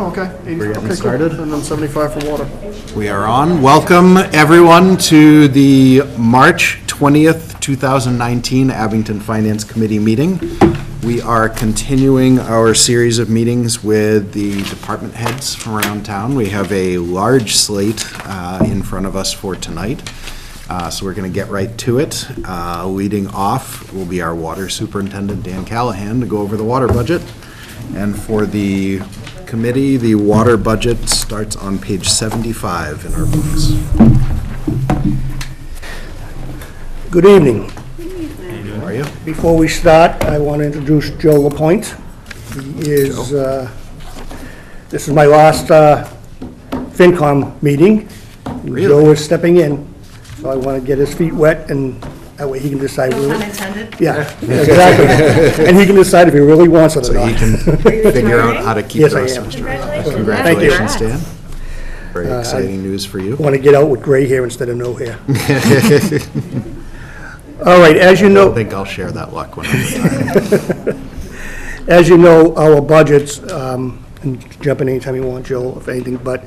Oh, okay. 80, We're getting okay, started. Cool. And then 75 for water. We are on. Welcome, everyone, to the March 20th, 2019 Abington Finance Committee meeting. We are continuing our series of meetings with the department heads from around town. We have a large slate in front of us for tonight, so we're going to get right to it. Leading off will be our water superintendent, Dan Callahan, to go over the water budget. And for the committee, the water budget starts on page 75 in our books. Good evening. How are you? Before we start, I want to introduce Joe LaPointe. He is, this is my last FinCom meeting. Really? Joe is stepping in, so I want to get his feet wet, and that way he can decide. No pun intended. Yeah, exactly. And he can decide if he really wants it or So not. he can figure out how to keep Yes, the I rest am. of us. Congratulations. Congratulations, Congrats. Dan. Very exciting news for you. I want to get out with gray hair instead of no hair. All right, as you I know. don't think I'll share that luck when I'm retired. As you know, our budgets, and jump in anytime you want, Joe, if anything, but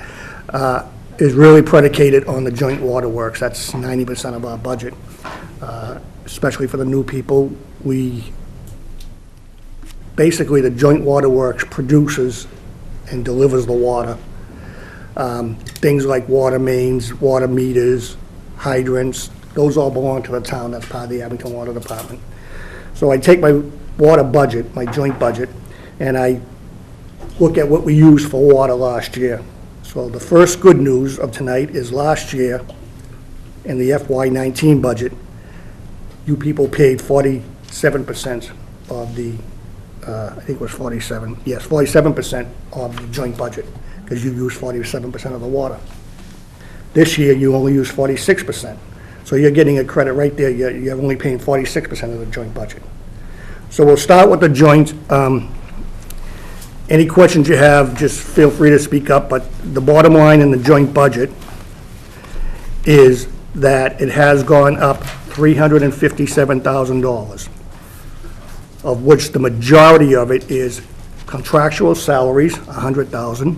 is really predicated on the joint waterworks. That's 90% of our budget. Especially for the new people, basically the joint waterworks produces and delivers the water. Things like water mains, water meters, hydrants, those all belong to the town. That's part of the Abington Water Department. So I take my water budget, my joint budget, and I look at what we used for water last year. So the first good news of tonight is last year, in the FY19 budget, you people paid 47% of the, I think it was 47, yes, 47% of the joint budget, because you used 47% of the water. This year, you only used 46%. So you're getting a credit right there. You're only paying 46% of the joint budget. So we'll start with the joint. Any questions you have, just feel free to speak up, but the bottom line in the joint budget is that it has gone up $357,000, of which the majority of it is contractual salaries, $100,000,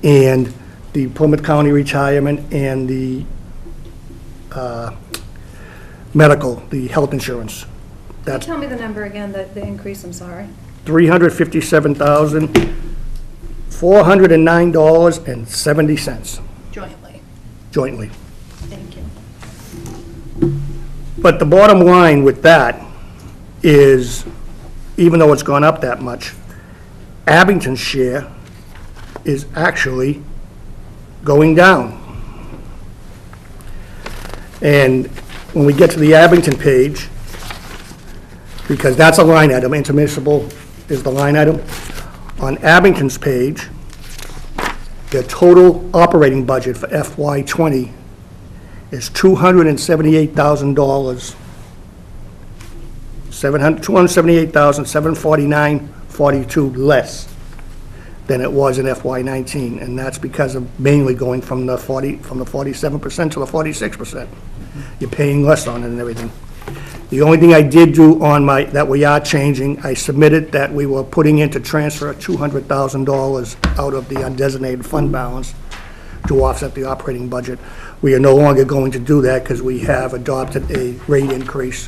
and the Plymouth County retirement and the medical, the health insurance. That's Tell me the number again, the increase, I'm sorry. $357,409.70 Jointly. jointly. Thank you. But the bottom line with that is, even though it's gone up that much, Abington's share is actually going down. And when we get to the Abington page, because that's a line item, intermunicipal is the line item, on Abington's page, the total operating budget for FY20 is $278,000, $278,749.42 less than it was in FY19, and that's because of mainly going from the 47% to the 46%. You're paying less on it and everything. The only thing I did do on that we are changing, I submitted that we were putting in to transfer $200,000 out of the undesignated fund balance to offset the operating budget. We are no longer going to do that because we have adopted a rate increase.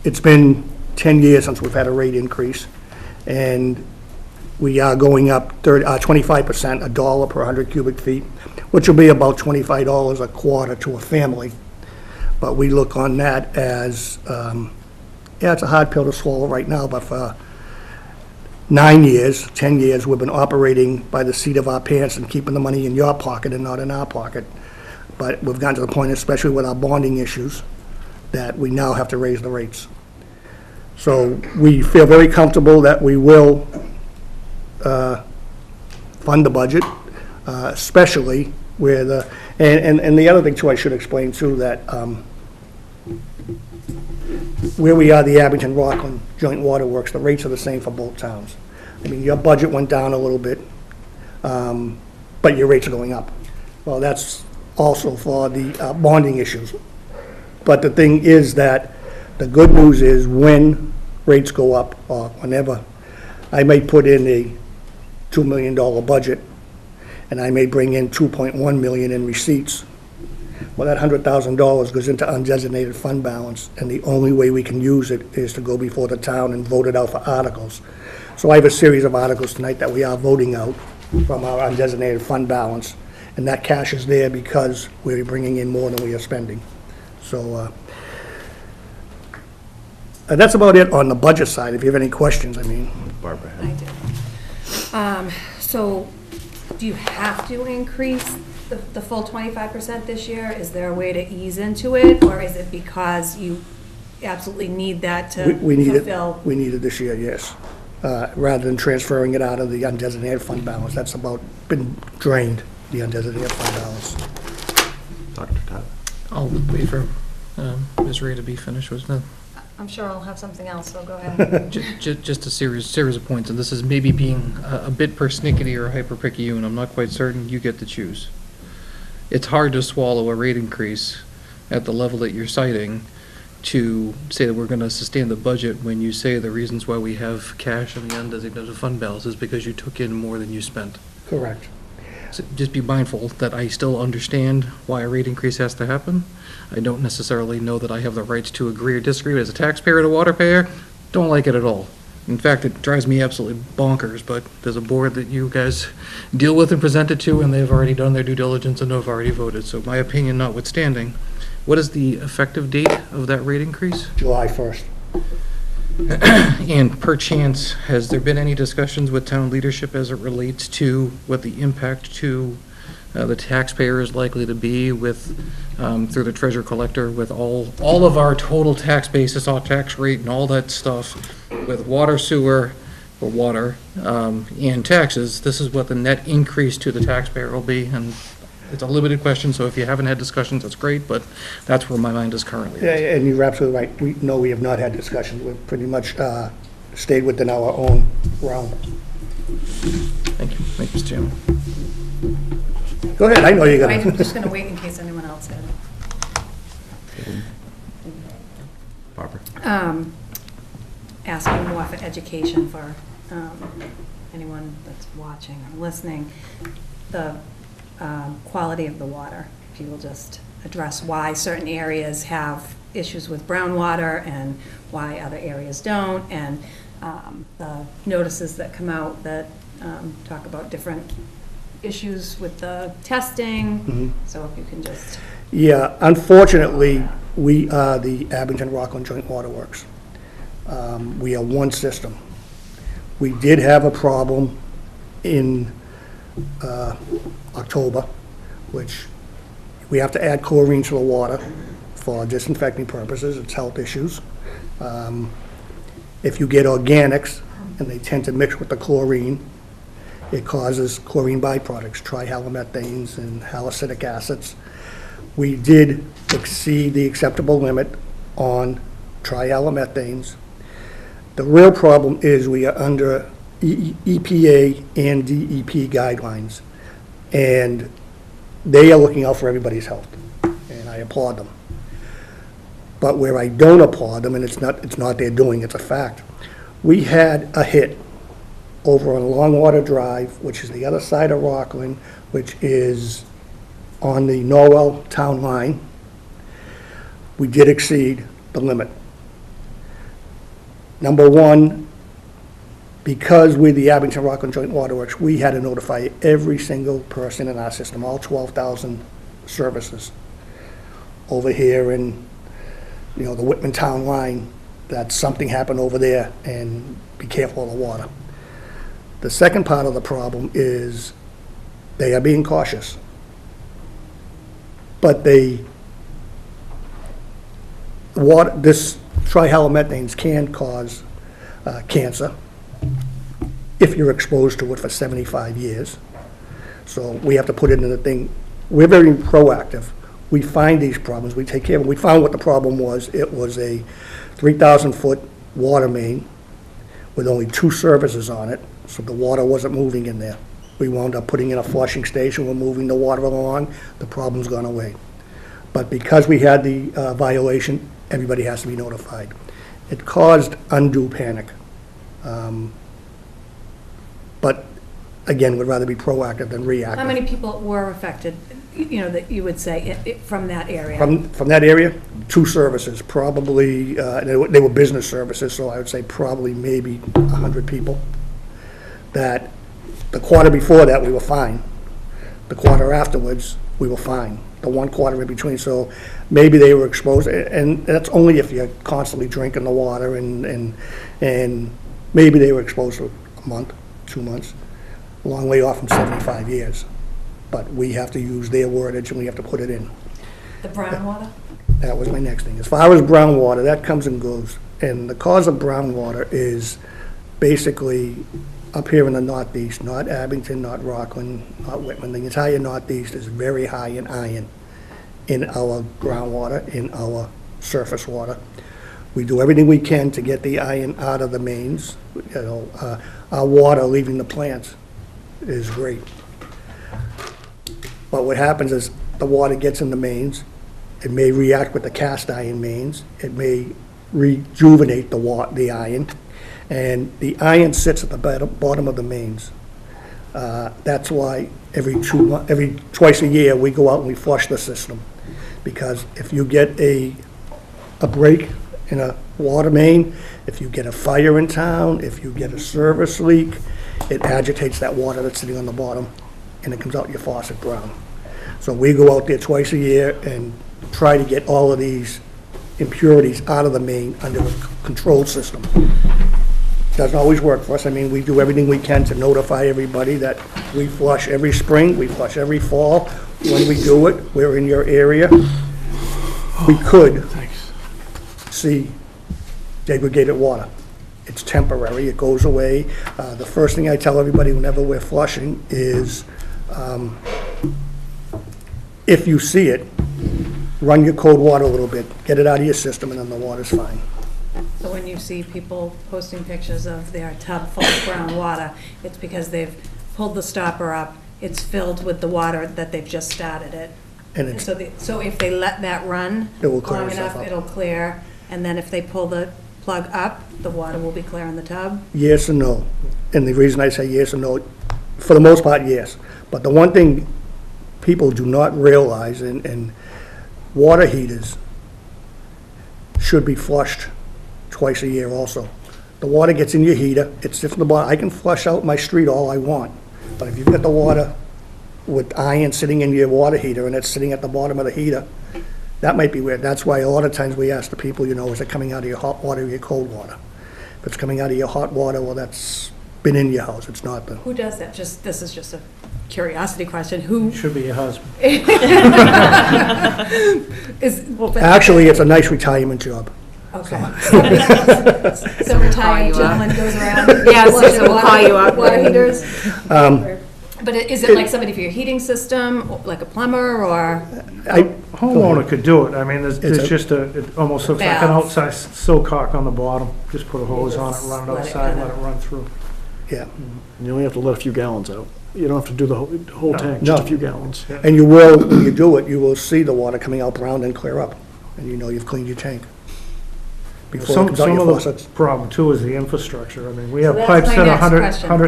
It's been 10 years since we've had a rate increase, and we are going up 25%, $1 per 100 cubic feet, which will be about $25 a quarter to a family. But we look on that as, it's a hard pill to swallow right now, but for 9 years, 10 years, we've been operating by the seat of our pants and keeping the money in your pocket and not in our pocket. But we've gotten to the point, especially with our bonding issues, that we now have to raise the rates. So we feel very comfortable that we will fund the budget, especially where and the other thing too, I should explain too, that where we are, the Abington Rockland Joint Waterworks, the rates are the same for both towns. I mean, your budget went down a little bit, but your rates are going up. Well, that's also for the bonding issues. But the thing is that the good news is when rates go up, or whenever, I may put in $2 million budget, and I may bring in 2.1 million in receipts. Well, that $100,000 goes into undesignated fund balance, and the only way we can use it is to go before the town and vote it out for articles. So I have a series of articles tonight that we are voting out from our undesignated fund balance, and that cash is there because we're bringing in more than we are spending. So, that's about it on the budget side. If you have any questions, I mean. Barbara. I do. So, do you have to increase the full 25% this year? Is there a way to ease into it, or is it because you absolutely need that to We need it, fulfill? we need it this year, yes. Rather than transferring it out of the undesignated fund balance. That's about been drained, the undesignated fund balance. Dr. Tyler. I'll wait for Ms. Ray to be finished, wasn't I'm sure I'll have something else, so go ahead. it? Just a series of points, and this is maybe being a bit persnickety or hyper-picky, and I'm not quite certain, you get to choose. It's hard to swallow a rate increase at the level that you're citing to say that we're going to sustain the budget when you say the reasons why we have cash in the undesignated fund balance is because you took in more than you spent. Correct. So just be mindful that I still understand why a rate increase has to happen. I don't necessarily know that I have the rights to agree or disagree. As a taxpayer and a water payer, don't like it at all. In fact, it drives me absolutely bonkers, but there's a board that you guys deal with and present it to, and they've already done their due diligence and have already voted. So my opinion notwithstanding, what is the effective date of that rate increase? July 1st. And per chance, has there been any discussions with town leadership as it relates to what the impact to the taxpayer is likely to be with, through the treasurer collector, with all of our total tax basis, our tax rate and all that stuff, with water, sewer, or water, and taxes? This is what the net increase to the taxpayer will be, and it's a limited question, so if you haven't had discussions, that's great, but that's where my mind is currently. Yeah, and you're absolutely right. We have not had discussions. We've pretty much stayed within our own realm. Thank you. Thank you, Mr. Chairman. Go ahead, I know you're I'm gonna. just going to wait in case anyone else had. Barbara. Asking more for education for anyone that's watching or listening, the quality of the water. If you will just address why certain areas have issues with brown water and why other areas don't, and the notices that come out that talk about different issues with the testing. So if you can just. Yeah, unfortunately, we are the Abington Rockland Joint Water Works. We are one system. We did have a problem in October, which we have to add chlorine to the water for disinfecting purposes. It's health issues. If you get organics and they tend to mix with the chlorine, it causes chlorine byproducts, trihalomethanes and halicylic acids. We did exceed the acceptable limit on trihalomethanes. The real problem is we are under EPA and DEP guidelines, and they are looking out for everybody's health, and I applaud them. But where I don't applaud them, and it's not their doing, it's a fact, we had a hit over on Longwater Drive, which is the other side of Rockland, which is on the Norwell town line. We did exceed the limit. Number one, because we're the Abington Rockland Joint Water Works, we had to notify every single person in our system, all 12,000 services over here in, the Whitman town line, that something happened over there, and be careful of the water. The second part of the problem is they are being cautious. But this trihalomethanes can cause cancer if you're exposed to it for 75 years. So we have to put it in the thing. We're very proactive. We find these problems, we take care of them. We found what the problem was. It was a 3,000-foot water main with only 2 services on it, so the water wasn't moving in there. We wound up putting in a flushing station, we're moving the water along, the problem's gone away. But because we had the violation, everybody has to be notified. It caused undue panic. But again, would rather be proactive than reactive. How many people were affected, that you would say, from that area? From that area, 2 services, probably, they were business services, so I would say probably maybe 100 people. That, the quarter before that, we were fine. The quarter afterwards, we were fine. The 1 quarter in between, so maybe they were exposed, and that's only if you're constantly drinking the water, and maybe they were exposed for a month, 2 months, a long way off from 75 years. But we have to use their wordage, and we have to put it in. The brown water? That was my next thing. As far as brown water, that comes and goes. And the cause of brown water is basically up here in the northeast, not Abington, not Rockland, not Whitman. The entire northeast is very high in iron in our groundwater, in our surface water. We do everything we can to get the iron out of the mains. Our water leaving the plants is great. But what happens is the water gets in the mains. It may react with the cast iron mains. It may rejuvenate the iron. And the iron sits at the bottom of the mains. That's why twice a year, we go out and we flush the system. Because if you get a break in a water main, if you get a fire in town, if you get a service leak, it agitates that water that's sitting on the bottom, and it comes out your faucet brown. So we go out there twice a year and try to get all of these impurities out of the main under a controlled system. Doesn't always work for us. I mean, we do everything we can to notify everybody that we flush every spring, we flush every fall. When we do it, we're in your area. We could see degraded water. It's temporary, it goes away. The first thing I tell everybody whenever we're flushing is, if you see it, run your cold water a little bit, get it out of your system, and then the water's fine. So when you see people posting pictures of their tub full of brown water, it's because they've pulled the stopper up, it's filled with the water that they've just started it. And it's, So if they let that run It will clear long itself enough, up. it'll clear, and then if they pull the plug up, the water will be clear in the tub? yes and no. And the reason I say yes and no, for the most part, yes. But the one thing people do not realize, and water heaters should be flushed twice a year also. The water gets in your heater, it sits in the bottom. I can flush out my street all I want, but if you've got the water with iron sitting in your water heater and it's sitting at the bottom of the heater, that might be weird. That's why a lot of times we ask the people, is it coming out of your hot water or your cold water? If it's coming out of your hot water, well, that's been in your house, it's not the... Who does that? This is just a curiosity question. Who Should be your husband. is... Actually, it's a nice retirement job. Okay. Some retired gentleman goes around. Yes, flushing so we'll call you up. Water heaters. But is it like somebody for your heating system, like a plumber, or? Homeowner could do it. I mean, It's there's a- just it almost looks like an Valve. outside silcock on the bottom. Just put a hose on it, run it Let it outside, kinda- let it run through. Yeah. You only have to let a few gallons out. You don't have to do the whole tank, No. just a few gallons. And you will, when you do it, you will see the water coming out brown and clear up, and you know you've cleaned your tank. Before it Some comes out your of the faucets. problem too is the infrastructure. I mean, we have that's pipes my that are next question.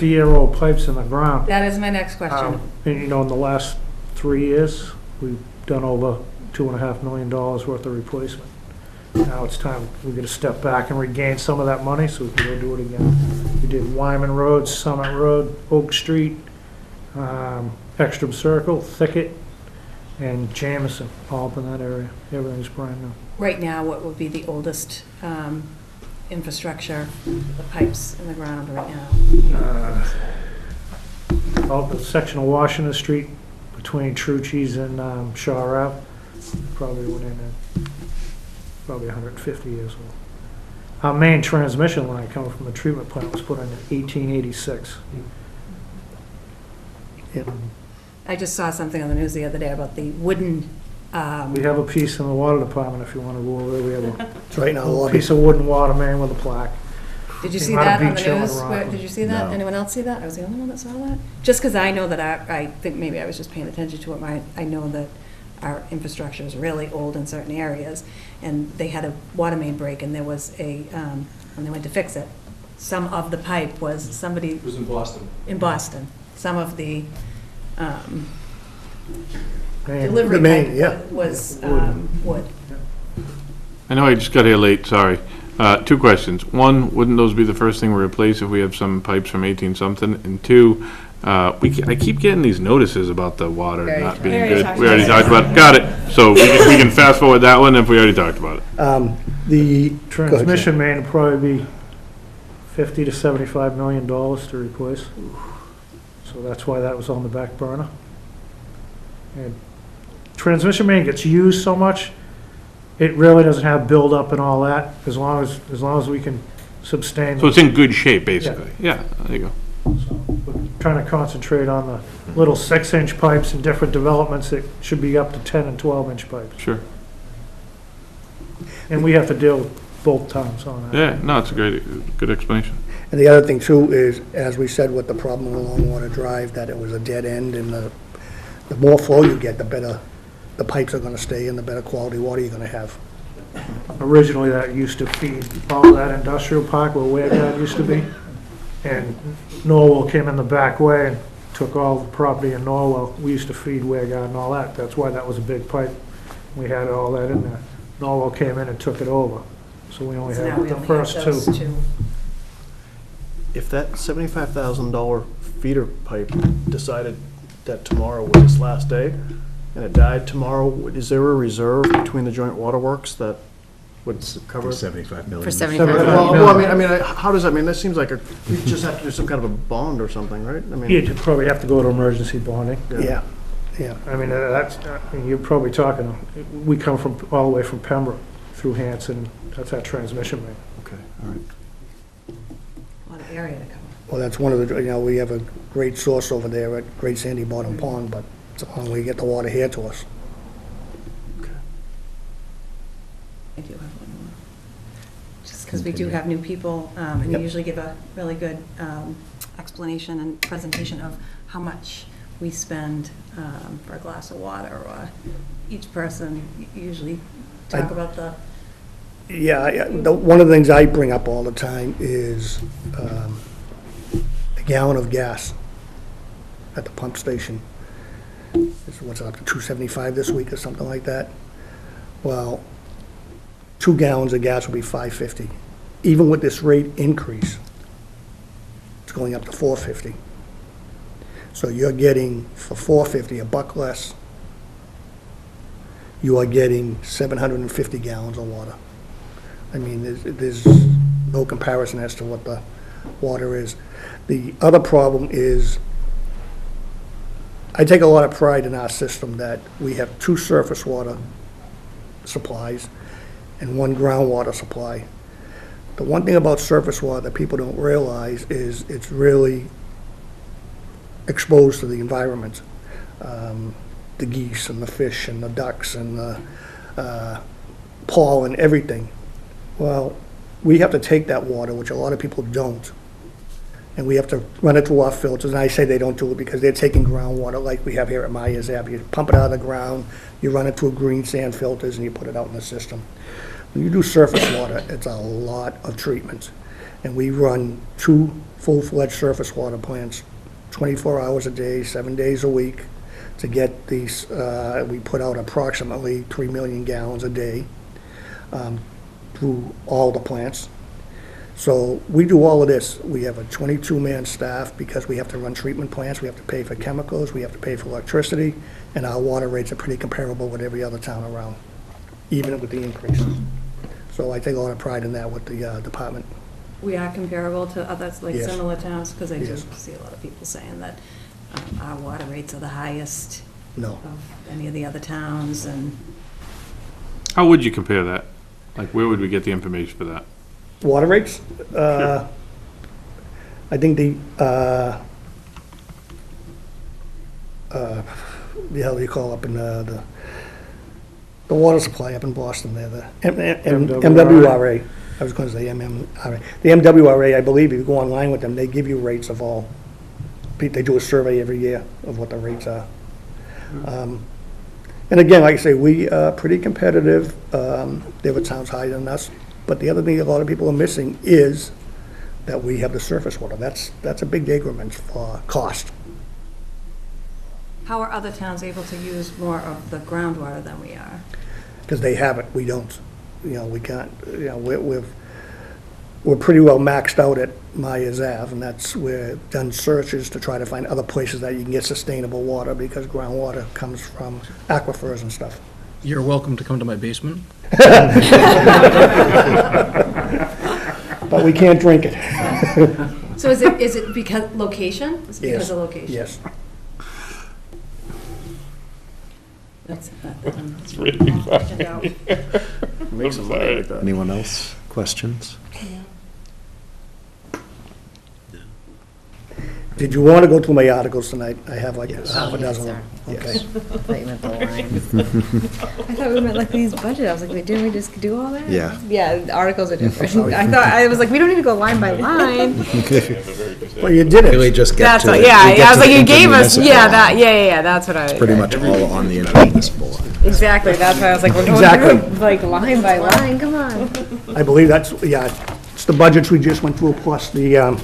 150-year-old pipes in the ground. That is my next question. And, in the last 3 years, we've done over $2.5 million worth of replacement. Now it's time, we gotta step back and regain some of that money so we can go do it again. We did Wyman Road, Summit Road, Oak Street, Ekstrom Circle, Thicket, and Jamison, all up in that area. Everything's brand new. Right now, what would be the oldest infrastructure, the pipes in the ground right now? Out the section of Washington Street between Trucci's and Shaw Ave, probably went in at probably 150 years old. Our main transmission line coming from the treatment plant was put in 1886. I just saw something on the news the other day about the wooden, We have a piece in the water department, if you want to go over there. We have It's right now, a the little lobby. piece of wooden water main with a plaque. did you see Not a that on the beach hill in news? Rockland. Did you see that? No. Anyone else see that? I was the only one that saw that? Just because I know that I think maybe I was just paying attention to it, I know that our infrastructure is really old in certain areas, and they had a water main break, and there was and they went to fix it, some of the pipe was somebody. It was in Boston. In Boston. Some of the Man, delivery The main, pipe yeah. was wood. I know I just got here late, sorry. Two questions. One, wouldn't those be the first thing we replace if we have some pipes from 18-something? And two, I keep getting these notices about the water not being already good. talked We already about talked about it. Got it. So we can fast forward that one if we already talked about it. The. go ahead, Jim. Transmission main would probably be $50 to $75 million to replace. So that's why that was on the back burner. And transmission main gets used so much, it really doesn't have buildup and all that, as long as we can sustain. So it's in good shape, basically. Yeah, there you go. So we're trying to concentrate on the little 6-inch pipes and different developments that should be up to 10 and 12-inch pipes. Sure. And we have to deal with both towns on that. Yeah, no, it's a good explanation. And the other thing too is, as we said with the problem along Water Drive, that it was a dead end, and the more flow you get, the better the pipes are gonna stay and the better quality water you're gonna have. Originally, that used to feed all that industrial park where Wareguard used to be. And Norwell came in the back way and took all the property in Norwell. We used to feed Wareguard and all that. That's why that was a big pipe. We had all that in there. Norwell came in and took it over. So we only So now have we the only have first those two. two. If that $75,000 feeder pipe decided that tomorrow was its last day, and it died tomorrow, is there a reserve between the joint waterworks that would cover? 75 million. For 75 Well, I mean, how does that mean? That seems like we just have to do some kind of a bond or something, right? I mean, You'd probably have to go to emergency bonding. Yeah, yeah. I mean, you're probably talking, we come from, all the way from Pembroke through Hanson. That's our transmission main. okay, all right. A lot of area to cover. Well, that's one of the, we have a great source over there at Great Sandy Bottom Pond, but it's when we get the water here to us. I do have one more. Just because we do have new people, and you Yep. usually give a really good explanation and presentation of how much we spend for a glass of water, or each person usually talk about the, Yeah, one of the things I bring up all the time is a gallon of gas at the pump station. What's it up to, $2.75 this week or something like that? Well, 2 gallons of gas will be $5.50. Even with this rate increase, it's going up to $4.50. So you're getting, for $4.50, a buck less, you are getting 750 gallons of water. I mean, there's no comparison as to what the water is. The other problem is, I take a lot of pride in our system that we have 2 surface water supplies and 1 groundwater supply. The one thing about surface water that people don't realize is it's really exposed to the environment. The geese and the fish and the ducks and the pollen, everything. Well, we have to take that water, which a lot of people don't, and we have to run it through our filters. And I say they don't do it because they're taking groundwater like we have here at Myers Ave. You pump it out of the ground, you run it through green sand filters, and you put it out in the system. When you do surface water, it's a lot of treatment. And we run 2 full-fledged surface water plants, 24 hours a day, 7 days a week, to get these, we put out approximately 3 million gallons a day through all the plants. So we do all of this. We have a 22-man staff because we have to run treatment plants, we have to pay for chemicals, we have to pay for electricity, and our water rates are pretty comparable with every other town around, even with the increases. So I take a lot of pride in that with the department. we are comparable to others, like Yes. similar towns, because I do Yes. see a lot of people saying that our water rates are the highest No. of any of the other towns, and How would you compare that? Like, where would we get the information for that? Water rates? I think the hell do you call up in the water supply up in Boston there, the MWRA. I was going to say MMRA. The MWRA, I believe, if you go online with them, they give you rates of all. They do a survey every year of what the rates are. And again, like I say, we are pretty competitive. There were towns higher than us. But the other thing a lot of people are missing is that we have the surface water. That's a big decrement for cost. How are other towns able to use more of the groundwater than we are? Because they have it, we don't. We can't, we're pretty well maxed out at Myers Ave, and we've done searches to try to find other places that you can get sustainable water, because groundwater comes from aquifers and stuff. You're welcome to come to my basement. But we can't drink it. So is it because location? Is it because Yes. of location? Yes. That's really Makes it look like that. Anyone else? Questions? Did you want to go through my articles tonight? I have like half a dozen of them. Okay. I thought you meant the lines. I thought we meant like these budget. I was like, wait, didn't we just do all that? Yeah. Yeah, the articles are different. I was like, we don't need to go line by line. Well, you did Really it. just get That's to what, it. yeah, We get I was to like, the you gave us, intermunicipal. yeah, that's what I. Pretty much all on the intermunicipal line. Exactly, that's why I was like, we're going Exactly. through like line by line, come on. I believe that's, yeah, it's the budgets we just went through, plus the,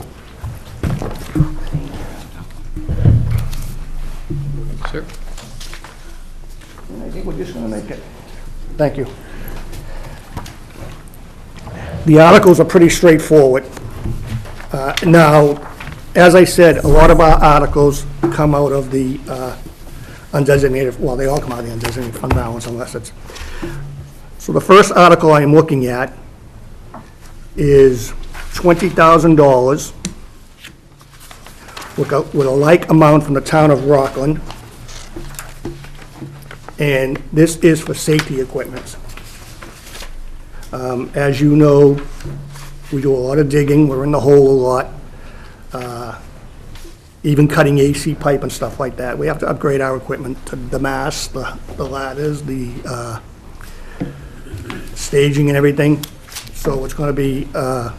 Sir? I think we're just gonna make it. Thank you. The articles are pretty straightforward. Now, as I said, a lot of our articles come out of the undesignated, well, they all come out of the undesignated fund balance unless it's. So the first article I am looking at is $20,000 with a like amount from the town of Rockland. And this is for safety equipment. As you know, we do a lot of digging, we're in the hole a lot, even cutting AC pipe and stuff like that. We have to upgrade our equipment to the masts, the ladders, the staging and everything. So it's gonna be a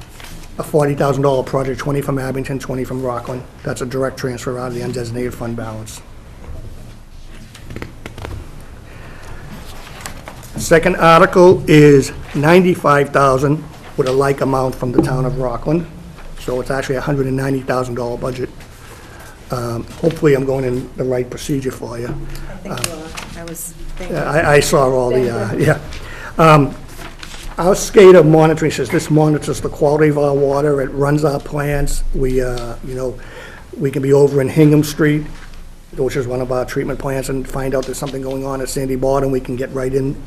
$40,000 project, 20 from Abington, 20 from Rockland. That's a direct transfer out of the undesignated fund balance. Second article is $95,000 with a like amount from the town of Rockland. So it's actually a $190,000 budget. Hopefully I'm going in the right procedure for you. I think you are. I was thinking. I saw all the, yeah. Our SCADA monitoring system, this monitors the quality of our water, it runs our plants. We can be over in Hingham Street, which is one of our treatment plants, and find out there's something going on at Sandy Bottom. We can get right in,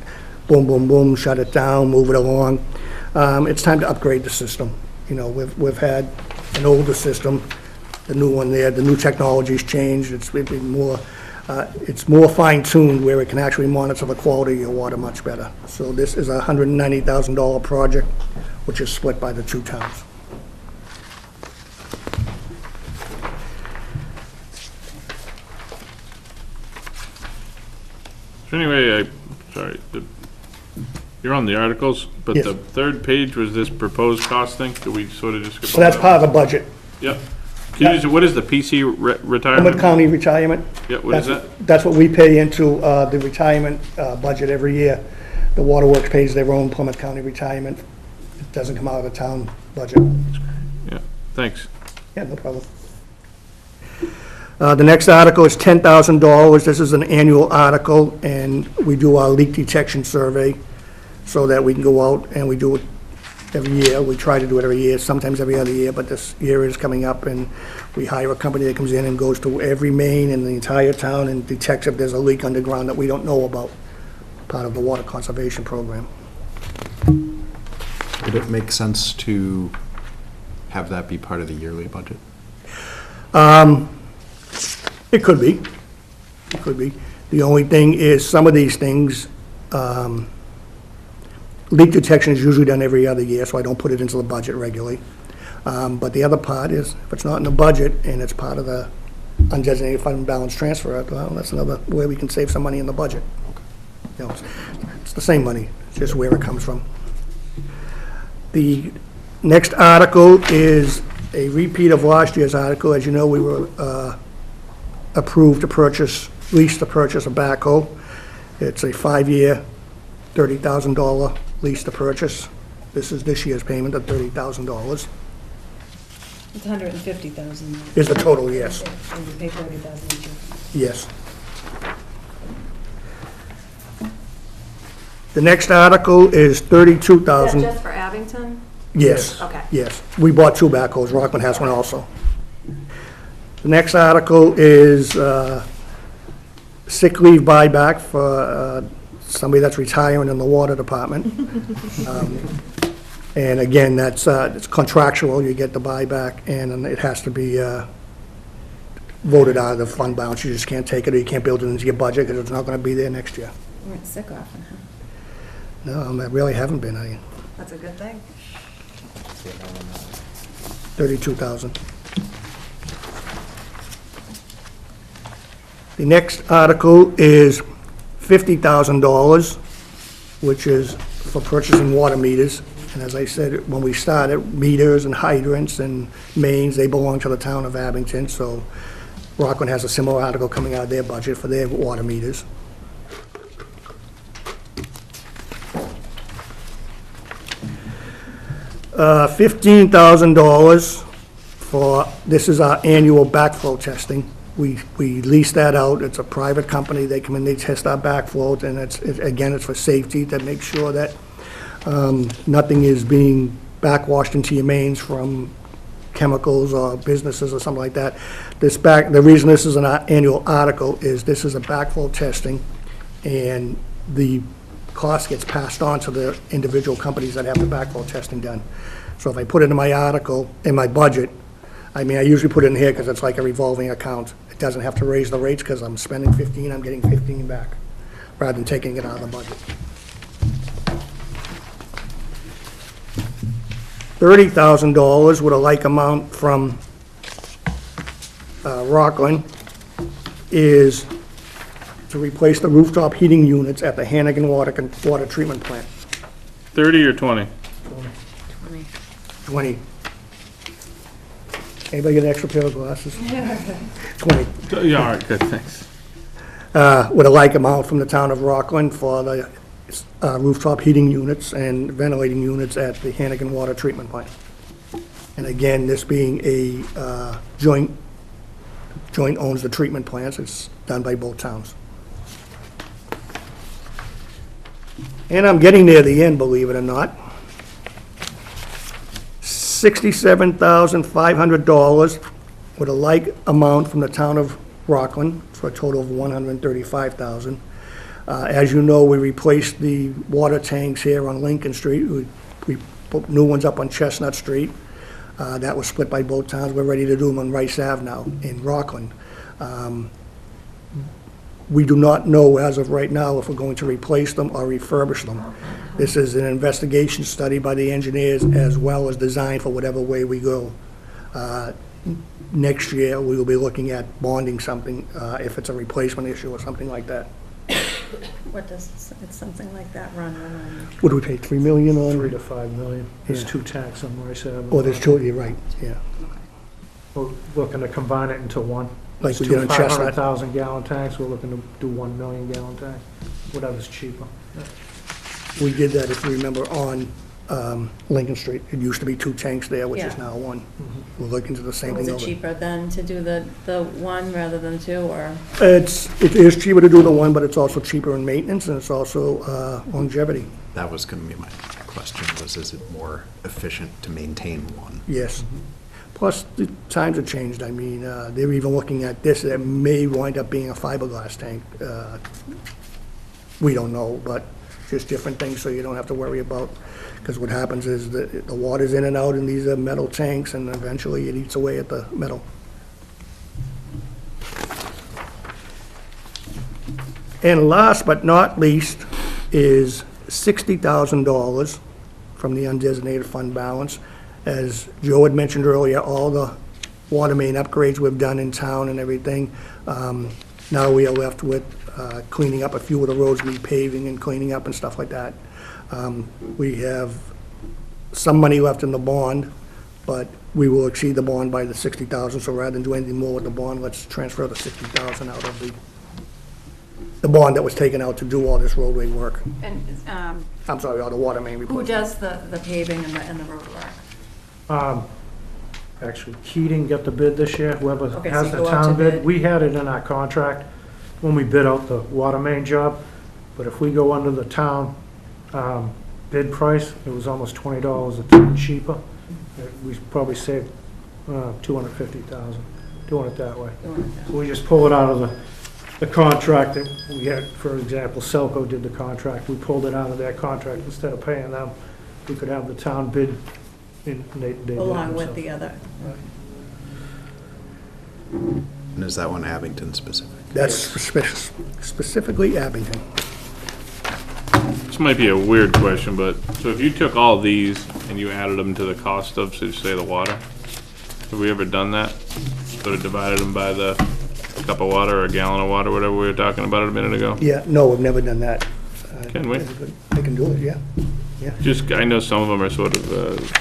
boom, boom, boom, shut it down, move it along. It's time to upgrade the system. We've had an older system, the new one there, the new technology's changed. It's been more, it's more fine-tuned where it can actually monitor the quality of your water much better. So this is a $190,000 project, which is split by the two towns. So anyway, you're on the articles, but Yes. the third page was this proposed costing, do we sort of just? So that's part of the budget. Yep. Can you just, what is the PC retirement? Plymouth County retirement. Yeah, what is that? That's what we pay into the retirement budget every year. The Waterworks pays their own Plymouth County retirement. It doesn't come out of the town budget. Yeah, thanks. Yeah, no problem. The next article is $10,000. This is an annual article, and we do our leak detection survey so that we can go out and we do it every year. We try to do it every year, sometimes every other year, but this year is coming up, and we hire a company that comes in and goes to every main in the entire town and detects if there's a leak underground that we don't know about, part of the water conservation program. Would it make sense to have that be part of the yearly budget? It could be. It could be. The only thing is, some of these things, leak detection is usually done every other year, so I don't put it into the budget regularly. But the other part is, if it's not in the budget and it's part of the undesignated fund balance transfer, well, that's another way we can save some money in the budget. It's the same money, it's just where it comes from. The next article is a repeat of last year's article. As you know, we were approved to lease to purchase a backhoe. It's a 5-year, $30,000 lease to purchase. This is this year's payment of $30,000. It's 150,000. is the total, yes, And you pay 30,000 each year. yes. The next article is Is that 32,000. just for Abington? Yes. Okay. Yes. We bought 2 backhoes. Rockland has one also. The next article is sick leave buyback for somebody that's retiring in the water department. And again, that's, it's contractual. You get the buyback, and it has to be voted out of the fund balance. You just can't take it, or you can't build it into your budget, because it's not going to be there next year. You weren't sick often, huh? No, I really haven't been. That's a good thing. 32,000. The next article is $50,000, which is for purchasing water meters. And as I said, when we started, meters and hydrants and mains, they belong to the town of Abington, so Rockland has a similar article coming out of their budget for their water meters. $15,000 for, this is our annual backflow testing. We lease that out. It's a private company. They come in, they test our backflows, and again, it's for safety, to make sure that nothing is being backwashed into your mains from chemicals or businesses or something like that. The reason this is an annual article is this is a backflow testing, and the cost gets passed on to the individual companies that have the backflow testing done. So if I put it in my article, in my budget, I mean, I usually put it in here because it's like a revolving account. It doesn't have to raise the rates because I'm spending 15, I'm getting 15 back, rather than taking it out of the budget. $30,000 with a like amount from Rockland is to replace the rooftop heating units at the Hannigan water treatment plant. 30 or 20? 20. Anybody get an extra pair of glasses? 20. Yeah, all right, good, thanks. With a like amount from the town of Rockland for the rooftop heating units and ventilating units at the Hannigan water treatment plant. And again, this being a joint owns the treatment plants, it's done by both towns. And I'm getting near the end, believe it or not. $67,500 with a like amount from the town of Rockland for a total of $135,000. As you know, we replaced the water tanks here on Lincoln Street. We put new ones up on Chestnut Street. That was split by both towns. We're ready to do them on Rice Ave now in Rockland. We do not know as of right now if we're going to replace them or refurbish them. This is an investigation study by the engineers as well as design for whatever way we go. Next year, we will be looking at bonding something if it's a replacement issue or something like that. What does, it's something like that run on? What do we pay, 3 million on? 3 to 5 million. There's Yeah. 2 tanks on Rice Avenue. Oh, there's two, you're right, yeah. We're looking to combine it into one. Like There's we 2 did on Chestnut. 500,000 gallon tanks, we're looking to do 1 million gallon tank, whatever's cheaper. We did that, if you remember, on Lincoln Street. It used to be 2 tanks there, which is Yeah. now 1. We're looking to the same Was thing it over. cheaper then to do the one rather than 2, or? It is cheaper to do the one, but it's also cheaper in maintenance, and it's also longevity. That was going to be my question, is it more efficient to maintain one? Yes. Plus, the times have changed. I mean, they're even looking at this, that may wind up being a fiberglass tank. We don't know, but just different things so you don't have to worry about, because what happens is the water's in and out, and these are metal tanks, and eventually it eats away at the metal. And last but not least is $60,000 from the undesignated fund balance. As Joe had mentioned earlier, all the water main upgrades we've done in town and everything, now we are left with cleaning up a few of the roads, repaving and cleaning up and stuff like that. We have some money left in the bond, but we will exceed the bond by the $60,000, so rather than do anything more with the bond, let's transfer the $60,000 out of the bond that was taken out to do all this roadway work. And I'm sorry, all the water main who replacement. does the paving and the road work? Actually, Keating got the bid this year, whoever Okay, so has you the go out to town bid. bid. We had it in our contract when we bid out the water main job, but if we go under the town bid price, it was almost $20 a ton cheaper. We probably saved $250,000 doing it that way. So we just pull it out of the contract that we had, for example, Selco did the contract. We pulled it out of their contract. Instead of paying them, we could have the town bid and they did it Along with themselves. the other. And is that one Abington specific? That's specifically Abington. This might be a weird question, but, so if you took all these and you added them to the cost of, say, the water, have we ever done that? Sort of divided them by the cup of water or a gallon of water, whatever we were talking about a minute ago? Yeah, no, we've never done that. Can we? I can do it, yeah. Just, I know some of them are sort of,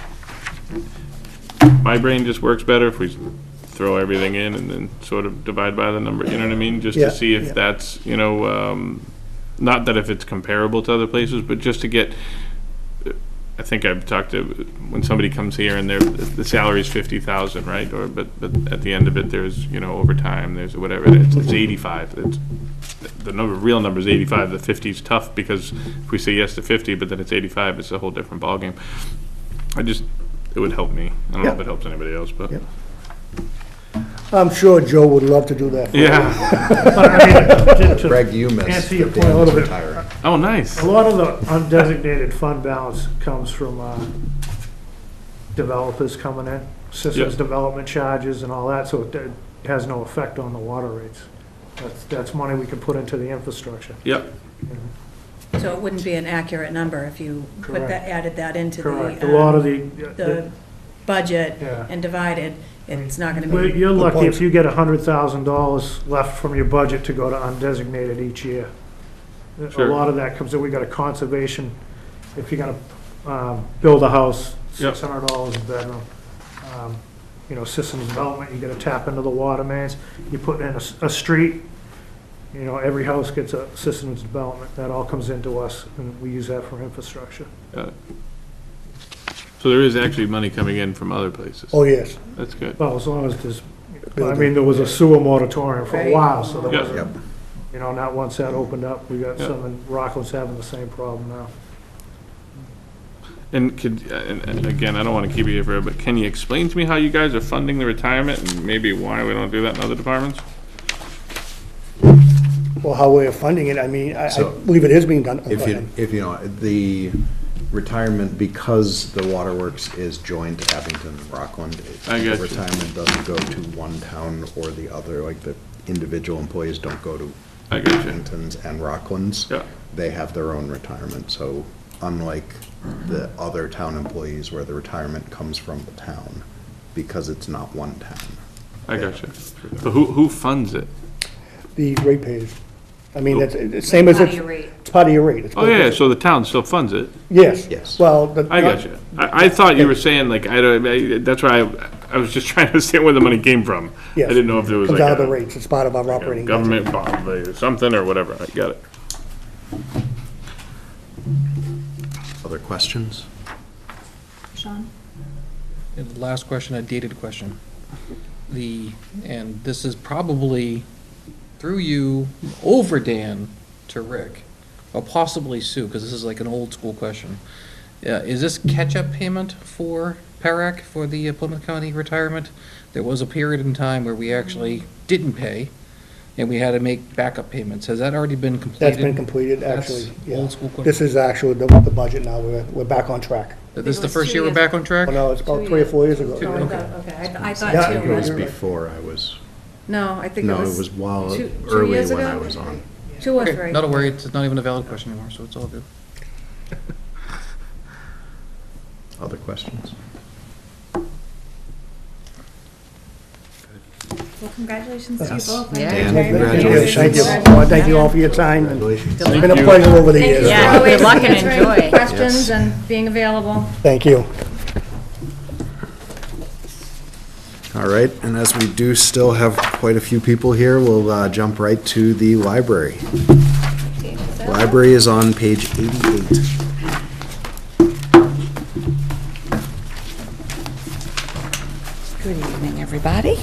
my brain just works better if we throw everything in and then sort of divide by the number, you know what I mean? Just Yeah, to see yeah. if that's, not that if it's comparable to other places, but just to get, I think I've talked to, when somebody comes here and the salary's 50,000, right? But at the end of it, there's, overtime, there's whatever, it's 85. It's, the real number is 85, the 50 is tough because if we say yes to 50, but then it's 85, it's a whole different ballgame. It would help me. I don't know if Yeah. it helps anybody else, but. Yeah. I'm sure Joe would love to do that. for you. Yeah. But, I mean, to Greg, you missed. answer your that point a Dan little is bit. retiring. Oh, nice. A lot of the undesignated fund balance comes from developers coming in, systems Yep. development charges and all that, so it has no effect on the water rates. That's money we can put into the infrastructure. Yep. So it wouldn't be an accurate number if you put that, Correct. added that into Correct. the, A lot of the budget Yeah. and divided, it's not gonna Well, be, you're lucky point. if you get $100,000 left from your budget to go to undesignated each year. A Sure. lot of that comes in, we got a conservation, if you're gonna build a house, Yep. $600 a bedroom. Systems development, you gotta tap into the water mains. You put in a street, every house gets a systems development. That all comes into us, and we use that for infrastructure. Got it. So there is actually money coming in from other places. Oh, yes. That's good. Well, as long as there's, there was a sewer moratorium for a Right. while, so there Yep. wasn't. Yep. Not once that opened up, we got Yeah. some, and Rockland's having the same problem now. And and again, I don't want to keep you here forever, but can you explain to me how you guys are funding the retirement and maybe why we don't do that in other departments? Well, how we're funding it, I mean, I So- believe it is being done. If you know, the retirement, because the waterworks is joined to Abington and Rockland, I the get you. retirement doesn't go to one town or the other, like the individual employees don't go to I get you. Abington's and Rockland's. Yeah. They have their own retirement, so unlike the other town employees where the retirement comes from the town, because it's not one town. I got you. But who funds it? The ratepayers. I mean, it's same as part of it's, your rate. it's part of your rate. It's Oh, yeah, built so the town still funds it. in. Yes. Yes. Well, I got you. I thought you were saying, like, that's why I was just trying to understand where the money came from. I Yes. didn't know if there was Comes like out of the a rates. It's part of our operating budget. government bond or something or whatever. I got it. Other questions? Sean? And the last question, a dated question. And this is probably through you, over Dan, to Rick, or possibly Sue, because this is like an old school question. Is this catch-up payment for PERAC, for the Plymouth County retirement? There was a period in time where we actually didn't pay, and we had to make backup payments. Has that already been completed? That's been completed, That's actually. yeah. old school question. This is actually the budget now. We're back on track. Is this it the was first 2 year we're years back on track? Oh, no, it's about 2 3 or 4 years ago. Oh, I thought- Okay, I Yeah, thought It two was were, before I was, no, I think it no, was. it was while, two early years when ago? I was on. 2 or Okay, 3. not to worry, it's not even a valid question anymore, so it's all good. Other questions? Well, congratulations to you Yes. both. Dan, Thank you. congratulations. Thank you. I want to thank you all for your time. and Congratulations. It's been a pleasure over the years. Yeah, Good luck and answering enjoy. Questions Yes. and being available. Thank you. All right, and as we do still have quite a few people here, we'll jump right to the library. Library is on page 88. Good everybody.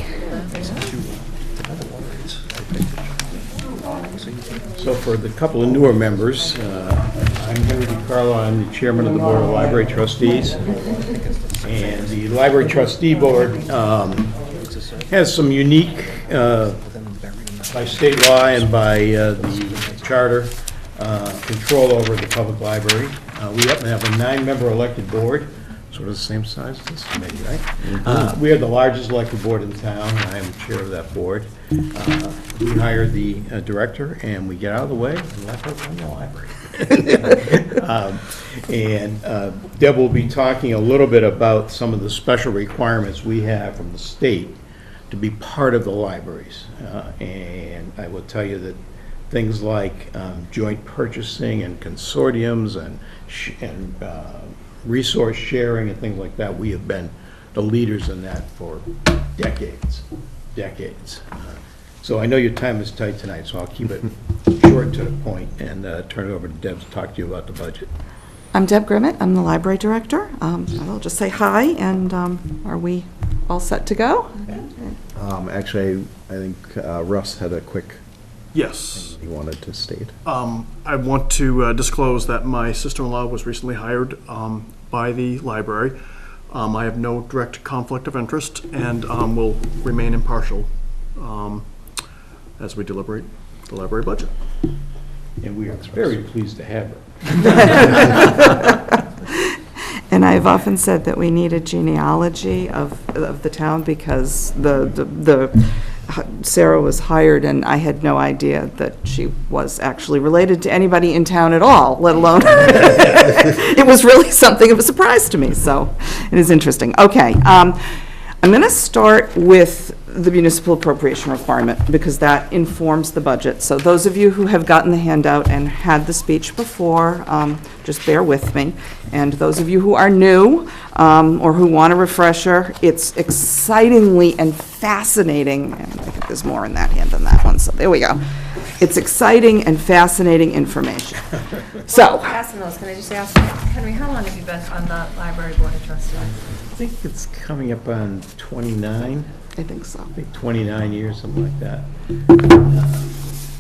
So for the couple of newer members, I'm Henry DiCarlo, I'm the chairman of the Board of Library Trustees. And the Library Trustee Board has some unique, by state law and by the charter, control over the public library. We happen to have a 9-member elected board, sort of the same size as this committee, right? We are the largest elected board in town, and I am chair of that board. We hire the director, and we get out of the way and let her run the library. Deb will be talking a little bit about some of the special requirements we have from the state to be part of the libraries. And I will tell you that things like joint purchasing and consortiums and resource sharing and things like that, we have been the leaders in that for decades. So I know your time is tight tonight, so I'll keep it short to the point and turn it over to Deb to talk to you about the budget. I'm Deb Grimmett. I'm the library director. I'll just say hi, and are we all set to go? Actually, I think Russ had a quick Yes. thing he wanted to state. I want to disclose that my sister-in-law was recently hired by the library. I have no direct conflict of interest and will remain impartial as we deliberate the library budget. And we are very pleased to have her. And I've often said that we need a genealogy of the town because Sarah was hired and I had no idea that she was actually related to anybody in town at all, let alone, it was really something of a surprise to me, so it is interesting. Okay, I'm going to start with the municipal appropriation requirement because that informs the budget. So those of you who have gotten the handout and had the speech before, just bear with me. And those of you who are new or who want a refresher, it's excitingly and fascinating, and I think there's more in that hand than that one, so there we go. It's exciting and fascinating information. So. Passing those, can I just ask, Henry, how long have you been on the library board of trustees? I think it's coming up on 29. I think so. I think 29 years, something like that.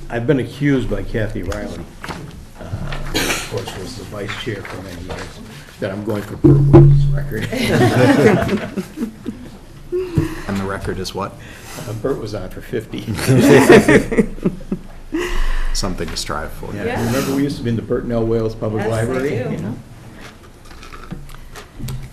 I've been accused by Kathy Riley, who of course was the vice chair for many years, that I'm going for Burt Wills' record. And the record is what? Burt was on for 50. Something to strive for. Yeah. Remember, we used to be in the Burton L. Wales Public Library? I do. You know?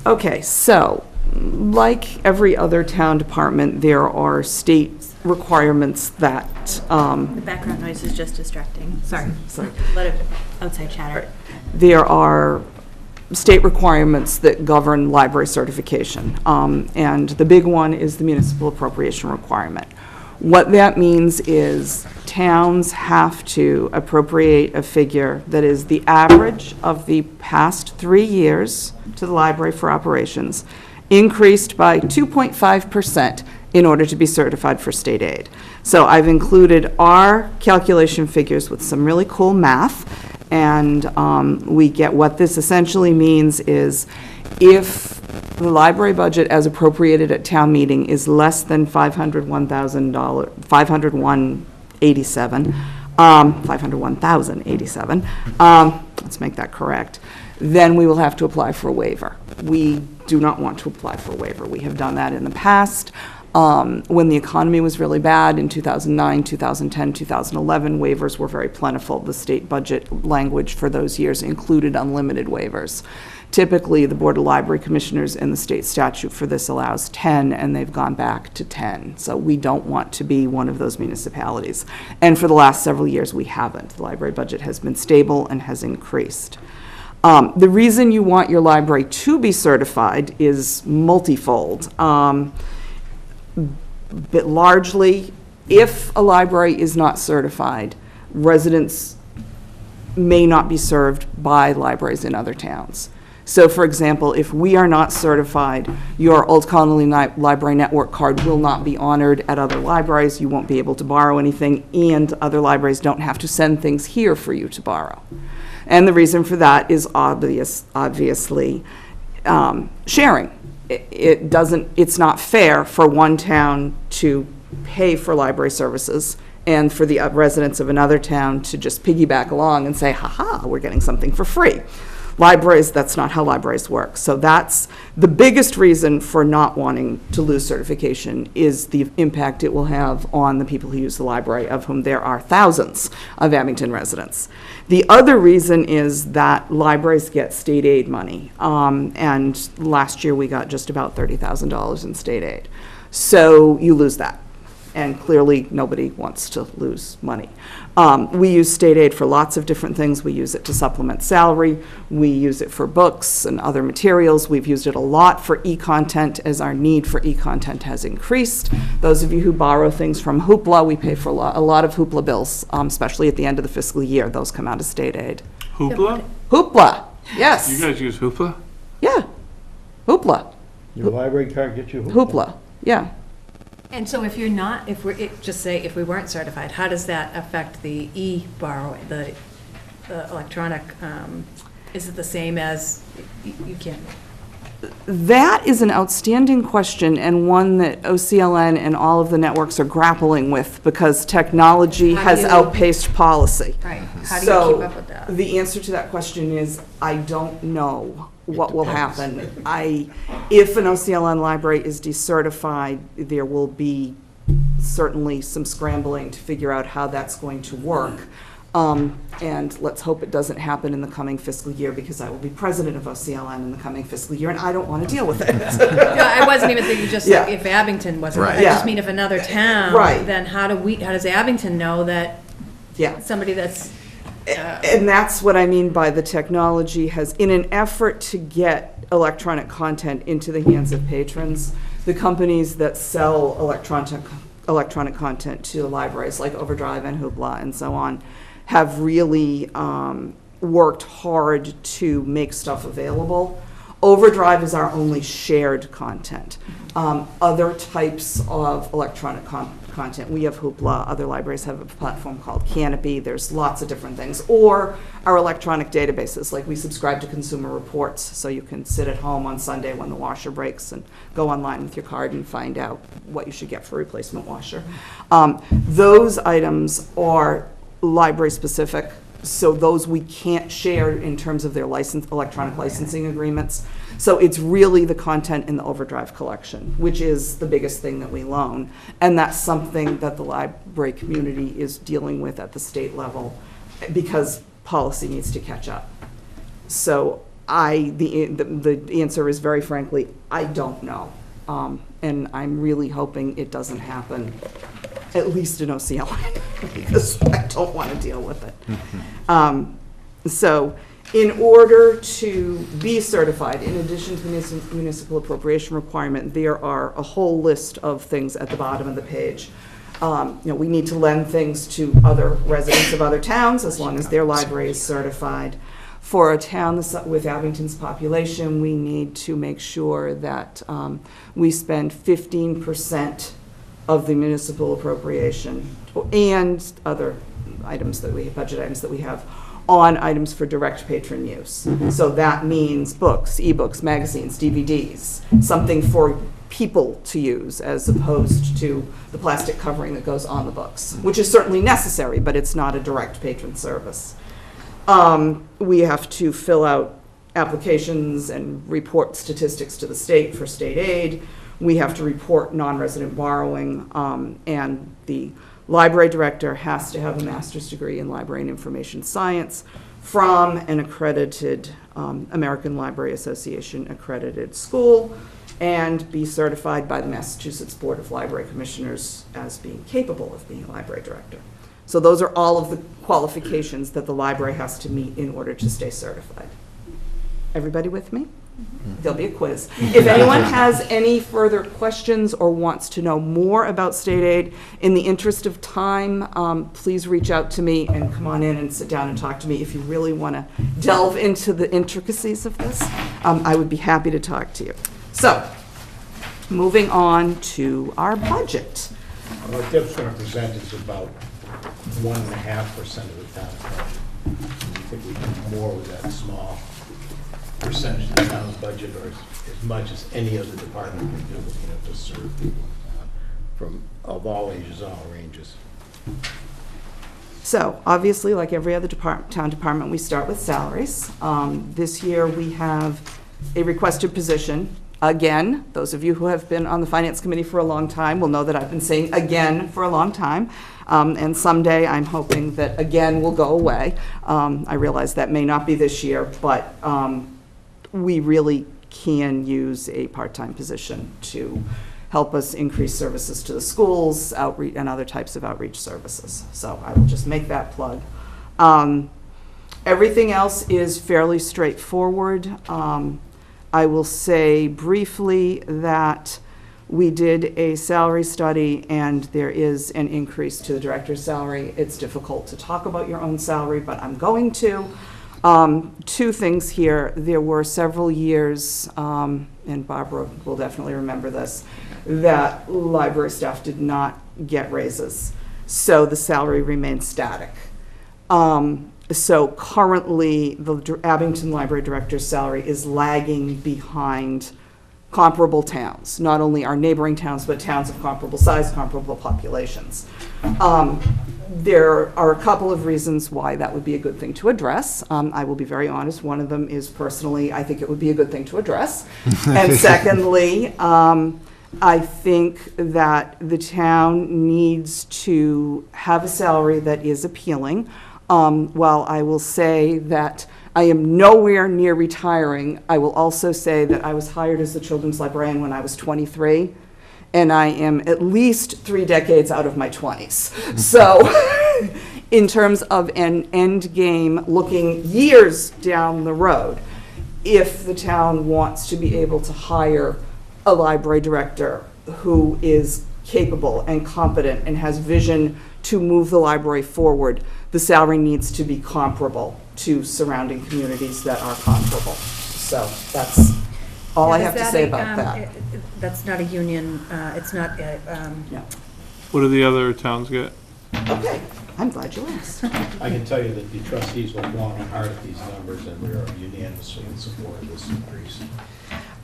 Okay, so, like every other town department, there are state requirements that, The background noise is just distracting. Sorry. A lot of outside chatter. there are state requirements that govern library certification. And the big one is the municipal appropriation requirement. What that means is towns have to appropriate a figure that is the average of the past 3 years to the library for operations, increased by 2.5% in order to be certified for state aid. So I've included our calculation figures with some really cool math, and we get what this essentially means is if the library budget as appropriated at town meeting is less than $501,087, let's make that correct, then we will have to apply for a waiver. We do not want to apply for a waiver. We have done that in the past. When the economy was really bad in 2009, 2010, 2011, waivers were very plentiful. The state budget language for those years included unlimited waivers. Typically, the Board of Library Commissioners and the state statute for this allows 10, and they've gone back to 10. So we don't want to be one of those municipalities. And for the last several years, we haven't. The library budget has been stable and has increased. The reason you want your library to be certified is multifold. But largely, if a library is not certified, residents may not be served by libraries in other towns. So, for example, if we are not certified, your Old Colony Library Network card will not be honored at other libraries. You won't be able to borrow anything, and other libraries don't have to send things here for you to borrow. And the reason for that is obviously sharing. it's not fair for one town to pay for library services and for the residents of another town to just piggyback along and say, ha-ha, we're getting something for free. Libraries, that's not how libraries work. So that's the biggest reason for not wanting to lose certification, is the impact it will have on the people who use the library, of whom there are thousands of Abington residents. The other reason is that libraries get state aid money, and last year we got just about $30,000 in state aid. So you lose that. And clearly, nobody wants to lose money. We use state aid for lots of different things. We use it to supplement salary. We use it for books and other materials. We've used it a lot for e-content as our need for e-content has increased. Those of you who borrow things from Hoopla, we pay for a lot of Hoopla bills, especially at the end of the fiscal year. Those come out of state aid. Hoopla? Hoopla, yes. You guys use Hoopla? Yeah, Hoopla, Your library card gets you Hoopla, yeah. And so if you're not, just say, if we weren't certified, how does that affect the e-borrowing, the electronic, is it the same as, you can't? That is an outstanding question, and one that OCLN and all of the networks are grappling with, because technology How do has you- outpaced policy. Right, how do you keep up with that? So, the answer to that question is, I don't know what will happen. If an OCLN library is decertified, there will be certainly some scrambling to figure out how that's going to work. And let's hope it doesn't happen in the coming fiscal year, because I will be president of OCLN in the coming fiscal year, and I don't want to deal with it. No, I wasn't even thinking just Yeah. if Abington wasn't, Right. I just Yeah. mean if another town, Right. then how does Abington know that Yeah. somebody that's, And that's what I mean by the technology has, in an effort to get electronic content into the hands of patrons, the companies that sell electronic content to libraries, like Overdrive and Hoopla and so on, have really worked hard to make stuff available. Overdrive is our only shared content. Other types of electronic content, we have Hoopla, other libraries have a platform called Canopy, there's lots of different things. Or our electronic databases, like we subscribe to Consumer Reports, so you can sit at home on Sunday when the washer breaks and go online with your card and find out what you should get for a replacement washer. Those items are library-specific, so those we can't share in terms of their electronic licensing agreements. So it's really the content in the Overdrive collection, which is the biggest thing that we loan. And that's something that the library community is dealing with at the state level, because policy needs to catch up. So the answer is, very frankly, I don't know. And I'm really hoping it doesn't happen, at least in OCLN, because I don't want to deal with it. So in order to be certified, in addition to the municipal appropriation requirement, there are a whole list of things at the bottom of the page. We need to lend things to other residents of other towns, as long as their library is certified. For a town with Abington's population, we need to make sure that we spend 15% of the municipal appropriation and other items that budget items that we have, on items for direct patron use. So that means books, ebooks, magazines, DVDs, something for people to use, as opposed to the plastic covering that goes on the books, which is certainly necessary, but it's not a direct patron service. We have to fill out applications and report statistics to the state for state aid. We have to report non-resident borrowing, and the library director has to have a master's degree in library and information science from an accredited American Library Association accredited school, and be certified by the Massachusetts Board of Library Commissioners as being capable of being a library director. So those are all of the qualifications that the library has to meet in order to stay certified. Everybody with me? There'll be a quiz. If anyone has any further questions or wants to know more about state aid, in the interest of time, please reach out to me and come on in and sit down and talk to me. If you really want to delve into the intricacies of this, I would be happy to talk to you. So, moving on to our budget. What Deb's going to present is about 1.5% of the town budget. We think we can do more with that small percentage of the town's budget, or as much as any other department can do, to serve people from, of all ages, all ranges. So, obviously, like every other town department, we start with salaries. This year, we have a requested position. Again, those of you who have been on the Finance Committee for a long time will know that I've been saying again for a long time. And someday, I'm hoping that again will go away. I realize that may not be this year, but we really can use a part-time position to help us increase services to the schools, outreach, and other types of outreach services. So I will just make that plug. Everything else is fairly straightforward. I will say briefly that we did a salary study, and there is an increase to the director's salary. It's difficult to talk about your own salary, but I'm going to. Two things here. There were several years, and Barbara will definitely remember this, that library staff did not get raises. So the salary remained static. So currently, the Abington Library Director's salary is lagging behind comparable towns, not only our neighboring towns, but towns of comparable size, comparable populations. There are a couple of reasons why that would be a good thing to address. I will be very honest. One of them is personally, I think it would be a good thing to address. And secondly, I think that the town needs to have a salary that is appealing. While I will say that I am nowhere near retiring, I will also say that I was hired as the children's librarian when I was 23, and I am at least 3 decades out of my 20s. So in terms of an end game, looking years down the road, if the town wants to be able to hire a library director who is capable and competent and has vision to move the library forward, the salary needs to be comparable to surrounding communities that are comparable. So that's all I have to say about that. That's not a union, it's not, No. What do the other towns get? Okay, I'm glad you asked. I can tell you that the trustees look long and hard at these numbers, and we are unanimously in support of this increase.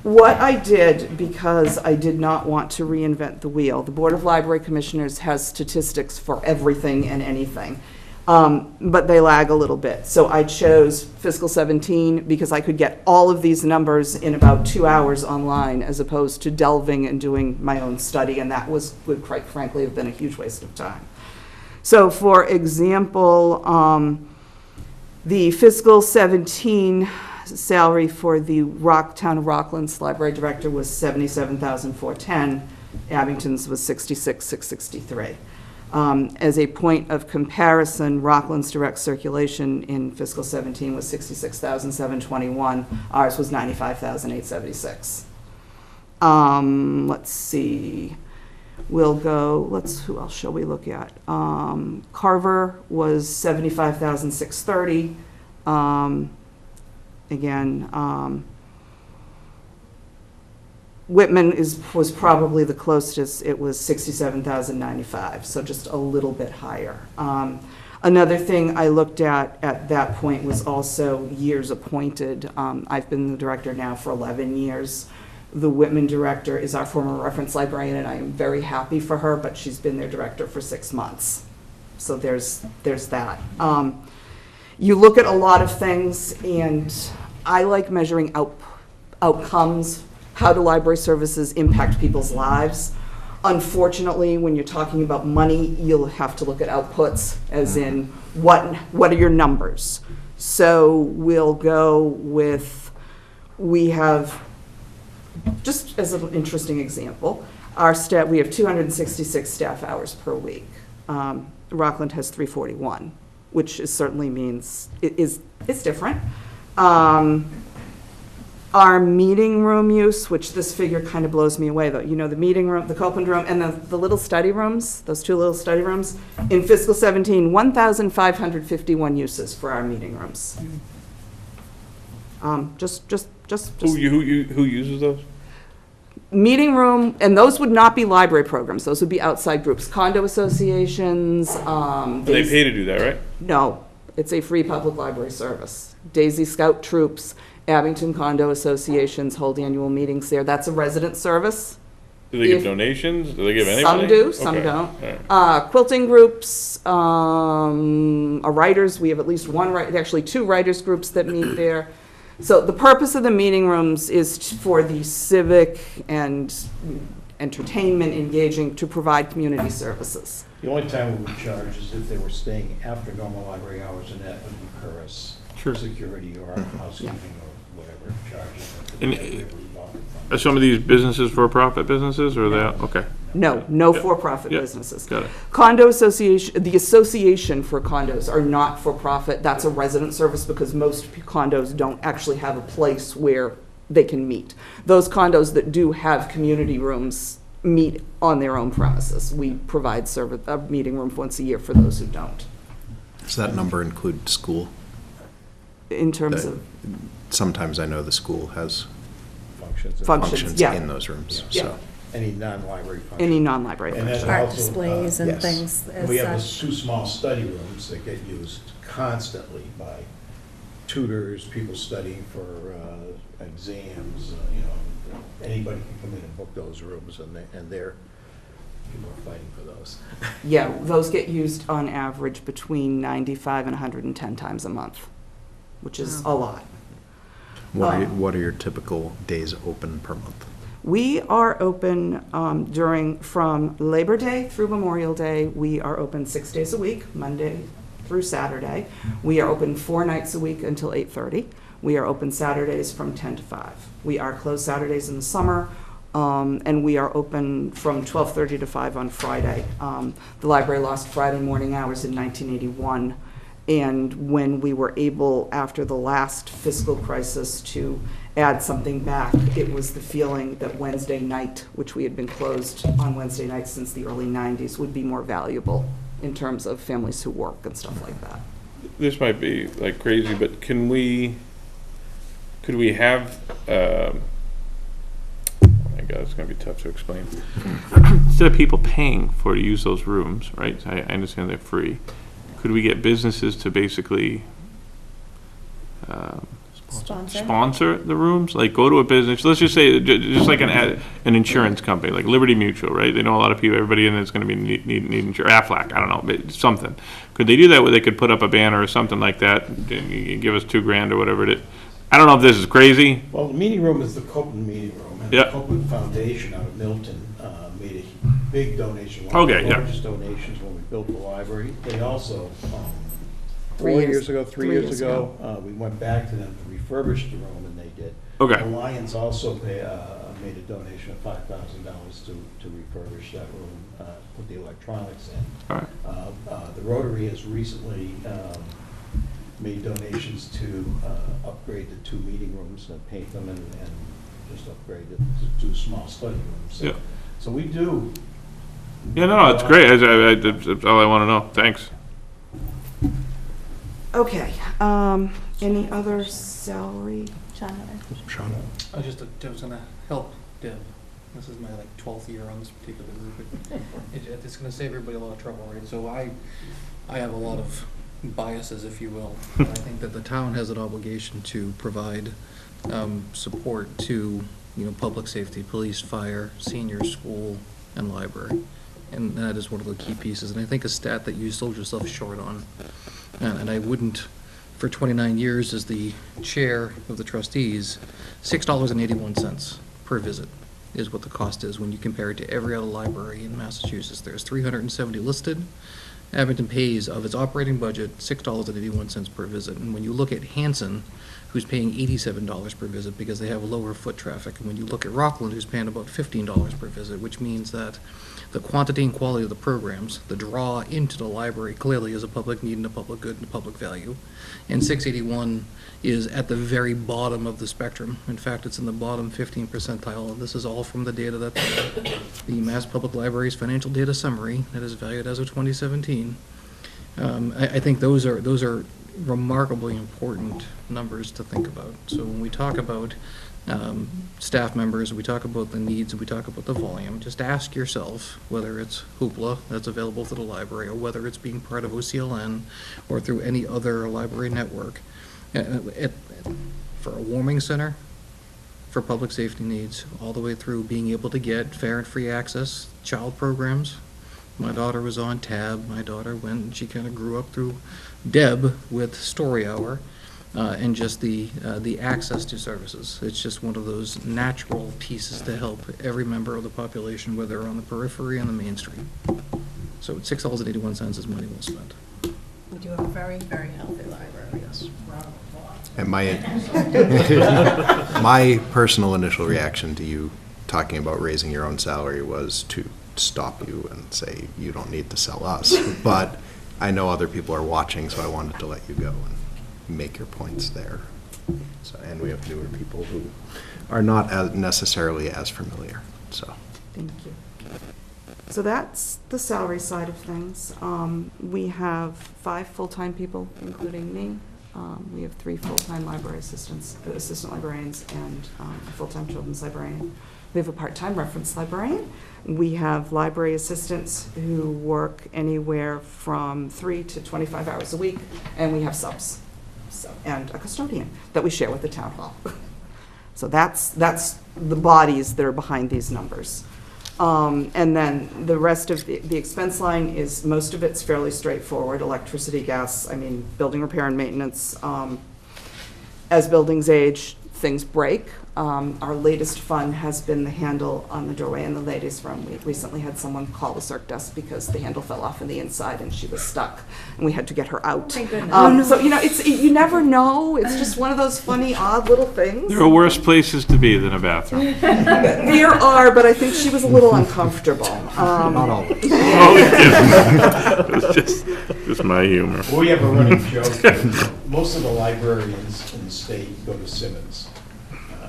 What I did, because I did not want to reinvent the wheel, the Board of Library Commissioners has statistics for everything and anything, but they lag a little bit. So I chose fiscal 17 because I could get all of these numbers in about 2 hours online, as opposed to delving and doing my own study, and that would quite frankly have been a huge waste of time. So for example, the fiscal 17 salary for the Town of Rockland's library director was $77,410. Abington's was $66,663. As a point of comparison, Rockland's direct circulation in fiscal 17 was $66,721. Ours was $95,876. Let's see. We'll go, who else shall we look at? Carver was $75,630. Again, Whitman was probably the closest. It was $67,095, so just a little bit higher. Another thing I looked at that point was also years appointed. I've been the director now for 11 years. The Whitman director is our former reference librarian, and I am very happy for her, but she's been their director for 6 months. So there's that. You look at a lot of things, and I like measuring outcomes. How do library services impact people's lives? Unfortunately, when you're talking about money, you'll have to look at outputs, as in what are your numbers? So we'll go with, we have, just as an interesting example, we have 266 staff hours per week. Rockland has 341. Which certainly means it's different. Our meeting room use, which this figure kind of blows me away, though. You know, the meeting room, the Copeland room, and the little study rooms, those 2 little study rooms. In fiscal 17, 1,551 uses for our meeting rooms. Just. Who uses those? Meeting room, and those would not be library programs. Those would be outside groups, condo associations. They pay to do that, right? No, it's a free public library service. Daisy Scout troops, Abington Condo Associations hold annual meetings there. That's a resident service. Do they give If- donations? Do they give any Some money? do, some Okay, don't. all right. Quilting groups, a writers, we have at least one, actually two writers groups that meet there. So the purpose of the meeting rooms is for the civic and entertainment engaging to provide community services. The only time we would charge is if they were staying after normal library hours, and that would incur us security or housekeeping or whatever charges. And are some of these businesses for-profit businesses, or that, okay, No Yeah. for-profit Yeah. businesses. got it. Condo association, the association for condos are not for-profit. That's a resident service because most condos don't actually have a place where they can meet. Those condos that do have community rooms meet on their own premises. We provide a meeting room once a year for those who don't. Does that number include school? In terms of Sometimes I know the school has functions, functions yeah. in those rooms, Yeah. so. Any non-library function. Any non-library And function. then Art also, displays and yes. things as we have the such. two small study rooms that get used constantly by tutors, people studying for exams, anybody can come in and book those rooms, and they're, people are fighting for those. Yeah, those get used on average between 95 and 110 times a month, which is a lot. What are your typical days open per month? We are open from Labor Day through Memorial Day. We are open 6 days a week, Monday through Saturday. We are open 4 nights a week until 8:30. We are open Saturdays from 10 to 5. We are closed Saturdays in the summer, and we are open from 12:30 to 5 on Friday. The library lost Friday morning hours in 1981, and when we were able, after the last fiscal crisis, to add something back, it was the feeling that Wednesday night, which we had been closed on Wednesday nights since the early 90s, would be more valuable in terms of families who work and stuff like that. This might be like crazy, but could we have, oh my God, it's gonna be tough to explain. Instead of people paying to use those rooms, right, I understand they're free, could we get businesses to basically sponsor the rooms? Like, go to a business, let's just say, just like an insurance company, like Liberty Mutual, right? They know a lot of people, everybody in it's gonna be need insurance, Aflac, I don't know, but something. Could they do that where they could put up a banner or something like that, and you give us $2,000 or whatever it is? I don't know if this is crazy. Well, the meeting room is the Copeland Meeting Room, and the Yeah. Copeland Foundation out of Milton made a big donation. One of Okay, the yeah. largest donations when we built the library. They also, 3 4 years- years ago, 3 3 years years ago, we went back to them to refurbish the room, and they did. Okay. Alliance also made a donation of $5,000 to refurbish that room, put the electronics in. All right. The Rotary has recently made donations to upgrade the 2 meeting rooms and paint them and just upgrade it to 2 small study rooms. Yeah. So we do. Yeah, no, it's great, that's all I wanna know, thanks. Okay, any other salary? Sean? I was gonna help Deb. This is my 12th year on this particular group. It's gonna save everybody a lot of trouble, right? So I have a lot of biases, if you will. I think that the town has an obligation to provide support to, public safety, police, fire, senior, school, and library. And that is one of the key pieces. And I think a stat that you sold yourself short on, and I wouldn't, for 29 years as the chair of the trustees, $6.81 per visit is what the cost is when you compare it to every other library in Massachusetts. There's 370 listed. Abington pays of its operating budget $6.81 per visit. And when you look at Hanson, who's paying $87 per visit because they have lower foot traffic, and when you look at Rockland, who's paying about $15 per visit, which means that the quantity and quality of the programs, the draw into the library clearly is a public need and a public good and a public value. And 681 is at the very bottom of the spectrum. In fact, it's in the bottom 15 percentile, and this is all from the data that the Mass Public Library's financial data summary that is valued as of 2017. I think those are remarkably important numbers to think about. So when we talk about staff members, we talk about the needs, we talk about the volume, just ask yourself whether it's Hoopla that's available to the library, or whether it's being part of OCLN or through any other library network. for a warming center, for public safety needs, all the way through being able to get fair and free access, child programs. My daughter was on TAB. My daughter went, she kind of grew up through Deb with Story Hour, and just the access to services. It's just one of those natural pieces to help every member of the population, whether on the periphery and the main street. So $6.81 is money well spent. We do have a very, very healthy library. Yes. And my personal initial reaction to you talking about raising your own salary was to stop you and say, you don't need to sell us. But I know other people are watching, so I wanted to let you go and make your points there. So, and we have newer people who are not as necessarily as familiar, so. Thank you. So that's the salary side of things. We have 5 full-time people, including me. We have 3 full-time library assistants, assistant librarians, and a full-time children's librarian. We have a part-time reference librarian. We have library assistants who work anywhere from 3 to 25 hours a week, and we have subs, and a custodian that we share with the town hall. So that's the bodies that are behind these numbers. And then the rest of the expense line is, most of it's fairly straightforward: electricity, gas, building repair and maintenance. As buildings age, things break. Our latest fun has been the handle on the doorway in the ladies' room. We recently had someone call the circ desk because the handle fell off on the inside and she was stuck, and we had to get her out. Thank goodness. So, you never know. It's just one of those funny, odd little things. There are worse places to be than a bathroom. There are, but I think she was a little uncomfortable. Not all. It was just my humor. We have a running joke. Most of the librarians in the state go to Simmons.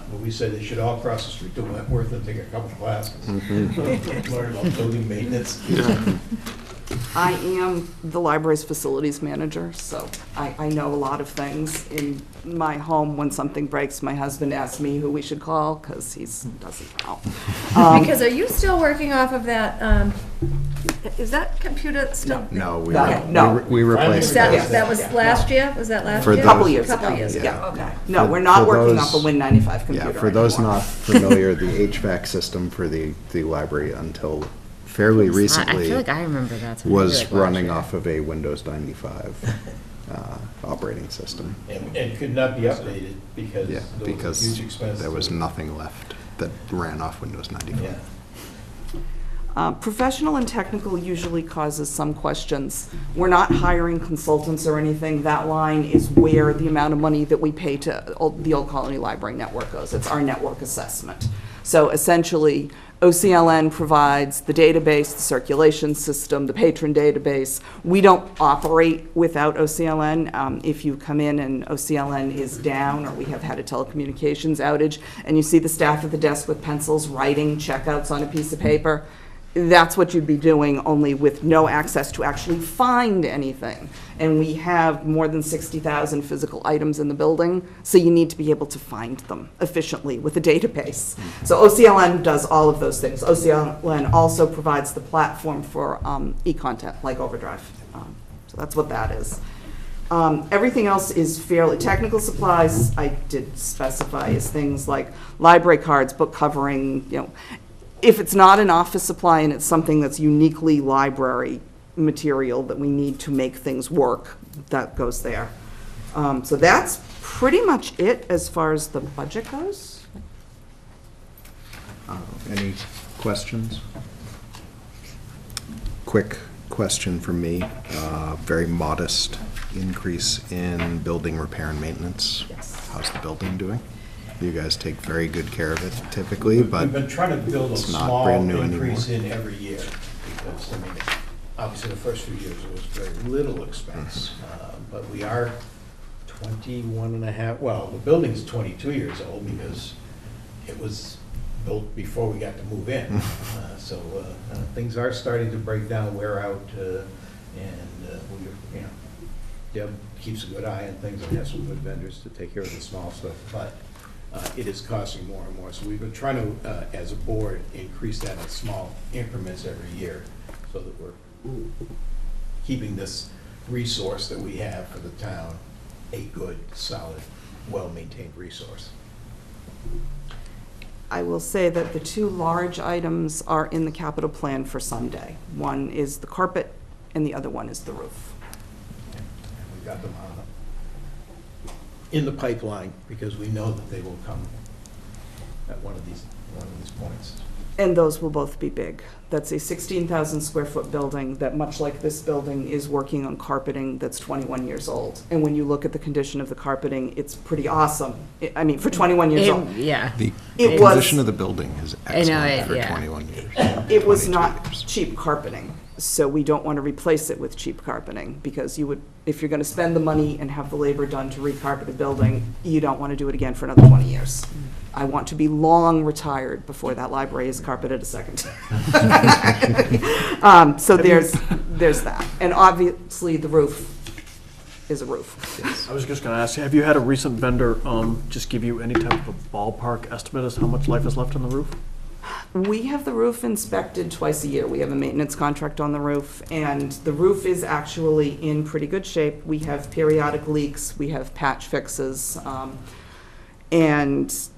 But we said they should all cross the street to Wentworth and take a couple classes. Learn about building maintenance. I am the library's facilities manager, so I know a lot of things. In my home, when something breaks, my husband asks me who we should call because he doesn't know. Because are you still working off of that, is that computer still? No, No. we replaced That, that. that was last year? Was that last For year? those- Couple years Couple ago. years ago, Yeah. okay. No, we're For not working those- off a Win95 computer Yeah, for those anymore. not familiar, the HVAC system for the library until fairly I recently feel like I remember that. was running off of a Windows 95 operating system. And could not be updated because Yeah, those are because huge expenses. there was nothing left that ran off Windows 95. Yeah. Professional and technical usually causes some questions. We're not hiring consultants or anything. That line is where the amount of money that we pay to the Old Colony Library Network goes. It's our network assessment. So essentially, OCLN provides the database, the circulation system, the patron database. We don't operate without OCLN. If you come in and OCLN is down, or we have had a telecommunications outage, and you see the staff at the desk with pencils writing checkouts on a piece of paper, that's what you'd be doing, only with no access to actually find anything. And we have more than 60,000 physical items in the building, so you need to be able to find them efficiently with a database. So OCLN does all of those things. OCLN also provides the platform for e-content, like Overdrive. So that's what that is. Everything else is fairly, technical supplies, I did specify, is things like library cards, book covering, if it's not an office supply and it's something that's uniquely library material that we need to make things work, that goes there. So that's pretty much it as far as the budget goes. Any questions? Quick question from me. Very modest increase in building repair and maintenance. Yes. How's the building doing? You guys take very good care of it typically, but We've been trying to build a it's not small brand new increase anymore. in every year, because, obviously the first few years it was very little expense. But we are 21 and a half, well, the building's 22 years old because it was built before we got to move in. So things are starting to break down, wear out, and Deb keeps a good eye on things and has some good vendors to take care of the small stuff. But it is costing more and more. So we've been trying to, as a board, increase that in small increments every year so that we're keeping this resource that we have for the town a good, solid well-maintained resource. I will say that the two large items are in the capital plan for someday. One is the carpet, and the other one is the roof. And we've got them in the pipeline, because we know that they will come at one of these points. And those will both be big. That's a 16,000 square foot building that, much like this building, is working on carpeting that's 21 years old. And when you look at the condition of the carpeting, it's pretty awesome. I mean, for 21 years old. Yeah. The It was- condition of the building is excellent for yeah. 21 years. It was 22 not years. cheap carpeting, so we don't want to replace it with cheap carpeting, because you would, if you're going to spend the money and have the labor done to recarpet a building, you don't want to do it again for another 20 years. I want to be long retired before that library is carpeted a second time. So there's that. And obviously, the roof is a roof. I was just gonna ask, have you had a recent vendor just give you any type of a ballpark estimate as to how much life is left on the roof? We have the roof inspected twice a year. We have a maintenance contract on the roof, and the roof is actually in pretty good shape. We have periodic leaks, we have patch fixes, and so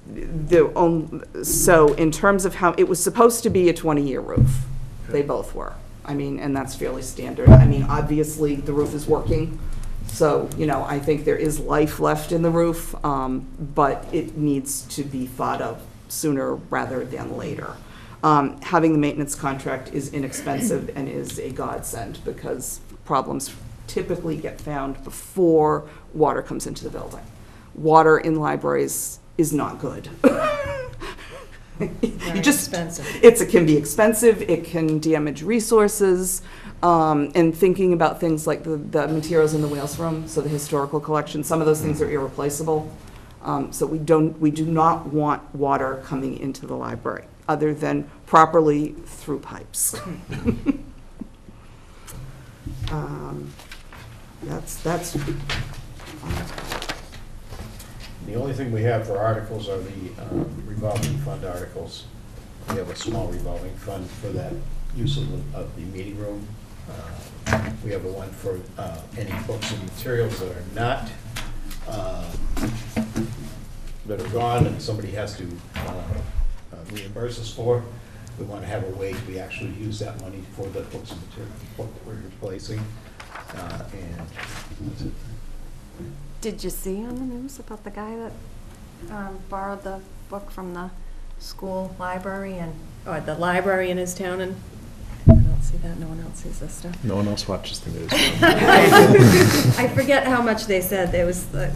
in terms of how, it was supposed to be a 20-year roof. They both were. I mean, and that's fairly standard. I mean, obviously, the roof is working, so, you know, I think there is life left in the roof, but it needs to be thought of sooner rather than later. Having the maintenance contract is inexpensive and is a godsend, because problems typically get found before water comes into the building. Water in libraries is not good. Very expensive. It can be expensive, it can damage resources, and thinking about things like the materials in the wheels room, so the historical collection, some of those things are irreplaceable. So we do not want water coming into the library, other than properly through pipes. That's. The only thing we have for articles are the revolving fund articles. We have a small revolving fund for that use of the meeting room. We have a one for any books and materials that are not, that are gone and somebody has to reimburse us for. We want to have a way to actually use that money for the books and materials, book that we're replacing. And that's it. Did you see on the news about the guy that borrowed the book from the school library or the library in his town, and I don't see that, no one else sees this stuff. No one else watches the news. I forget how much they said. It was the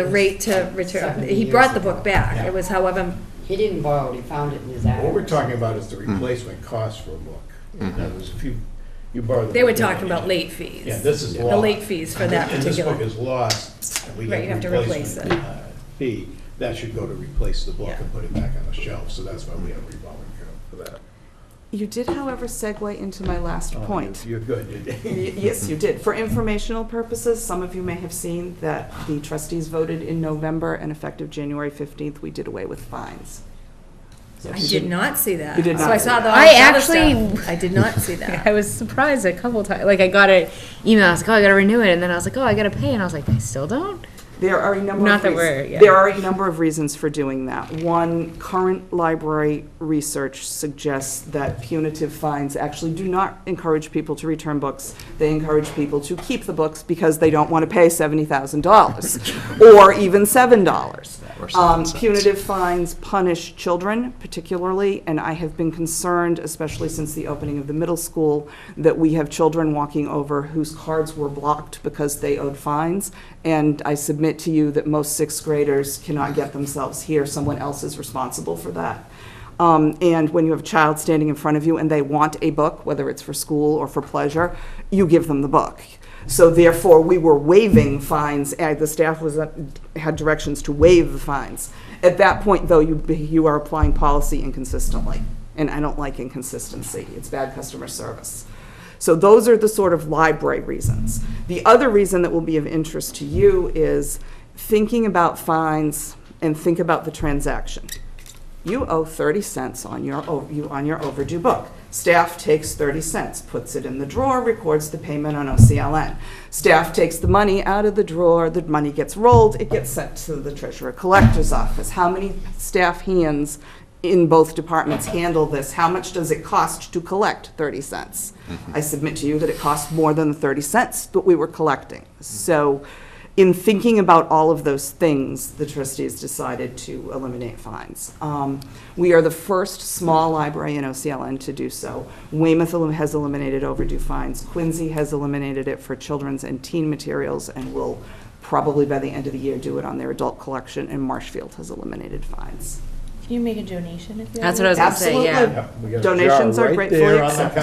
rate to return. He brought the book back. It was however. He didn't borrow it, he found it in his attic. What we're talking about is the replacement cost for a book. In other words, if you borrow the They were book, talking about late fees. Yeah, this is The lost. late fees for that And this particular. book is lost, and we Right, get you have to a replace replacement it. fee. That should go to replace the book Yeah. and put it back on the shelf, so that's why we have a revolving account for that. You did, however, segue into my last Oh, point. You're good. Yes, you did. For informational purposes, some of you may have seen that the trustees voted in November, and effective January 15th, we did away with fines. I did not see that. You did So not I see saw that. the I other actually- stuff. I did not see that. I was surprised a couple times. Like, I got an email, I was like, oh, I gotta renew it, and then I was like, oh, I gotta pay, and I was like, I still don't? There are a number Not of that reasons. we're- yeah. There are a number of reasons for doing that. One, current library research suggests that punitive fines actually do not encourage people to return books. They encourage people to keep the books because they don't want to pay $70,000 or even $7. Or 7 cents. Punitive fines punish children particularly, and I have been concerned, especially since the opening of the middle school, that we have children walking over whose cards were blocked because they owed fines. And I submit to you that most sixth graders cannot get themselves here. Someone else is responsible for that. And when you have a child standing in front of you and they want a book, whether it's for school or for pleasure, you give them the book. So therefore, we were waiving fines, and the staff had directions to waive the fines. At that point, though, you are applying policy inconsistently, and I don't like inconsistency. It's bad customer service. So those are the sort of library reasons. The other reason that will be of interest to you is thinking about fines and think about the transaction. You owe 30 cents on your overdue book. Staff takes 30 cents, puts it in the drawer, records the payment on OCLN. Staff takes the money out of the drawer, the money gets rolled, it gets sent to the treasurer collector's office. How many staff hands in both departments handle this? How much does it cost to collect 30 cents? I submit to you that it cost more than the 30 cents that we were collecting. So in thinking about all of those things, the trustees decided to eliminate fines. We are the first small library in OCLN to do so. Weymouth has eliminated overdue fines. Quincy has eliminated it for children's and teen materials, and will probably by the end of the year do it on their adult collection, and Marshfield has eliminated fines. Can you make a donation if you That's what I was gonna say, yeah. Absolutely. Donations are gratefully accepted.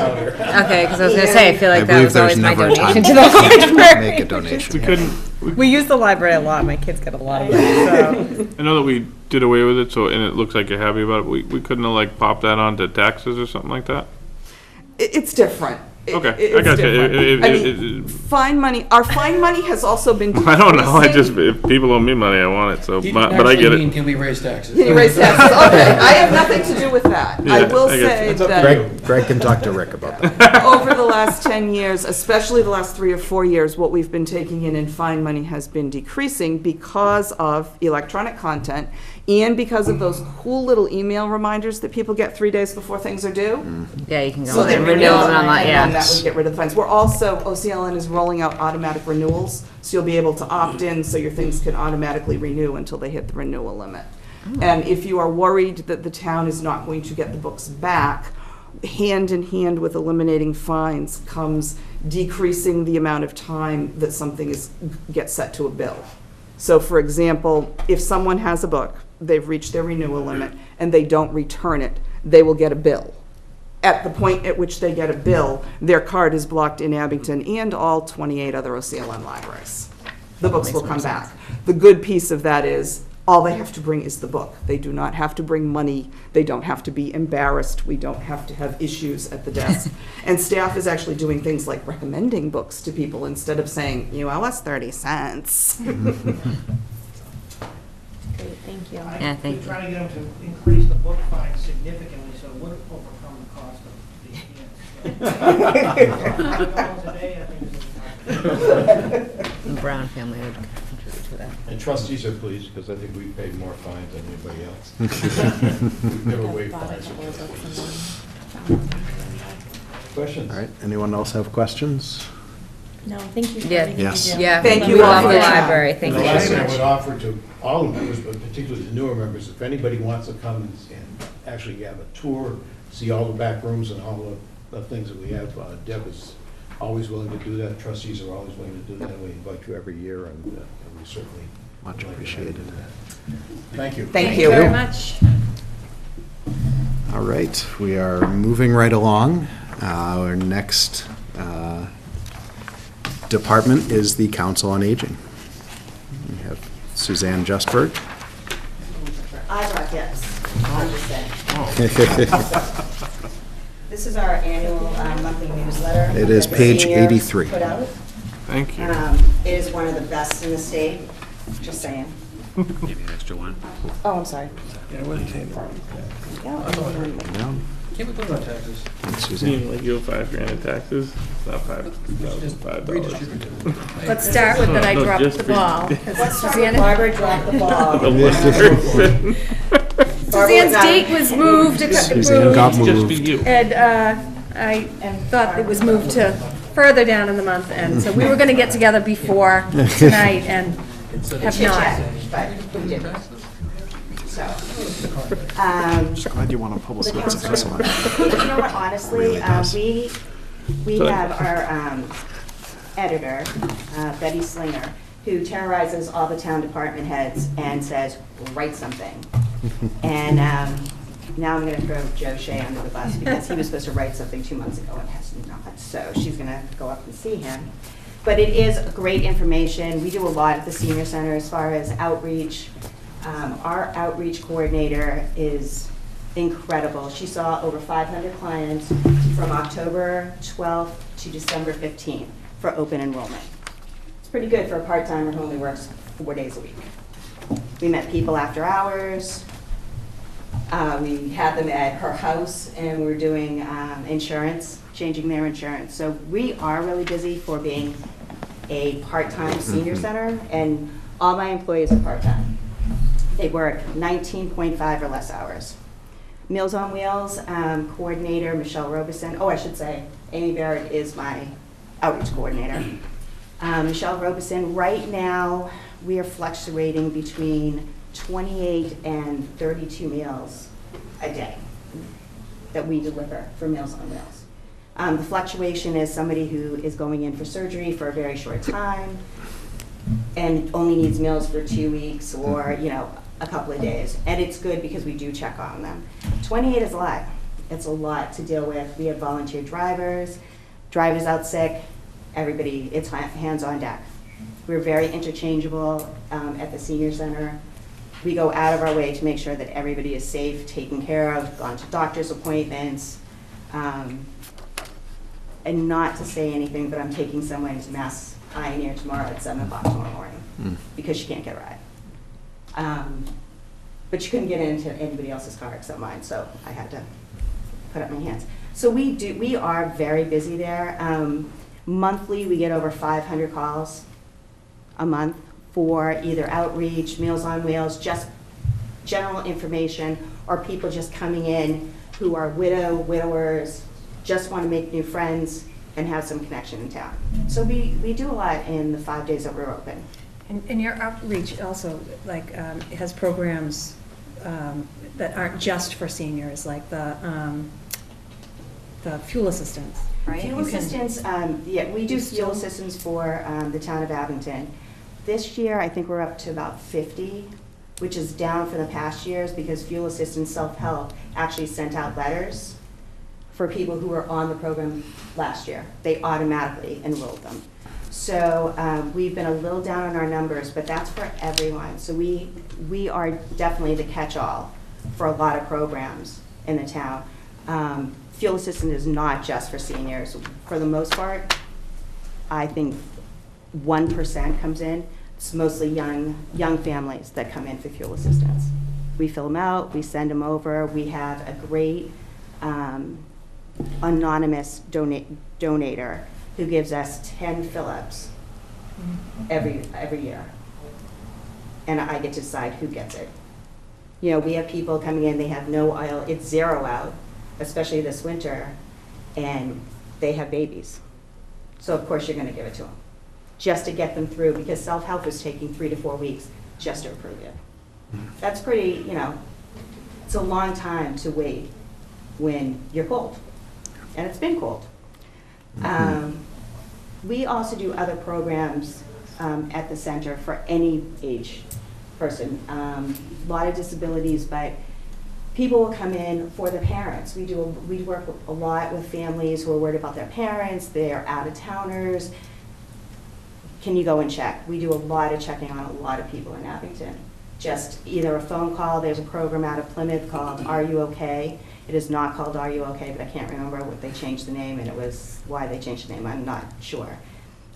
Okay, because I was gonna say, I feel like that believe was there's always my never a time donation to to the library. make a donation. We couldn't, We use the library a lot, my kids get a lot of it, so. I know that we did away with it, so, and it looks like you're happy about it. We couldn't have like popped that onto taxes or something like that? It's different. Okay, I It's got you. different. I mean, fine money, our fine money has also been I don't know, I just, decreasing. if people owe me money, I want it, so, Do you but I get actually mean, it. can we raise taxes? Can you raise taxes? Okay, I have nothing to do with that. I Yeah, will I get say you. that Greg can talk to Rick about that. over the last 10 years, especially the last 3 or 4 years, what we've been taking in fine money has been decreasing because of electronic content and because of those cool little email reminders that people get 3 days before things are due. Yeah, you can So go they and renew renew them them on that, and yeah. that would get rid of the fines. We're also, OCLN is rolling out automatic renewals, so you'll be able to opt in so your things can automatically renew until they hit the renewal limit. And if you are worried that the town is not going to get the books back, hand in hand with eliminating fines comes decreasing the amount of time that something gets set to a bill. So for example, if someone has a book, they've reached their renewal limit, and they don't return it, they will get a bill. At the point at which they get a bill, their card is blocked in Abington and all 28 other OCLN libraries. The books will come back. The good piece of that is, all they have to bring is the book. They do not have to bring money. They don't have to be embarrassed. We don't have to have issues at the desk. And staff is actually doing things like recommending books to people instead of saying, you owe us 30 cents. Great, thank you. Yeah, thank you. We're trying to get them to increase the book fine significantly, so it would overcome the cost of the $5 a day, I think, The Brown family would contribute to that. And trustees are pleased, because I think we paid more fines than anybody else. We've never waived fines. Questions? All right, anyone else have questions? No, thank you for Yeah. everything you Yes. do. Yeah. Thank we you all love for the your time. library, thank The you last very thing I would much. offer to all the members, but particularly the newer members, if anybody wants to come and actually have a tour, see all the back rooms and all the things that we have, Deb is always willing to do that, trustees are always willing to do that, and we invite you every year, and we certainly. Much would like to appreciated. do that. Thank you. Thank you. Very much. All right, we are moving right along. Our next department is the Council on Aging. We have Suzanne Justberg. I brought gifts, I'm just saying. This is our annual monthly newsletter. It is that the page seniors 83. Put out. Thank you. It is one of the best in the state, just saying. Maybe an extra one. Oh, I'm sorry. Down. Can't we put it on taxes? And Suzanne. Like you owe $5,000 in taxes? It's not $5,000. Redistribute it. Let's start with that I No, dropped just the for- ball. Let's start with Barbara dropped the ball. Suzanne's date was moved, Suzanne got Just for moved. you. and I thought it was moved to further down in the month, and so we were gonna get together before tonight and have not. But we didn't. So, Glad you want to publish that. It's excellent. you know what, honestly, Really does. we have our editor, Betty Slinger, who terrorizes all the town department heads and says, write something. And now I'm gonna throw Joe Shea under the bus because he was supposed to write something 2 months ago and has not. So she's gonna go up and see him. But it is great information. We do a lot at the senior center as far as outreach. Our outreach coordinator is incredible. She saw over 500 clients from October 12th to December 15th for open enrollment. It's pretty good for a part-timer who only works 4 days a week. We met people after hours. We had them at her house, and we're doing insurance, changing their insurance. So we are really busy for being a part-time senior center, and all my employees are part-time. They work 19.5 or less hours. Meals on Wheels coordinator, Michelle Robeson. Oh, I should say, Amy Barrett is my outreach coordinator. Michelle Robeson, right now, we are fluctuating between 28 and 32 meals a day that we deliver for Meals on Wheels. The fluctuation is somebody who is going in for surgery for a very short time and only needs meals for 2 weeks or, a couple of days. And it's good because we do check on them. 28 is a lot. It's a lot to deal with. We have volunteer drivers out sick, everybody, it's hands on deck. We're very interchangeable at the senior center. We go out of our way to make sure that everybody is safe, taken care of, gone to doctor's appointments. And not to say anything, but I'm taking someone to Mass Pioneer tomorrow at 7 o'clock tomorrow morning because she can't get a ride. But she couldn't get into anybody else's car except mine, so I had to put up my hands. So we are very busy there. Monthly, we get over 500 calls a month for either outreach, Meals on Wheels, just general information, or people just coming in who are widowers, just want to make new friends and have some connection in town. So we do a lot in the 5 days that we're open. And your outreach also, has programs that aren't just for seniors, like the fuel assistance, right? Fuel assistance, yeah, we do fuel assistance for the town of Abington. This year, I think we're up to about 50, which is down from the past years because Fuel Assistance Self-Help actually sent out letters for people who were on the program last year. They automatically enrolled them. So we've been a little down on our numbers, but that's for everyone. So we are definitely the catch-all for a lot of programs in the town. Fuel assistance is not just for seniors. For the most part, I think 1% comes in. It's mostly young families that come in for fuel assistance. We fill them out, we send them over. We have a great anonymous donator who gives us 10 fill-ups every year. And I get to decide who gets it. We have people coming in, they have no oil, it's zero out, especially this winter, and they have babies. So of course you're gonna give it to them, just to get them through, because self-help is taking 3 to 4 weeks just to approve it. That's pretty, it's a long time to wait when you're cold, and it's been cold. We also do other programs at the center for any age person. A lot of disabilities, but people will come in for their parents. We work a lot with families who are worried about their parents, they're out-of-towners. Can you go and check? We do a lot of checking on a lot of people in Abington. Just either a phone call, there's a program out of Plymouth called Are You Okay? It is not called Are You Okay, but I can't remember what they changed the name, and it was why they changed the name, I'm not sure.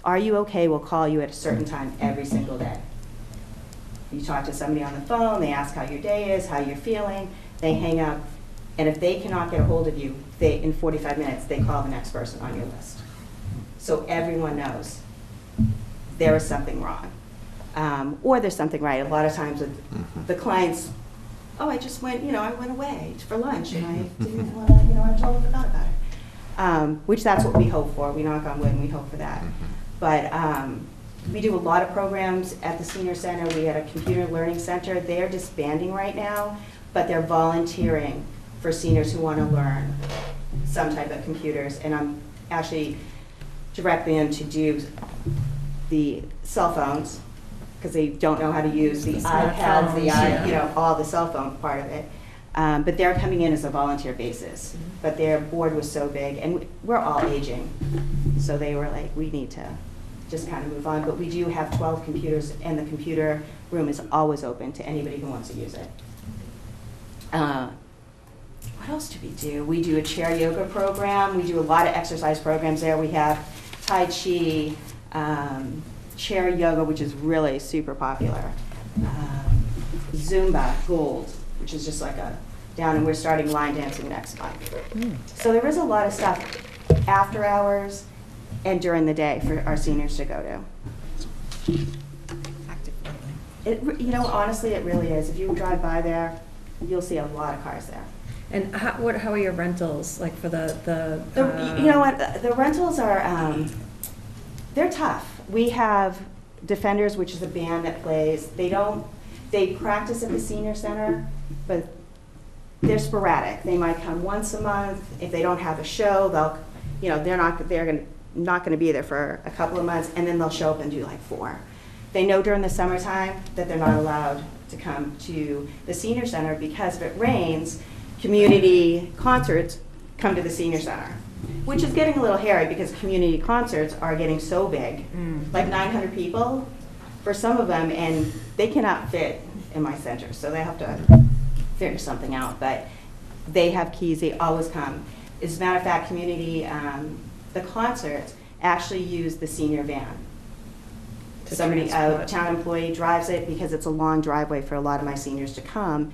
Are You Okay will call you at a certain time every single day. You talk to somebody on the phone, they ask how your day is, how you're feeling, they hang up, and if they cannot get a hold of you, in 45 minutes, they call the next person on your list. So everyone knows there is something wrong. Or there's something right. A lot of times with the clients, oh, I just went, I went away for lunch and I didn't want to, I totally forgot about it. Which that's what we hope for. We knock on wood and we hope for that. But we do a lot of programs at the senior center. We had a computer learning center. They're disbanding right now, but they're volunteering for seniors who want to learn some type of computers. And I'm actually directing them to do the cell phones, because they don't know how to use the iPads, all the cell phone part of it. But they're coming in as a volunteer basis. But their board was so big, and we're all aging. So they were like, we need to just kind of move on. But we do have 12 computers, and the computer room is always open to anybody who wants to use it. What else do we do? We do a chair yoga program. We do a lot of exercise programs there. We have Tai Chi, chair yoga, which is really super popular. Zumba Gold, which is just like a down, and we're starting line dancing next month. So there is a lot of stuff after hours and during the day for our seniors to go to. Honestly, it really is. If you drive by there, you'll see a lot of cars there. And how are your rentals, like for the? You know what, the rentals are, they're tough. We have Defenders, which is a band that plays. They practice at the senior center, but they're sporadic. They might come once a month. If they don't have a show, they're not gonna be there for a couple of months, and then they'll show up and do like 4. They know during the summertime that they're not allowed to come to the senior center because if it rains, community concerts come to the senior center, which is getting a little hairy because community concerts are getting so big, like 900 people for some of them, and they cannot fit in my center, so they have to figure something out. But they have keys, they always come. As a matter of fact, the concerts actually use the senior van. Somebody, a town employee drives it because it's a long driveway for a lot of my seniors to come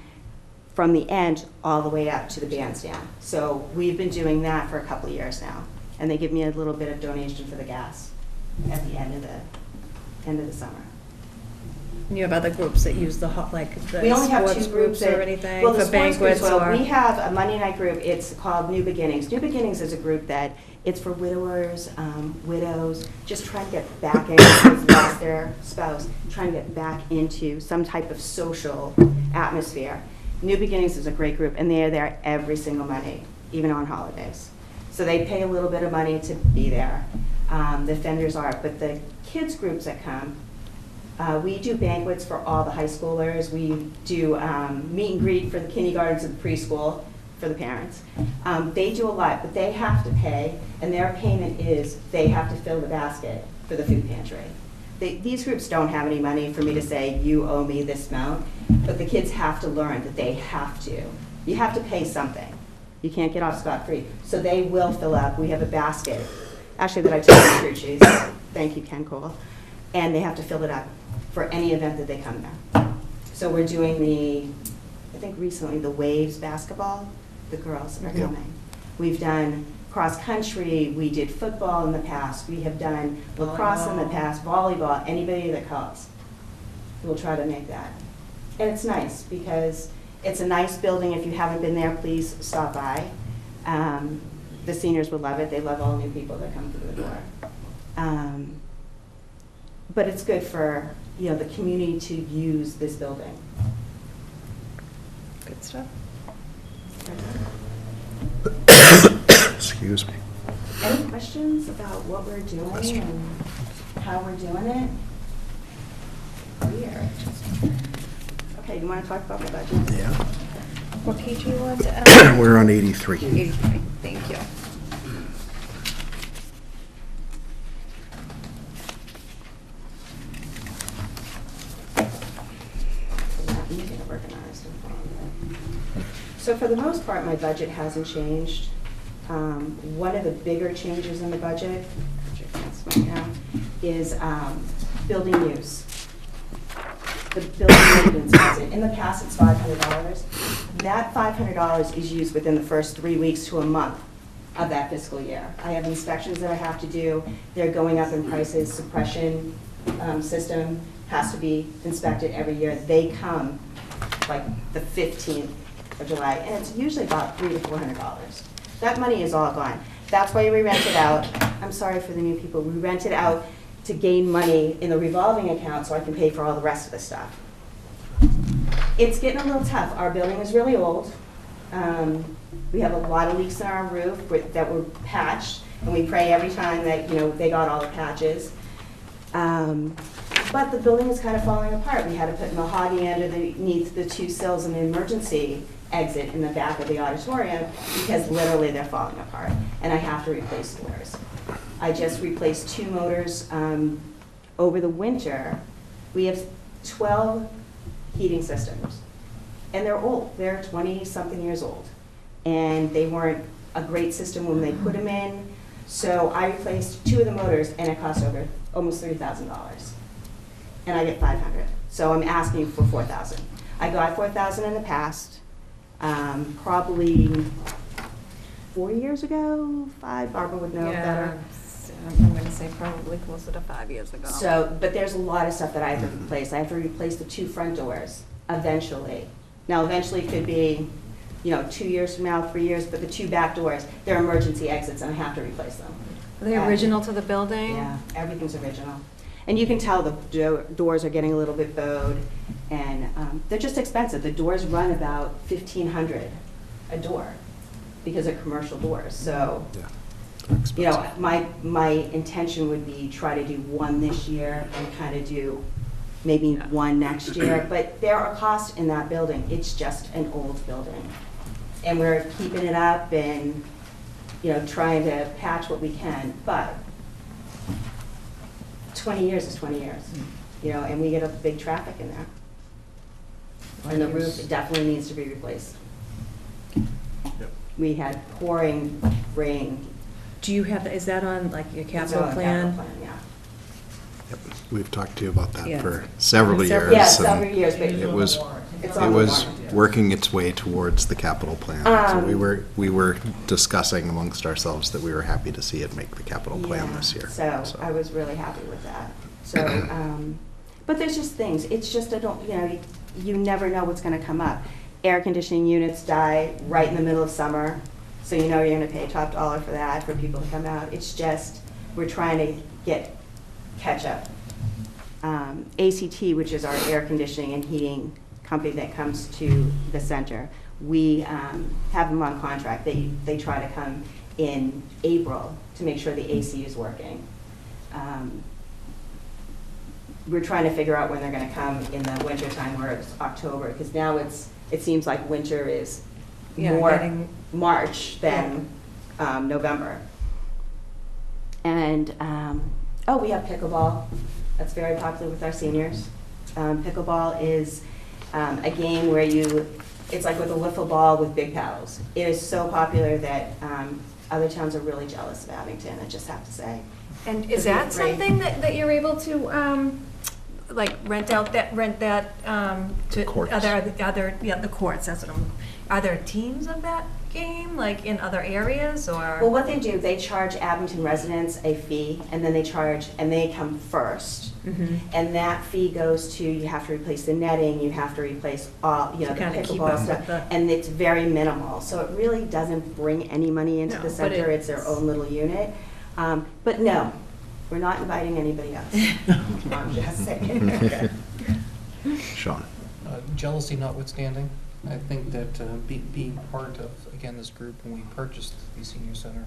from the end all the way up to the bandstand. So we've been doing that for a couple of years now. And they give me a little bit of donation for the gas at the end of the summer. And you have other groups that use the We only have sports 2 groups that, or anything well, the for sports banquets groups, or? We have a Monday night group. It's called New Beginnings. New Beginnings is a group that it's for widowers, widows, just trying to get back in, who've lost their spouse, trying to get back into some type of social atmosphere. New Beginnings is a great group, and they are there every single Monday, even on holidays. So they pay a little bit of money to be there. The Fenders are, but the kids groups that come, we do banquets for all the high schoolers. We do meet and greet for the kindergartens and the preschool for the parents. They do a lot, but they have to pay, and their payment is they have to fill the basket for the food pantry. These groups don't have any money for me to say, you owe me this amount, but the kids have to learn that they have to. You have to pay something. You can't get off scot-free. So they will fill up. We have a basket, actually, that I took to crew chiefs. Thank you, Ken Cole. And they have to fill it up for any event that they come there. So we're doing I think recently, the Waves basketball. The girls are coming. We've done cross-country, we did football in the past, we have done lacrosse in the past, volleyball, anybody that calls. We'll try to make that. And it's nice because it's a nice building. If you haven't been there, please stop by. The seniors would love it. They love all new people that come through the door. But it's good for the community to use this building. Good stuff. Excuse me. Any questions about what we're doing and how we're doing it? Weird. Okay, you want to talk about the budget? Yeah. What page are you on? We're on 83. 83, thank you. So for the most part, my budget hasn't changed. One of the bigger changes in the budget, which I can't spell now, is building use. The building maintenance budget. In the past, it's $500. That $500 is used within the first 3 weeks to a month of that fiscal year. I have inspections that I have to do. They're going up in prices. Suppression system has to be inspected every year. They come like the 15th of July, and it's usually about $300 to $400. That money is all gone. That's why we rent it out. I'm sorry for the new people. We rent it out to gain money in the revolving account so I can pay for all the rest of the stuff. It's getting a little tough. Our building is really old. We have a lot of leaks in our roof that were patched, and we pray every time that they got all the patches. But the building is kind of falling apart. We had to put mahogany underneath the 2 sills in the emergency exit in the back of the auditorium because literally they're falling apart, and I have to replace doors. I just replaced 2 motors over the winter. We have 12 heating systems, and they're old. They're 20-something years old, and they weren't a great system when they put them in. So I replaced 2 of the motors, and it cost almost $3,000, and I get $500. So I'm asking for $4,000. I got $4,000 in the past. Probably 4 years ago, 5, Barbara would know better. I'm gonna say probably closer to 5 years ago. So, but there's a lot of stuff that I have to replace. I have to replace the 2 front doors eventually. Now, eventually could be, 2 years from now, 3 years, but the 2 back doors, they're emergency exits and I have to replace them. Are they original to the building? Yeah, everything's original. And you can tell the doors are getting a little bit bowed and they're just expensive. The doors run about $1,500 a door because they're commercial doors. So, my intention would be try to do one this year and kind of do maybe one next year. But there are costs in that building. It's just an old building. And we're keeping it up and, trying to patch what we can. But 20 years is 20 years, and we get a big traffic in there. And the roof definitely needs to be replaced. We had pouring rain. Do you have, is that on like your capital It's on the plan? capital plan, yeah. Yep, we've talked to you about that Yeah. for several years. Yeah, and several years, but It was, it's it on the was warrant. working its way towards the capital plan. So we were discussing amongst ourselves that we were happy to see it make the capital plan this year. So I was really happy with that. So, but there's just things, it's just, you never know what's gonna come up. Air conditioning units die right in the middle of summer, so you're gonna pay top dollar for that, for people to come out. It's just, we're trying to catch up. ACT, which is our air conditioning and heating company that comes to the center, we have them on contract. They try to come in April to make sure the AC is working. We're trying to figure out when they're gonna come in the winter time where it's October, because now it seems like winter is more March than November. And, we have pickleball. That's very popular with our seniors. Pickleball is a game where it's like with a wiffle ball with big paddles. It is so popular that other towns are really jealous of Abington, I just have to say. And is that something that you're able to, rent that to courts. the courts, that's what are there teams of that game, like in other areas, or? Well, what they do, they charge Abington residents a fee, and then they come first. And that fee goes to, you have to replace the netting, you have to replace all, the kinda keep pickleball up stuff, with the- and it's very minimal. So it really doesn't bring any money into No, the but center, it's their own little unit. But no, we're not inviting anybody else. I'm just saying. Sean? Jealousy notwithstanding, I think that being part of, again, this group when we purchased the senior center,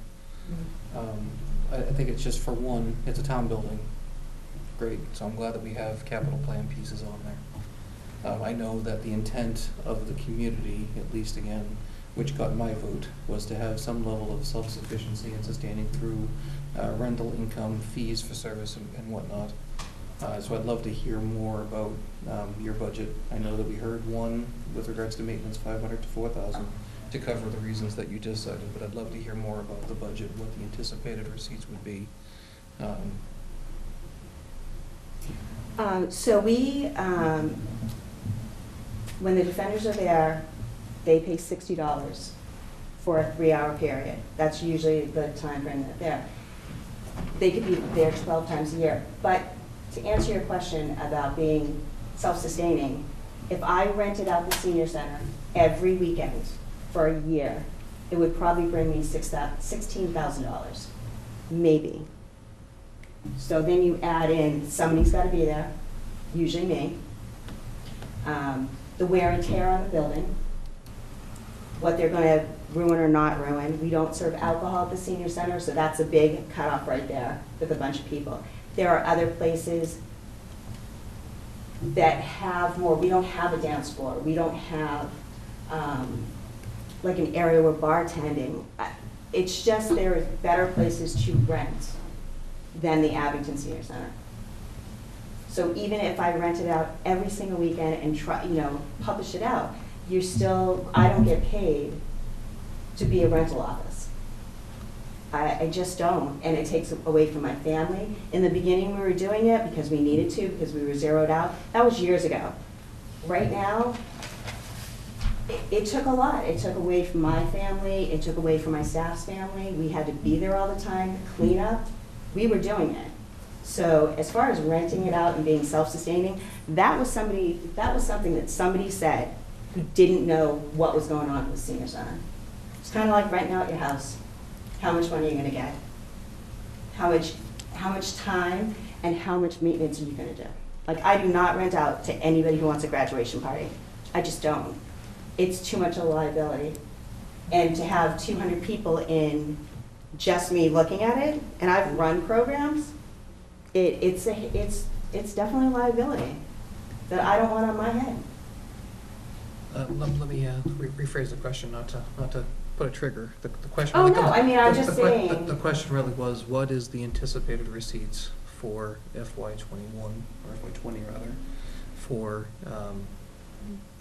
I think it's just, for one, it's a town building. Great, so I'm glad that we have capital plan pieces on there. I know that the intent of the community, at least again, which got my vote, was to have some level of self-sufficiency and sustaining through rental income, fees for service and whatnot. So I'd love to hear more about your budget. I know that we heard one with regards to maintenance, 500 to 4,000, to cover the reasons that you just cited, but I'd love to hear more about the budget, what the anticipated receipts would be. So when the defenders are there, they pay $60 for a 3-hour period. That's usually the time frame that they're there. They could be there 12 times a year. But to answer your question about being self-sustaining, if I rented out the senior center every weekend for a year, it would probably bring me $16,000, maybe. So then you add in, somebody's got to be there, usually me, the wear and tear on the building, what they're going to ruin or not ruin. We don't serve alcohol at the senior center, so that's a big cutoff right there with a bunch of people. There are other places that have more. We don't have a dance floor. We don't have like an area where bartending. It's just there are better places to rent than the Abington Senior Center. So even if I rent it out every single weekend and try, publish it out, I don't get paid to be a rental office. I just don't, and it takes away from my family. In the beginning, we were doing it because we needed to, because we were zeroed out. That was years ago. Right now, it took a lot. It took away from my family, it took away from my staff's family. We had to be there all the time, clean up. We were doing it. So as far as renting it out and being self-sustaining, that was something that somebody said who didn't know what was going on with the senior center. It's kind of like renting out your house. How much money are you gonna get? How much time and how much maintenance are you gonna do? Like, I do not rent out to anybody who wants a graduation party. I just don't. It's too much of a liability. And to have 200 people in just me looking at it, and I've run programs, it's definitely a liability that I don't want on my head. Let me rephrase the question, not to put a trigger. The question. Oh, really no, comes- I mean, I'm the- just the que- saying. The question really was, what is the anticipated receipts for FY '21, or FY '20 rather, for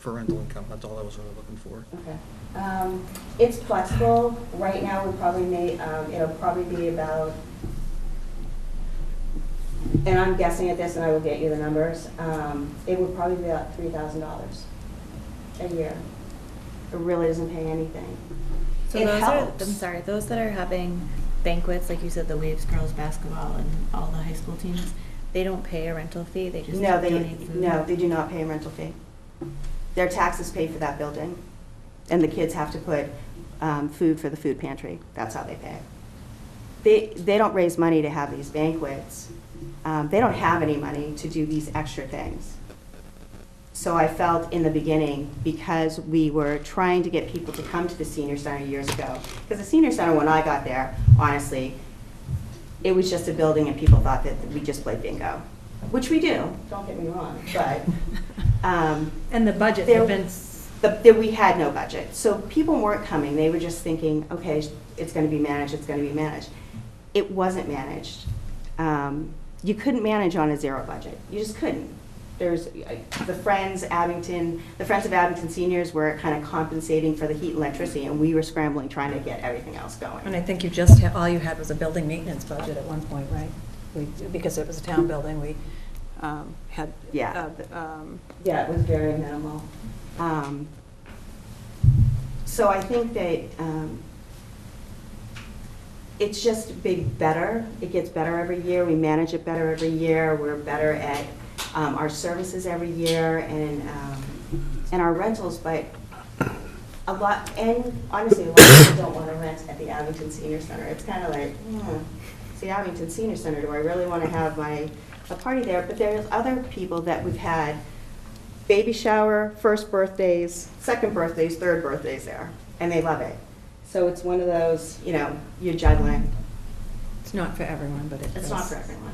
rental income? That's all I was really looking for. Okay. It's flexible. Right now, we probably may, it'll probably be about, and I'm guessing at this, and I will get you the numbers, it would probably be about $3,000 a year. It really doesn't pay anything. So It those helps. are, I'm sorry, those that are having banquets, like you said, the Waves girls basketball and all the high school teams, they don't pay a rental fee, they just No, donate food? no, they do not pay a rental fee. Their taxes pay for that building, and the kids have to put food for the food pantry. That's how they pay. They don't raise money to have these banquets. They don't have any money to do these extra things. So I felt in the beginning, because we were trying to get people to come to the senior center years ago, because the senior center, when I got there, honestly, it was just a building and people thought that we just played bingo, which we do, don't get me wrong, but. And the budget There- had been, We had no budget, so people weren't coming, they were just thinking, okay, it's gonna be managed, it's gonna be managed. It wasn't managed. You couldn't manage on a zero budget, you just couldn't. There's, the Friends of Abington Seniors were kind of compensating for the heat and electricity, and we were scrambling, trying to get everything else going. and I think you just, all you had was a building maintenance budget at one point, right? Because it was a town building, we had. Yeah, yeah, it was very minimal. So I think that it's just better. It gets better every year. We manage it better every year. We're better at our services every year and our rentals, but a lot, and honestly, a lot of people don't want to rent at the Abington Senior Center. It's kind of like, it's the Abington Senior Center. Do I really want to have a party there? But there's other people that we've had baby shower, first birthdays, second birthdays, third birthdays there, and they love it. So it's one of those, you're juggling. It's not for everyone, but It's not for everyone.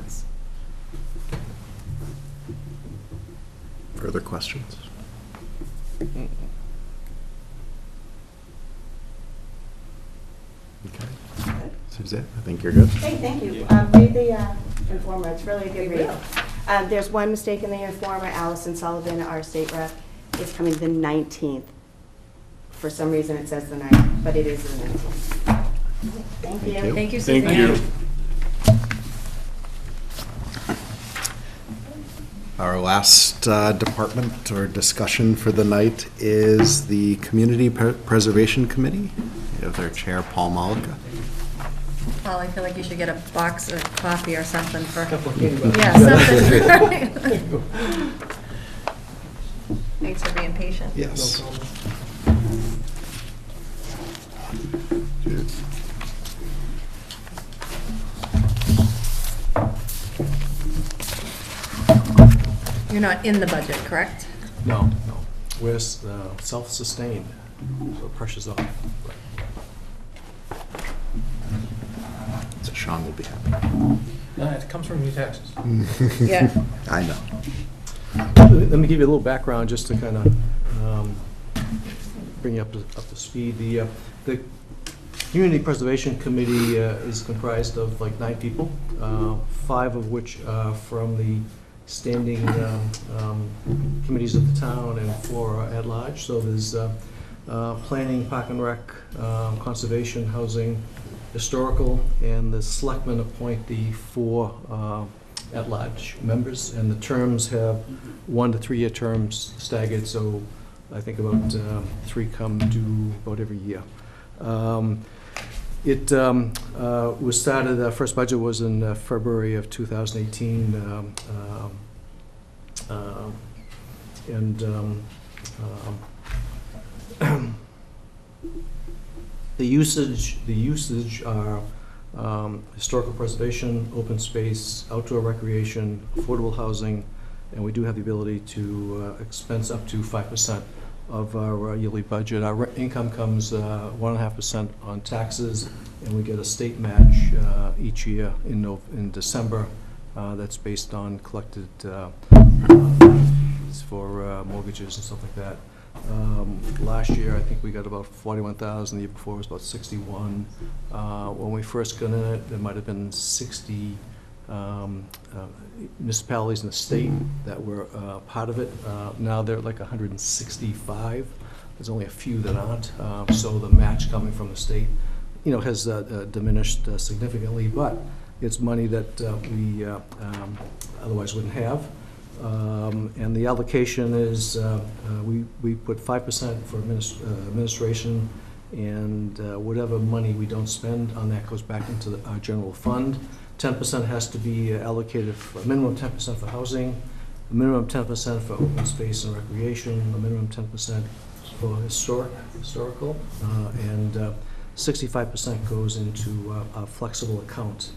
Further questions? Okay. Suzette, I think you're good. Hey, thank you. Read the Informer, it's really a good read. There's one mistake in the Informer. Allison Sullivan, our state rep, is coming the 19th. For some reason, it says the 9th, but it is the 19th. Thank you. Thank you, Thank Suzanne. you. Our last department or discussion for the night is the Community Preservation Committee. We have their chair, Paul Malika. Paul, I feel like you should get a box of coffee or something for. Couple of candy bars. Yeah, something. Thanks for being patient. Yes. You're not in the budget, correct? No, no. We're self-sustained, so pressure's off. So Sean will be happy. It comes from your taxes. Yeah. I know. Let me give you a little background just to kind of bring you up to speed. The Community Preservation Committee is comprised of like 9 people, 5 of which are from the standing committees of the town and 4 are at large. So there's planning, park and rec, conservation, housing, historical, and the selectmen appoint the 4 at-large members, and the terms have 1 to 3 year terms staggered, so I think about 3 come due about every year. It was started, first budget was in February of 2018, and the usage are historical preservation, open space, outdoor recreation, affordable housing, and we do have the ability to expense up to 5% of our yearly budget. Our income comes 1.5% on taxes, and we get a state match each year in December. That's based on collected fees for mortgages and stuff like that. Last year, I think we got about 41,000. The year before was about 61. When we first got in it, there might have been 60 municipalities in the state that were part of it. Now they're like 165. There's only a few that aren't. So the match coming from the state, has diminished significantly, but it's money that we otherwise wouldn't have. And the allocation is, we put 5% for administration, and whatever money we don't spend on that goes back into our general fund. 10% has to be allocated, for a minimum 10% for housing, a minimum 10% for open space and recreation, a minimum 10% for historical, and 65% goes into a flexible account.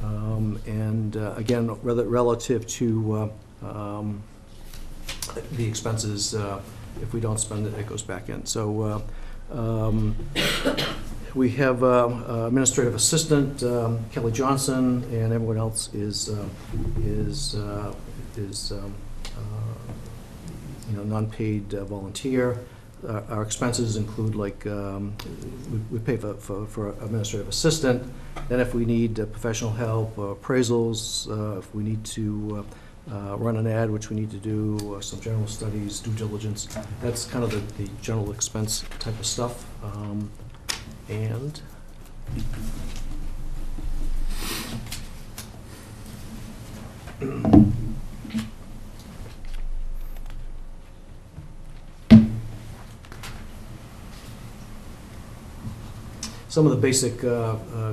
And again, relative to the expenses, if we don't spend it, it goes back in. So we have administrative assistant Kelly Johnson, and everyone else is non-paid volunteer. Our expenses include, like, we pay for administrative assistant. Then if we need professional help, appraisals, if we need to run an ad, which we need to do, some general studies, due diligence, that's kind of the general expense type of stuff. And some of the basic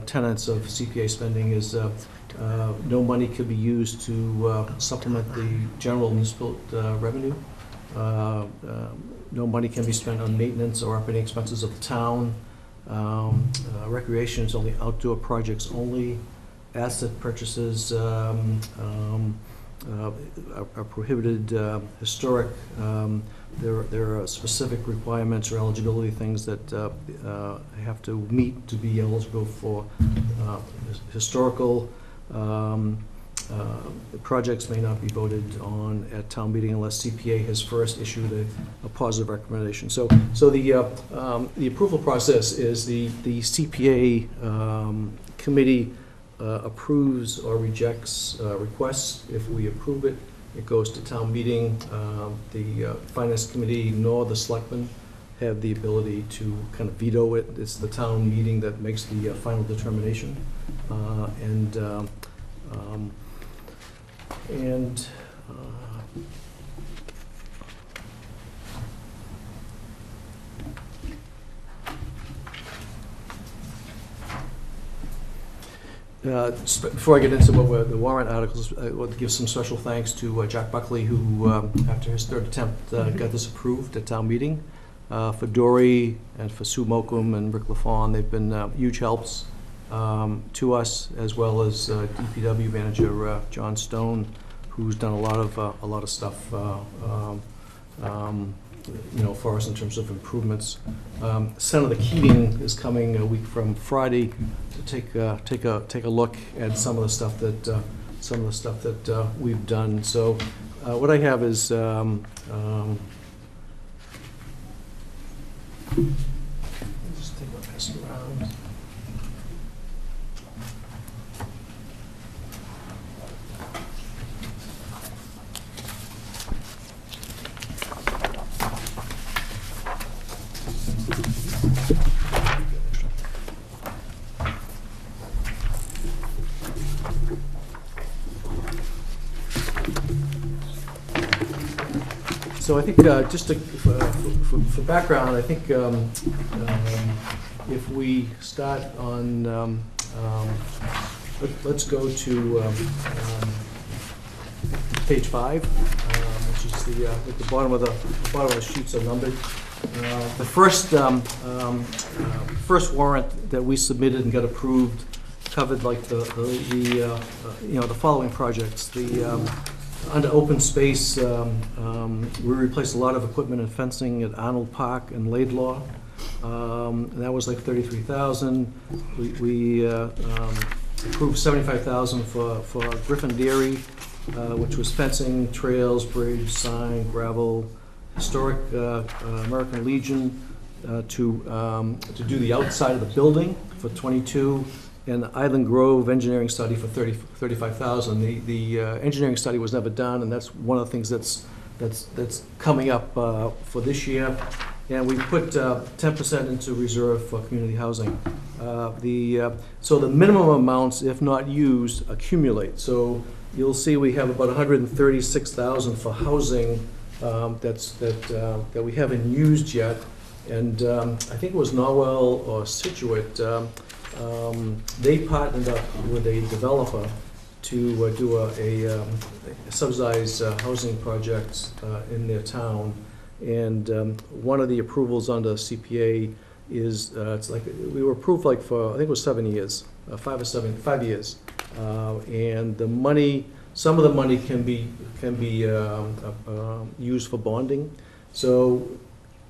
tenets of CPA spending is no money could be used to supplement the general municipal revenue. No money can be spent on maintenance or operating expenses of the town. Recreation is only outdoor projects only. Asset purchases are prohibited. Historic, there are specific requirements or eligibility things that have to meet to be eligible for historical. Projects may not be voted on at town meeting unless CPA has first issued a positive recommendation. So the approval process is the CPA committee approves or rejects requests. If we approve it, it goes to town meeting. The finance committee nor the selectmen have the ability to kind of veto it. It's the town meeting that makes the final determination. Before I get into the warrant articles, I want to give some special thanks to Jack Buckley, who, after his third attempt, got this approved at town meeting. For Dory and for Sue Mokum and Rick LaFawn, they've been huge helps to us, as well as DPW manager John Stone, who's done a lot of stuff for us in terms of improvements. Senator Keating is coming a week from Friday to take a look at some of the stuff that we've done. So what I have is just take a pass around. So I think, just for background, I think if we start on, let's go to page 5, which is at the bottom of the sheets are numbered. The first warrant that we submitted and got approved covered like the following projects. Under open space, we replaced a lot of equipment and fencing at Arnold Park and Laidlaw. And that was like $33,000. We approved $75,000 for Griffin Dairy, which was fencing, trails, bridge, sign, gravel. Historic American Legion to do the outside of the building for $22,000, and the Island Grove engineering study for $35,000. The engineering study was never done, and that's one of the things that's coming up for this year. And we put 10% into reserve for community housing. So the minimum amounts, if not used, accumulate. So you'll see we have about $136,000 for housing that we haven't used yet. And I think it was Norwell or Situate. They partnered up with a developer to do a subsidized housing project in their town. And one of the approvals under CPA is it's like we were approved like for I think it was 7 years, 5 years, and the money. Some of the money can be used for bonding. So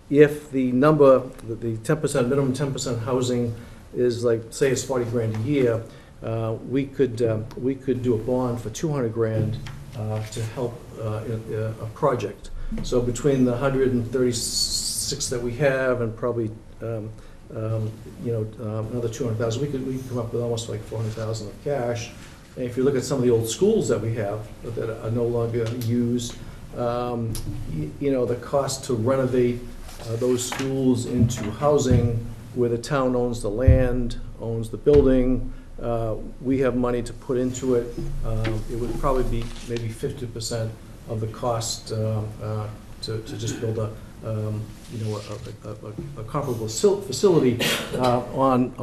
if the number, the 10%, minimum 10% housing is like, say it's $40,000 a year, we could do a bond for $200,000 to help a project. So between the 136 that we have and probably another 200,000, we could come up with almost like 400,000 of cash. And if you look at some of the old schools that we have that are no longer used, the cost to renovate those schools into housing where the town owns the land, owns the building, we have money to put into it. It would probably be maybe 50% of the cost to just build a comparable facility on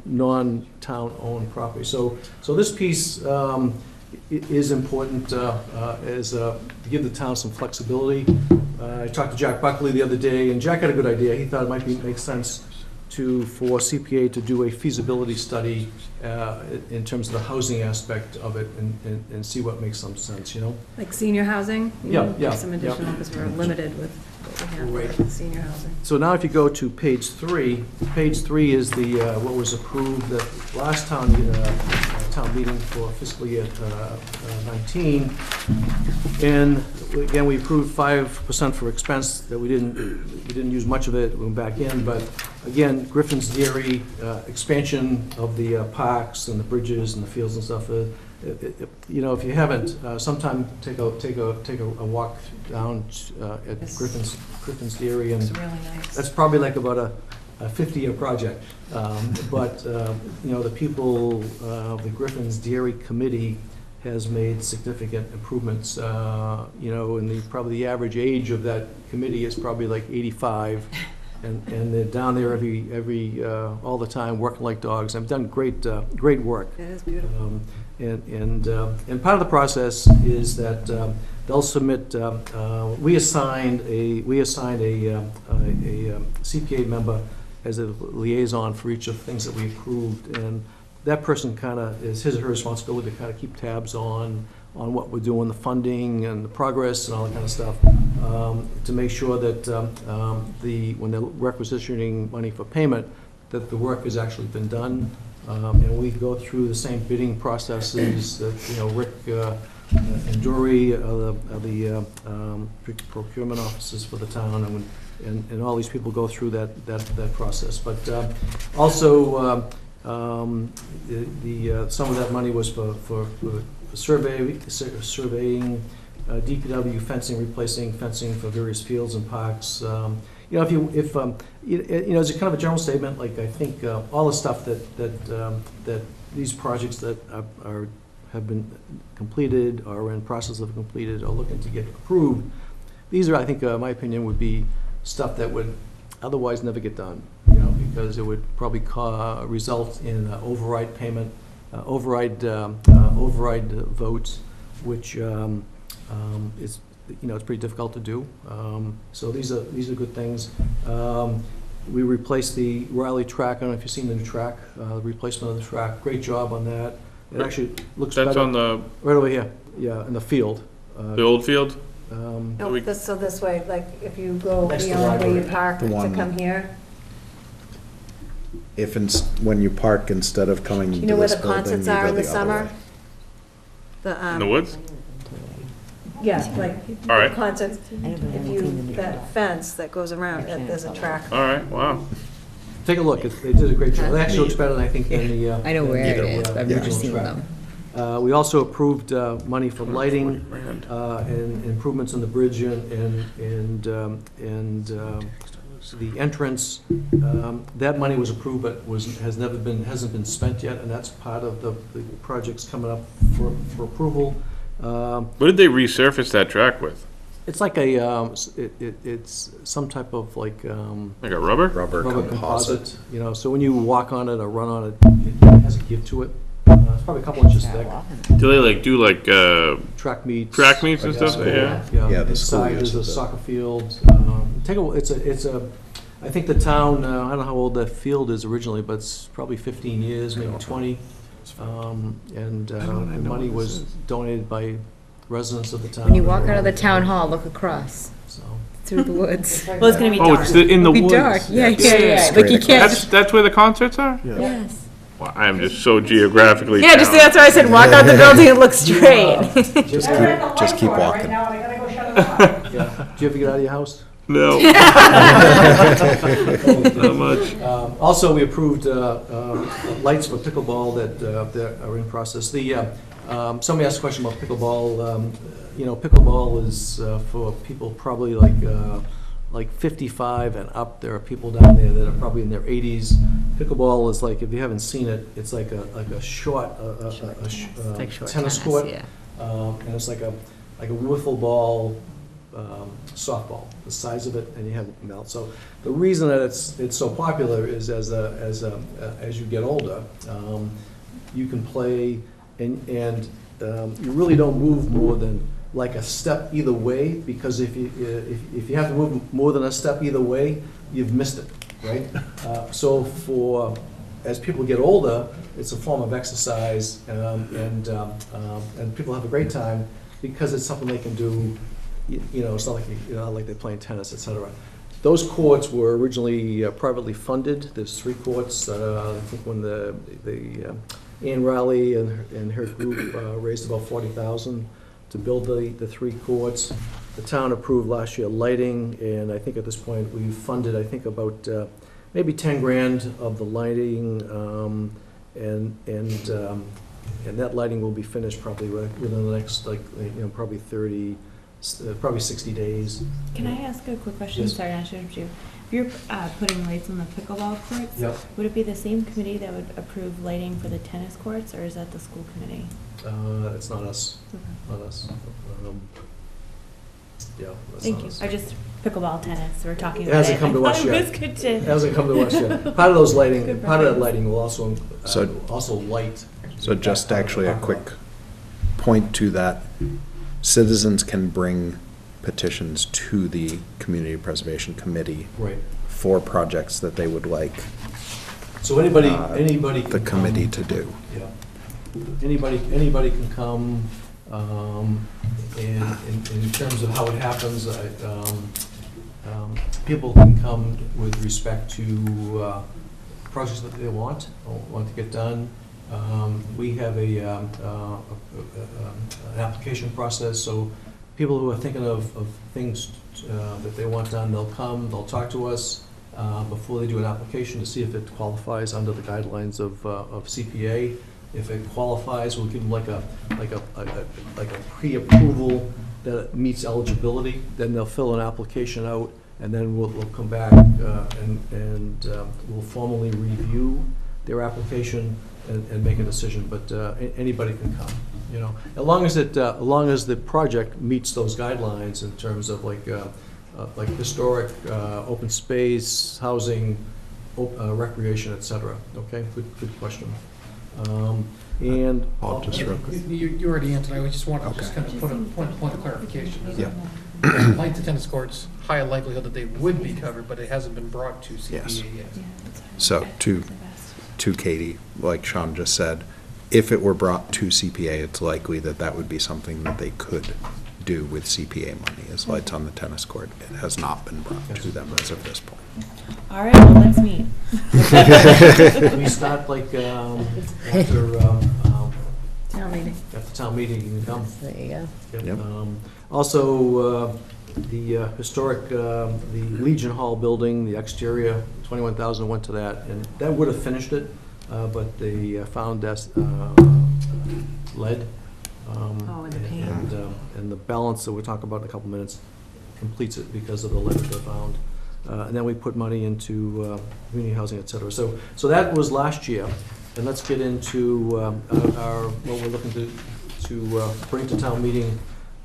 non-town owned property. So this piece is important to give the town some flexibility. I talked to Jack Buckley the other day, and Jack had a good idea. He thought it might make sense for CPA to do a feasibility study in terms of the housing aspect of it and see what makes some sense, Like senior housing? Yeah. Some additional, because we're limited with what we have for senior housing. So now if you go to page 3 is the what was approved at last town meeting for fiscal year 19. And again, we approved 5% for expense that we didn't use much of it, we went back in, but again, Griffin's Dairy, expansion of the parks and the bridges and the fields and stuff. If you haven't, sometime take a walk down at Griffin's Dairy, and It's really nice. that's probably like about a 50-year project. But the people, the Griffin's Dairy Committee has made significant improvements. And probably the average age of that committee is probably like 85. And they're down there every all the time working like dogs. I've done great work. It is beautiful. And part of the process is that they'll submit. We assigned a CPA member as a liaison for each of the things that we approved, and that person kind of is his or her responsibility to kind of keep tabs on what we're doing, the funding and the progress and all that kind of stuff, to make sure that when they're requisitioning money for payment, that the work has actually been done. And we go through the same bidding processes that, Rick and Dory are the procurement officers for the town, and all these people go through that process. But also, some of that money was for surveying, DPW fencing, replacing fencing for various fields and parks. As a kind of a general statement, like I think all the stuff that these projects that have been completed or in process of completed or looking to get approved, these are, I think, my opinion, would be stuff that would otherwise never get done, because it would probably result in override payment, override votes, which is, it's pretty difficult to do. So these are good things. We replaced the Riley track. I don't know if you've seen the new track, the replacement of the track. Great job on that. It actually looks better. That's on the, Right over here, yeah, in the field. the old field? So this way, like, if you go Next to beyond where you library. park The to one- come here, If, when you park, instead of coming you to know where this the building, concerts you are go in the the other summer? way. In the woods? Yeah, like, All right. concerts, if you, that fence that goes around, there's a track. All right, wow. Take a look. They did a great job. It actually looks better than I think than the. I know where it is, but I've never original seen track. them. We also approved money for lighting Grand. and improvements on the bridge and the entrance. That money was approved, but hasn't been spent yet, and that's part of the projects coming up for approval. What did they resurface that track with? It's like a, it's some type of like. Like a rubber? Rubber composite. So when you walk on it or run on it, it has a give to it. It's probably a couple inches thick. Do they do Track meets. track meets and Like stuff? a- Yeah. Yeah, the school Inside is a uses it. soccer field. I think the town, I don't know how old that field is originally, but it's probably 15 years, maybe 20. The money was donated by residents of the town. When you walk out of the town hall, look across So, through the woods. Well, it's gonna be Oh, dark. it's in the It'll be woods? dark, yeah, It's yeah, yeah, straight like you across. can't. That's where the concerts are? Yes. Wow, I am just so geographically Yeah, just, challenged. that's why I said, walk out the building and look straight. Just keep walking. yeah. Do you ever get out of your house? No. Not much. Also, we approved lights for pickleball that are in process. Somebody asked a question about pickleball. Pickleball is for people probably like 55 and up. There are people down there that are probably in their 80s. Pickleball is like, if you haven't seen it, it's like a short, like short tennis tennis, court. yeah. And it's like a wiffle ball softball, the size of it, and you have it melt. So the reason that it's so popular is as you get older, you can play and you really don't move more than like a step either way, because if you have to move more than a step either way, you've missed it, right? So as people get older, it's a form of exercise, and people have a great time because it's something they can do. It's not like they're playing tennis, etc. Those courts were originally privately funded. There's 3 courts. I think when the Ann Riley and her group raised about $40,000 to build the 3 courts. The town approved last year lighting, and I think at this point we've funded, I think, about maybe 10 grand of the lighting, and that lighting will be finished probably within the next probably 60 days. Can I ask a quick question? Yes. Sorry, I should have you. If you're putting lights on the pickleball courts, Yep. would it be the same committee that would approve lighting for the tennis courts, or is that the school committee? It's not us. Not us. Yeah. that's Thank not you. us. I just, pickleball, tennis, we're talking It about hasn't it. come to I us thought yet. It was good to. It hasn't come to us yet. Part of those lighting, Good part of that reference. lighting will also, So- also light. So just actually a quick point to that, citizens can bring petitions to the Community Preservation Committee Right. for projects that they would like So anybody the can committee come. to do. Yeah. Anybody can come, and in terms of how it happens, people can come with respect to projects that they want to get done. We have an application process, so people who are thinking of things that they want done, they'll come, they'll talk to us before they do an application to see if it qualifies under the guidelines of CPA. If it qualifies, we'll give them like a pre-approval that it meets eligibility. Then they'll fill an application out, and then we'll come back and we'll formally review their application and make a decision. But anybody can come. you know, as long as the project meets those guidelines in terms of like historic, open space, housing, recreation, et cetera. Okay, good question. And. Paul, just real quick. You already answered, I just want to Okay. just kind of put a point of clarification. Yeah. Like the tennis courts, high likelihood that they would be covered, but it hasn't been brought to Yes. CPA yet. So to Katie, like Sean just said, if it were brought to CPA, it's likely that that would be something that they could do with CPA money, is lights on the tennis court. It has not been brought to them as of this point. All right, well, let's meet. We start like after Town meeting. after town meeting, you can come. There you go. Yep. Yep. Also, the historic, the Legion Hall building, the exterior, 21,000 went to that, and that would have finished it, but they found that lead. Oh, in the paint. And the balance that we'll talk about in a couple minutes completes it because of the lead that they found. And then we put money into community housing, et cetera. So that was last year. And let's get into what we're looking to bring to town meeting in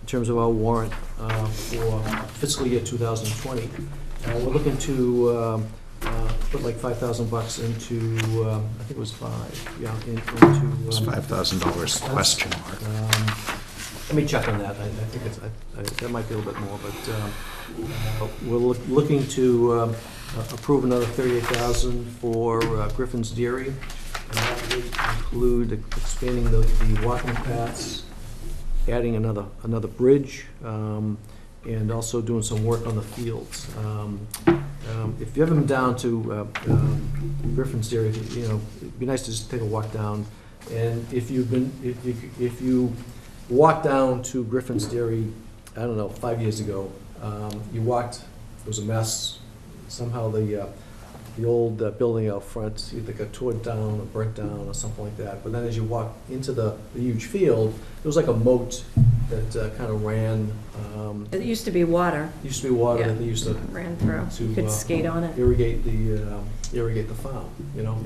terms of our warrant for fiscal year 2020. We're looking to put like $5,000 into, I think it was five, yeah, into. It's $5,000 question mark. Let me check on that. I think it's, that might be a little bit more, but we're looking to approve another $38,000 for Griffin's Dairy. And that would include expanding the walking paths, adding another bridge, and also doing some work on the fields. If you haven't been down to Griffin's Dairy, you know, it'd be nice to just take a walk down. And if you walk down to Griffin's Dairy, I don't know, 5 years ago, you walked, it was a mess. Somehow the old building out front either got torn down or burnt down or something like that. But then as you walk into the huge field, there was like a moat that kind of ran. It used to be water. Used to be water Yeah. that they used to Ran through. You could skate on it. irrigate the farm, you know.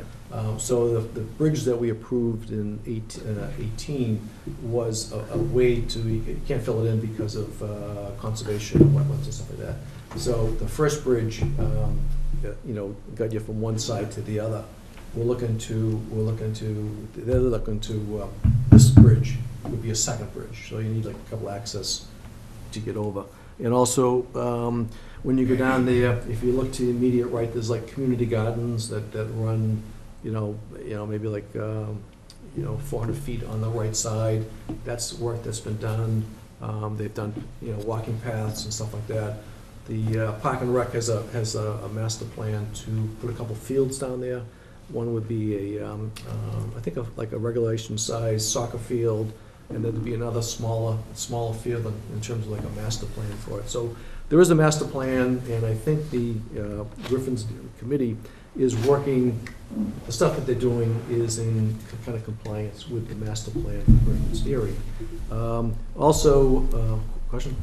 So the bridge that we approved in 18 was a way to, you can't fill it in because of conservation and wetlands and stuff like that. So the first bridge, you know, got you from one side to the other. They're looking to, this bridge would be a second bridge, so you need like a couple access to get over. And also, when you go down there, if you look to the immediate right, there's like community gardens that run, you know, maybe like, 400 feet on the right side. That's work that's been done. They've done, you know, walking paths and stuff like that. The Park and Rec has a master plan to put a couple fields down there. One would be I think like a regulation size soccer field, and then there'd be another smaller field in terms of like a master plan for it. So there is a master plan, and I think the Griffin's Committee is working, the stuff that they're doing is in kind of compliance with the master plan for Griffin's Dairy. Also, question?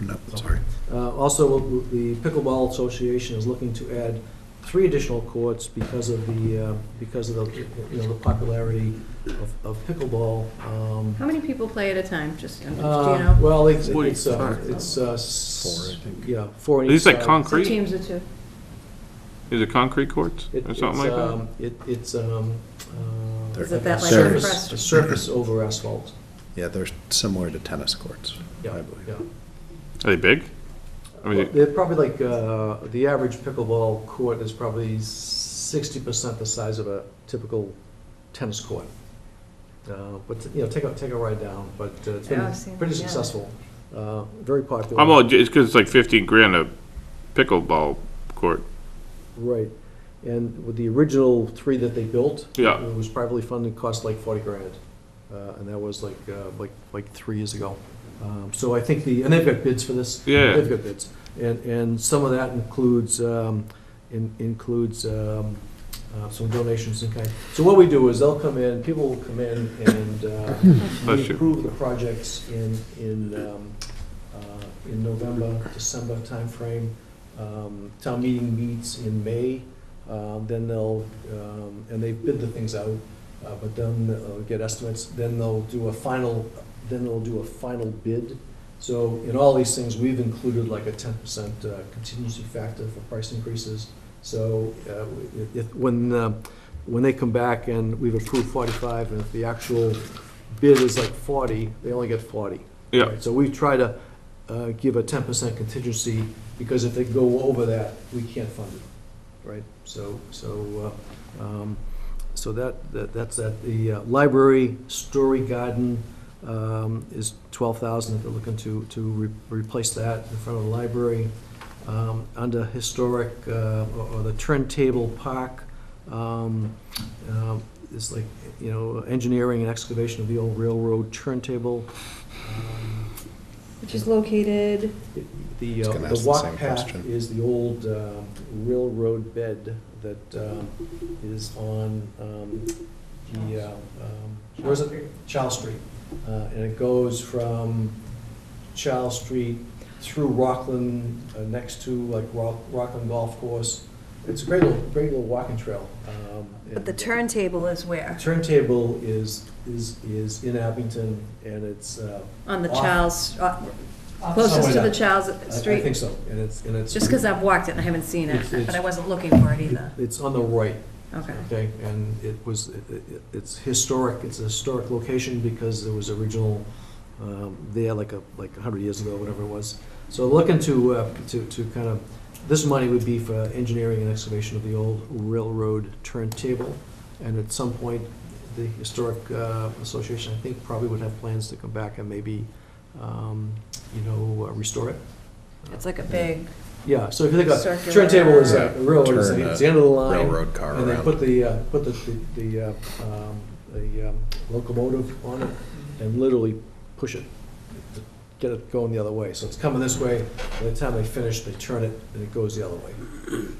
No, sorry. Also, the Pickleball Association is looking to add 3 additional courts because of the you know, the popularity of pickleball. How many people play at a time? Just, do you know? Well, it's 4, I think. yeah, 4 on Is each this like side. concrete? Teams of 2. Is it concrete courts or something like that? It's Is it that like Surface. compressed? a surface over asphalt. Yeah, they're similar to tennis courts, Yeah, I believe. yeah. Are they big? I mean, They're probably like, the average pickleball court is probably 60% the size of a typical tennis court. But, you know, take a ride down, but it's Yeah, been I've seen pretty them, yeah. successful, very popular. I'm all, it's because it's like 15 grand a pickleball court. Right, and with the original 3 that they built, Yeah. it was privately funded, cost like 40 grand, and that was like 3 years ago. So I think and they've got bids for this. Yeah. They've got bids, and some of that includes some donations in kind. So what we do is they'll come in, people will come in, and Bless we you. approve the projects in November, December timeframe. Town meeting meets in May. Then they'll and they bid the things out. but then get estimates, then they'll do a final bid. So in all these things, we've included like a 10% contingency factor for price increases. So when they come back and we've approved 45, and if the actual bid is like 40, they only get 40. Yeah. Right? So we try to give a 10% contingency, because if they go over that, we can't fund it, right? So that's that. The library story garden is $12,000 if they're looking to replace that in front of the library. Under historic, or the turntable park, is like, engineering and excavation of the old railroad turntable. Which is located, The gonna ask the walk same path question. is the old railroad bed that is on where is it? Charles Street. And it goes from Charles Street through Rockland, next to like Rockland Golf Course. It's a great little walking trail. But the turntable is where? Turntable is in Abington, and it's On the off- Charles, closest to somewhere the down. Charles I Street? think so, and it's Just because I've walked it and I haven't seen it, It's- but I wasn't looking for it either. It's on the right. Okay. Okay, and it's historic, it's a historic location because there was original, there like 100 years ago, whatever it was. So looking to kind of, this money would be for engineering and excavation of the old railroad turntable. And at some point, the Historic Association, I think, probably would have plans to come back and maybe, restore it. It's like a big, Yeah, so if you think of, Circular- turntable is a railroad, Turn it's the end of the line. railroad car And they around. put the locomotive on it and literally push it, to get it going the other way. So it's coming this way, by the time they finish, they turn it, and it goes the other way.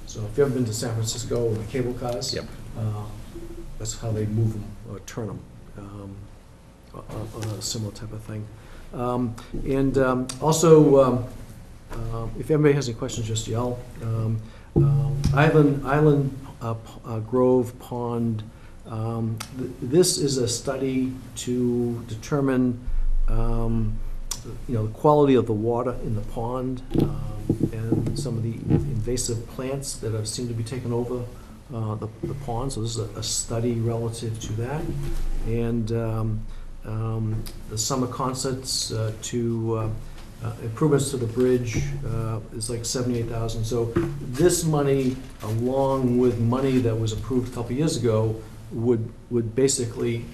So if you've ever been to San Francisco with the cable cars, Yep. that's how they move them, or turn them, on a similar type of thing. Also, if anybody has any questions, just yell. Island Grove Pond, this is a study to determine, the quality of the water in the pond, and some of the invasive plants that seem to be taking over the pond. So this is a study relative to that. And the summer concerts to improvements to the bridge is like $78,000. So this money, along with money that was approved a couple years ago, would basically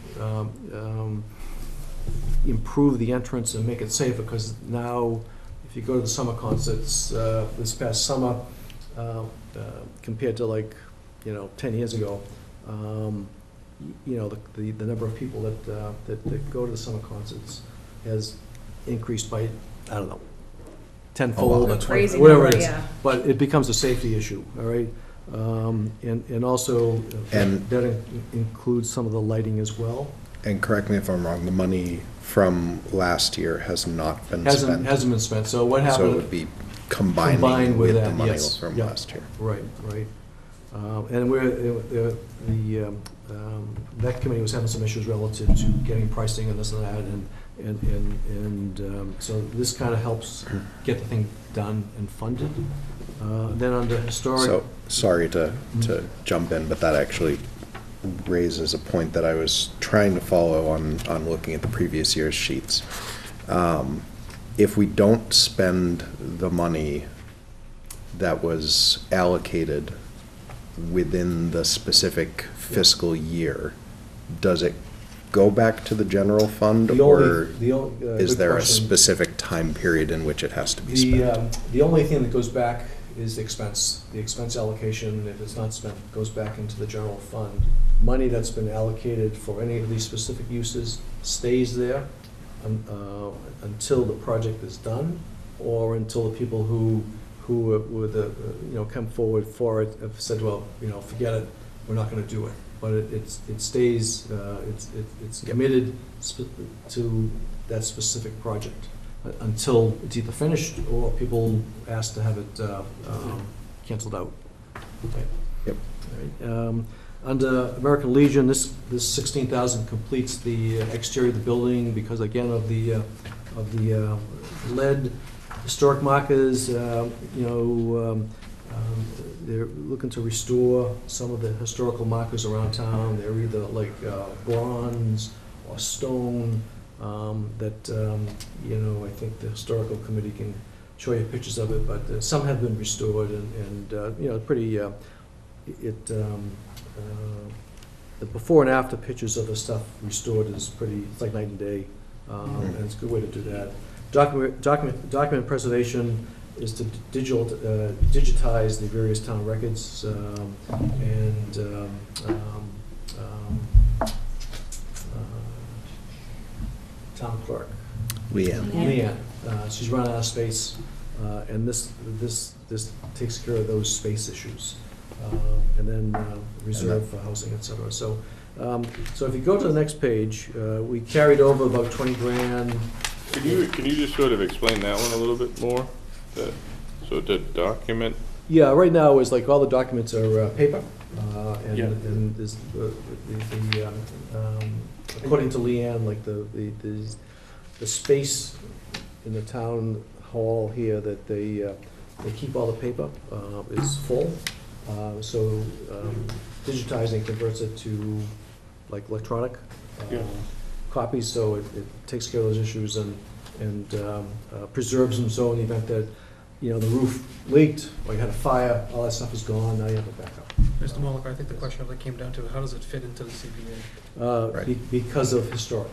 improve the entrance and make it safer, because now, if you go to the summer concerts this past summer, compared to 10 years ago, the number of people that go to the summer concerts has increased by, I don't know, tenfold, A or crazy 20, whatever it number, is. yeah. But it becomes a safety issue, all right? And also, And- that includes some of the lighting as well. And correct me if I'm wrong, the money from last year has not been spent. Hasn't been spent, so what So it happened? would be combining Combined with with the that, money yes. from Yeah. last year. Right. And that committee was having some issues relative to getting pricing and this and that, and so this kind of helps get the thing done and funded. Then under historic. So, sorry to jump in, but that actually raises a point that I was trying to follow on looking at the previous year's sheets. If we don't spend the money that was allocated within the specific fiscal year, does it go back to the general fund, or is there a specific time period in which it has to be spent? The only thing that goes back is the expense allocation. If it's not spent, goes back into the general fund. Money that's been allocated for any of these specific uses stays there until the project is done, or until the people who would come forward for it have said, well, forget it, we're not going to do it. But it stays, it's committed to that specific project until it's either finished or people ask to have it canceled out. Okay. Yep. All right. Under American Legion, this 16,000 completes the exterior of the building because, again, of the lead historic markers. They're looking to restore some of the historical markers around town. They're either like bronze or stone that, I think the historical committee can show you pictures of it, but some have been restored and pretty, the before and after pictures of the stuff restored is pretty, it's like night and day, and it's a good way to do that. Document preservation is to digitize the various town records town clerk. Leanne. She's running out of space, and this takes care of those space issues. And then reserve for housing, et cetera. So if you go to the next page, we carried over about 20 grand. Can you just sort of explain that one a little bit more? So the document? Yeah, right now is like all the documents are paper, Yeah. and there's according to Leanne, like the space in the town hall here that they keep all the paper is full. So digitizing converts it to like electronic copies, so it takes care of those issues and preserves them, so in the event that the roof leaked or you had a fire, all that stuff is gone, now you have a backup. Mr. Molick, I think the question really came down to how does it fit into the CPA? Because of historic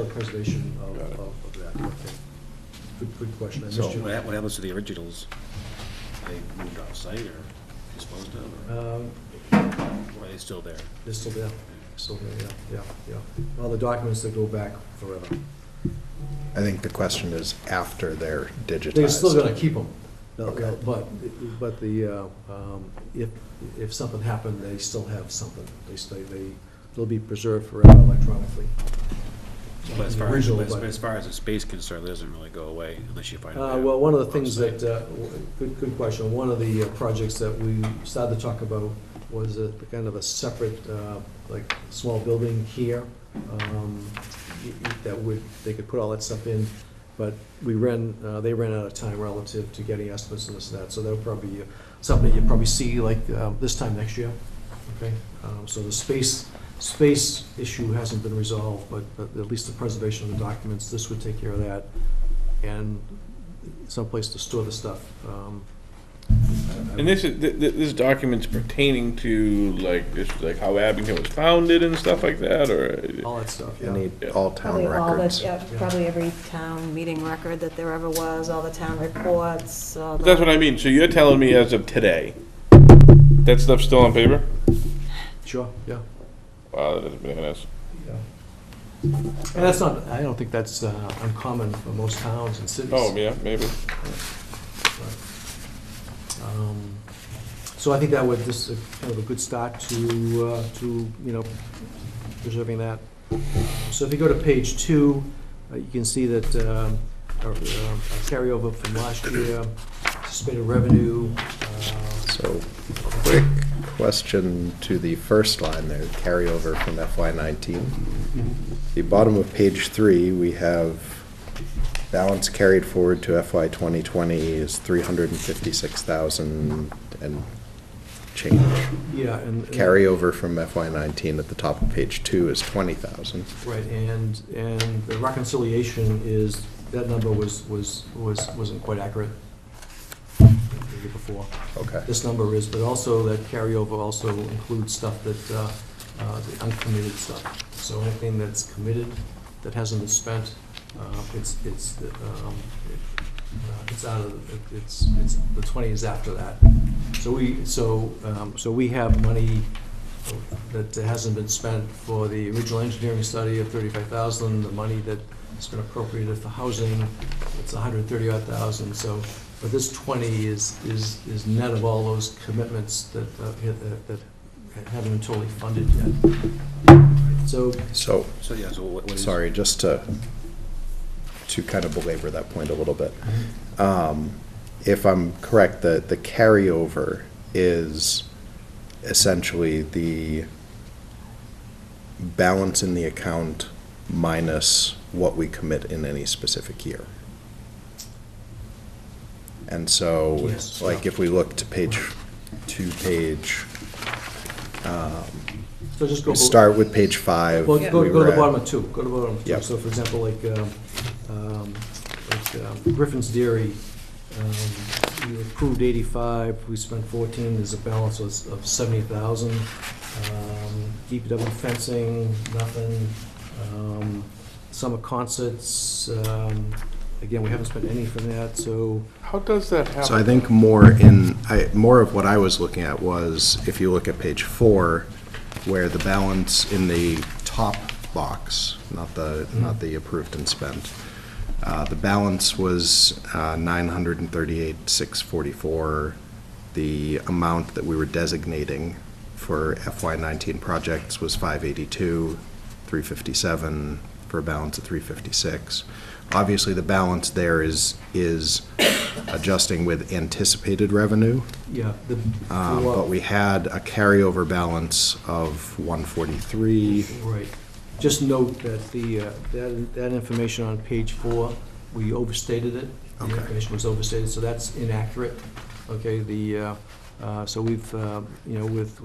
preservation of that. Okay. Good question. I missed So you. what happens to the originals? Are they moved off site or disposed of, or are they still there? They're still there. Yeah. All the documents that go back forever. I think the question is after they're digitized. They're still gonna keep them. Okay. But if something happened, they still have something. They'll be preserved forever electronically. But as far Original, as, but- as far as the space concerned, it doesn't really go away unless you find. Well, one of the things that, good question, one of the projects that we started to talk about was a kind of a separate, like, small building here, they could put all that stuff in, but they ran out of time relative to getting estimates and this and that, so that'll probably be something you'll probably see like this time next year, okay? So the space issue hasn't been resolved, but at least the preservation of the documents, this would take care of that, and someplace to store the stuff. And this document's pertaining to like how Abington was founded and stuff like that, or? All that stuff, yeah. Any all town Probably all the, records. probably every town meeting record that there ever was, all the town reports, all the. That's what I mean, so you're telling me as of today, that stuff's still on paper? Sure, yeah. Wow, that doesn't make any sense. And that's not, I don't think that's uncommon for most towns and cities. Oh, yeah, maybe. So I think that would, this is kind of a good start to preserving that. So if you go to page 2, you can see that our carryover from last year, anticipated revenue. So, quick question to the first line there, carryover from FY19. The bottom of page 3, we have balance carried forward to FY 2020 is 356,000 and change. Yeah, and Carryover from FY19 at the top of page 2 is 20,000. right, and the reconciliation is, that number wasn't quite accurate the year before. Okay. This number is, but also that carryover also includes stuff that, the uncommitted stuff. So anything that's committed that hasn't been spent, it's out of, it's, the 20 is after that. So we have money that hasn't been spent for the original engineering study of 35,000, the money that's been appropriated for housing, it's 130,000, so, but this 20 is net of all those commitments that haven't been totally funded yet. So what is? Sorry, just to kind of belabor that point a little bit. If I'm correct, the carryover is essentially the balance in the account minus what we commit in any specific year. And so, Yes. like, if we look to page, So just go. we start with page 5. Well, we go to were the at- bottom of 2, go to the bottom of 2. Yep. So for example, like Griffin's Dairy, we approved 85, we spent 14, there's a balance of 70,000. DPW fencing, nothing. Summer concerts, again, we haven't spent any from that, so. How does that happen? So I think more of what I was looking at was, if you look at page 4, where the balance in the top box, not the approved and spent, the balance was 938,644. The amount that we were designating for FY19 projects was 582,357 for a balance of 356. Obviously, the balance there is adjusting with anticipated revenue. Yeah. But we had a carryover balance of 143. Right. Just note that that information on page 4, we overstated it. The Okay. information was overstated, so that's inaccurate. Okay, so we've, with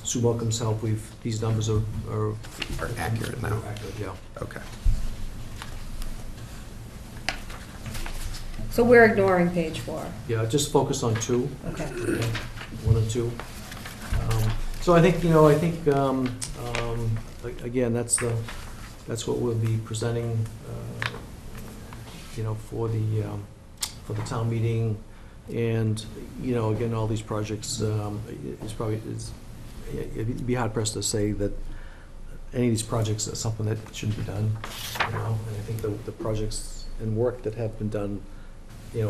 Sue Malcolm's help, these numbers are accurate now. Accurate, yeah. Okay. So we're ignoring page 4. Yeah, just focus on 2. Okay. 1 and 2. So I think, again, that's what we'll be presenting, for the town meeting. And, again, all these projects, it'd be hard pressed to say that any of these projects are something that shouldn't be done, And I think the projects and work that have been done,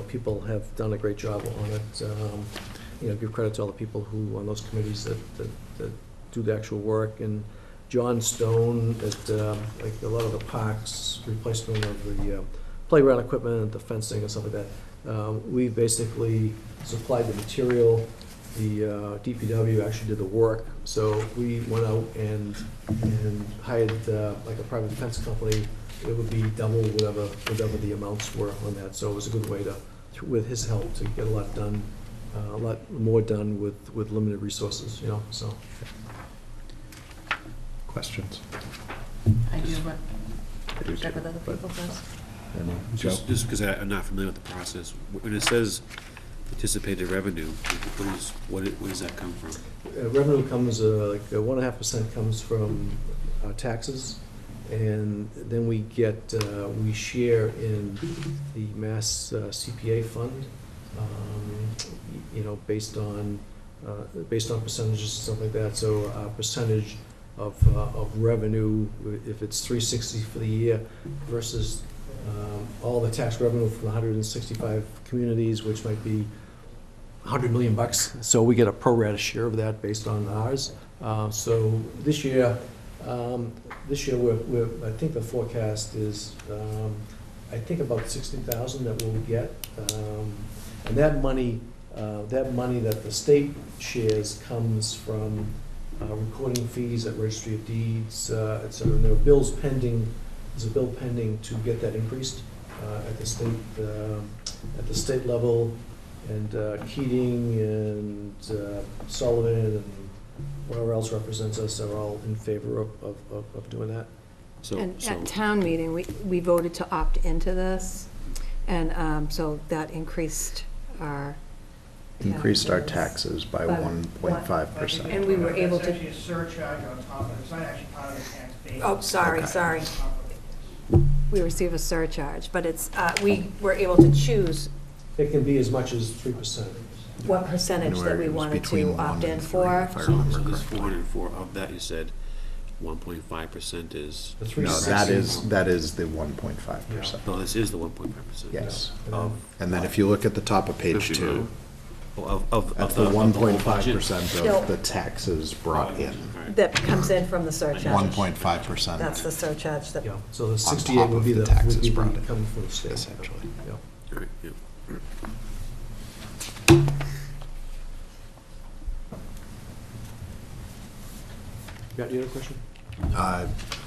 people have done a great job on it. Give credit to all the people who, on those committees that do the actual work. And John Stone, at like a lot of the parks, replacement of the playground equipment, the fencing and stuff like that. We basically supplied the material. The DPW actually did the work. So we went out and hired like a private fence company. It would be double whatever the amounts were on that. So it was a good way to, with his help, to get a lot done, a lot more done with limited resources, so. Questions? I do, but check with other people first. Just because I'm not familiar with the process, when it says anticipated revenue, where does that come from? Revenue comes, like 1.5% comes from taxes, and then we get, we share in the Mass CPA fund, based on percentages and stuff like that. So a percentage of revenue, if it's 360 for the year versus all the tax revenue from 165 communities, which might be $100 million. So we get a pro rata share of that based on ours. So this year we're I think the forecast is, I think about 60,000 that we'll get. And that money that the state shares comes from recording fees at Registry of Deeds, et cetera. And there are bills pending. There's a bill pending to get that increased at the state level, and Keating and Sullivan and whatever else represents us are all in favor of doing that. And at town meeting, we voted to opt into this, and so that increased our taxes by 1.5%. And we were able to. It's actually a surcharge on top of it. It's not actually part of the tax base. Oh, sorry. Okay. We receive a surcharge, but it's, we were able to choose It can be as much as 3%. what percentage that we It was wanted between to 1 opt in and 3, for. if I remember So there's correctly. 404, of that you said 1.5% is, The No, 360. that is the 1.5%. no, this is the 1.5%. Yes. Of, And then if you look at the top of page 2, of that's the the whole budget. 1.5% No. of the taxes brought in. Alright. That comes in from the surcharge. 1.5%. That's the surcharge that, Yeah, so the top 68 would of be the the, taxes would be brought in, coming from the state. essentially. Yeah. Alright, yeah. Got you had a question?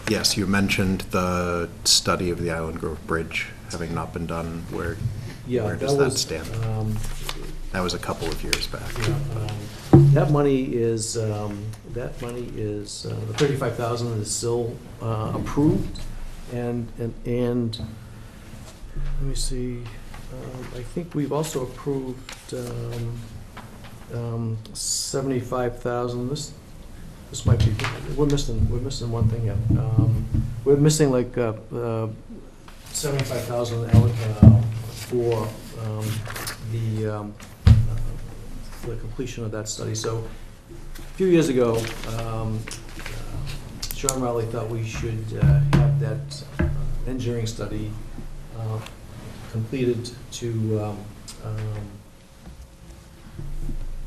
Yes, you mentioned the study of the Island Grove Bridge having not been done. Where does that stand? That was a couple of years back. That money is, the 35,000 is still approved, and let me see, I think we've also approved 75,000. This might be, we're missing one thing yet. We're missing like 75,000 for the completion of that study. So a few years ago, Sean Rowley thought we should have that engineering study completed to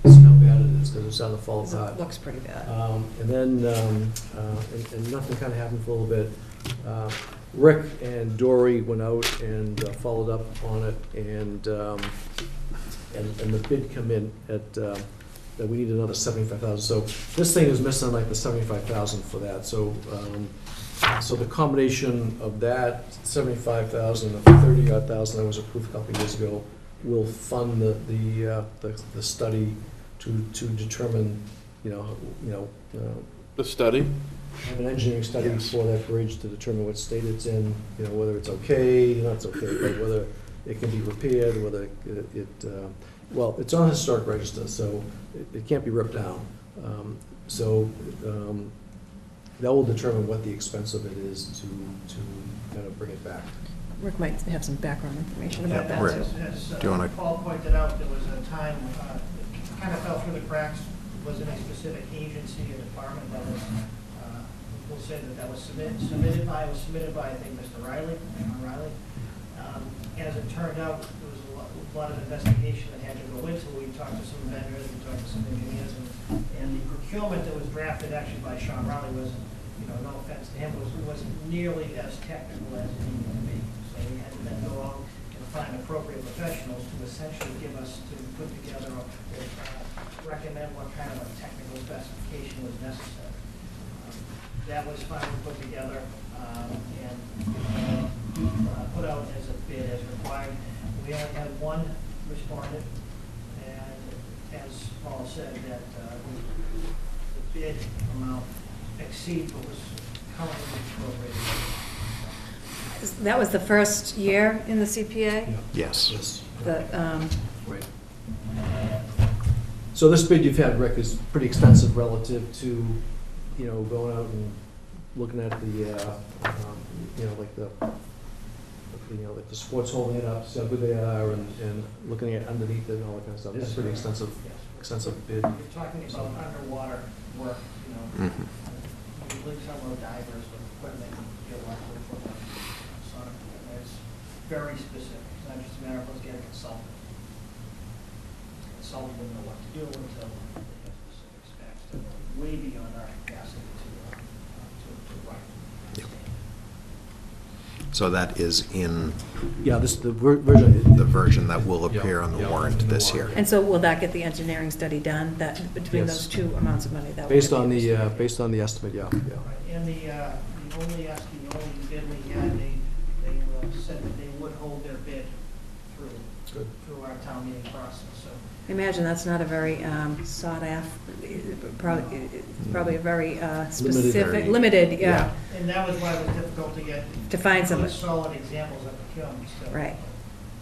see how bad it is, because it's starting to fall apart. It looks pretty bad. And then, and nothing kind of happened for a little bit. Rick and Dory went out and followed up on it, and the bid come in at, that we need another 75,000. So this thing is missing like the 75,000 for that. So, so the combination of that 75,000 and the 30,000 that was approved a couple of years ago will fund the study to determine, The study? have an engineering study for that bridge to determine what state it's in, whether it's okay, not it's okay, but whether it can be repaired, whether well, it's on the historic register, so it can't be ripped down. That will determine what the expense of it is to kind of bring it back. Rick might have some background information about that. Rick, As do you want to? Paul pointed out, there was a time, it kind of fell through the cracks, wasn't a specific agency or department that was, we'll say that was submitted by, I think, Mr. Riley, John Riley. As it turned out, there was a lot of investigation that had to go into it. We talked to some vendors, we talked to some engineers, and the procurement that was drafted actually by Sean Riley was, no offense to him, wasn't nearly as technical as it needed to be. So we had to then go out and find appropriate professionals to essentially give us, to put together, recommend what kind of a technical specification was necessary. That was finally put together and put out as a bid as required. We only had one respondent, and as Paul said, that the bid amount exceeds what was currently appropriated. That was the first year in the CPA? Yes. Right. So this bid you've had, Rick, is pretty expensive relative to, going out and looking at the, like the sports holding it up, see how good they are, and looking at underneath it and all that kind of stuff. It's a pretty extensive bid. You're talking about underwater work, Mhm. you link some of divers with equipment, geological equipment, sonic equipment. It's very specific. It's not just a matter of us getting a consultant. Consultant wouldn't know what to do until they have specific specs that are way beyond our capacity to write. Yep. So that is in Yeah, the version. the version that will appear on the warrant this year. And so will that get the engineering study done, that, between Yes. those two amounts of money? That Based will on be the, based on the estimate, yeah. And the only bid we had, they said that they would hold their bid through our town meeting process, so. I imagine that's not a very sought after, probably a very specific, limited, yeah. And that was why it was difficult To find some- good solid examples of procurement, so. Right.